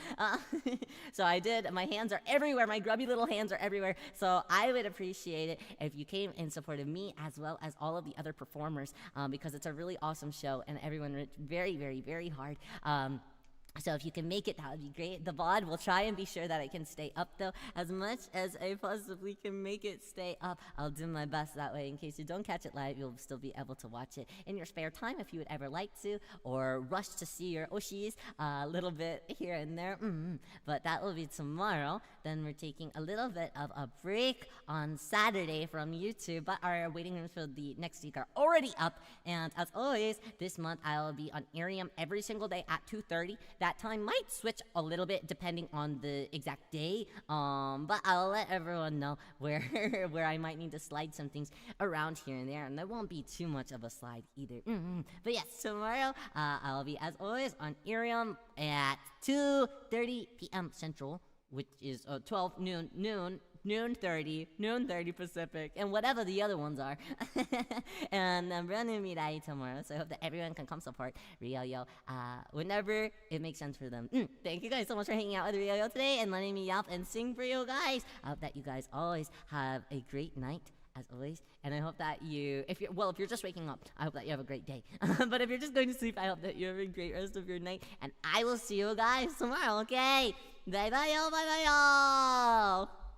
So I did. My hands are everywhere. My grubby little hands are everywhere. So I would appreciate it if you came and supported me as well as all of the other performers, because it's a really awesome show and everyone worked very, very, very hard. So if you can make it, that would be great. The VOD, will try and be sure that I can stay up though. As much as I possibly can make it stay up, I'll do my best that way. In case you don't catch it live, you'll still be able to watch it in your spare time if you would ever like to, or rush to see your Oshis a little bit here and there. But that will be tomorrow. Then we're taking a little bit of a break on Saturday from YouTube, but our waiting rooms for the next week are already up. And as always, this month I will be on Arium every single day at 2:30. That time might switch a little bit depending on the exact day, but I'll let everyone know where where I might need to slide some things around here and there, and there won't be too much of a slide either. But yes, tomorrow I'll be, as always, on Arium at 2:30 p.m. Central, which is 12 noon 30 Pacific, and whatever the other ones are. And I'm brand new Mirai tomorrow, so I hope that everyone can come support Riyo whenever it makes sense for them. Thank you guys so much for hanging out with Riyo today and letting me yelp and sing for you guys. I hope that you guys always have a great night, as always, and I hope that if you're just waking up, I hope that you have a great day. But if you're just going to sleep, I hope that you have a great rest of your night, and I will see you guys tomorrow, okay? Bye bye, yo, bye bye, yo.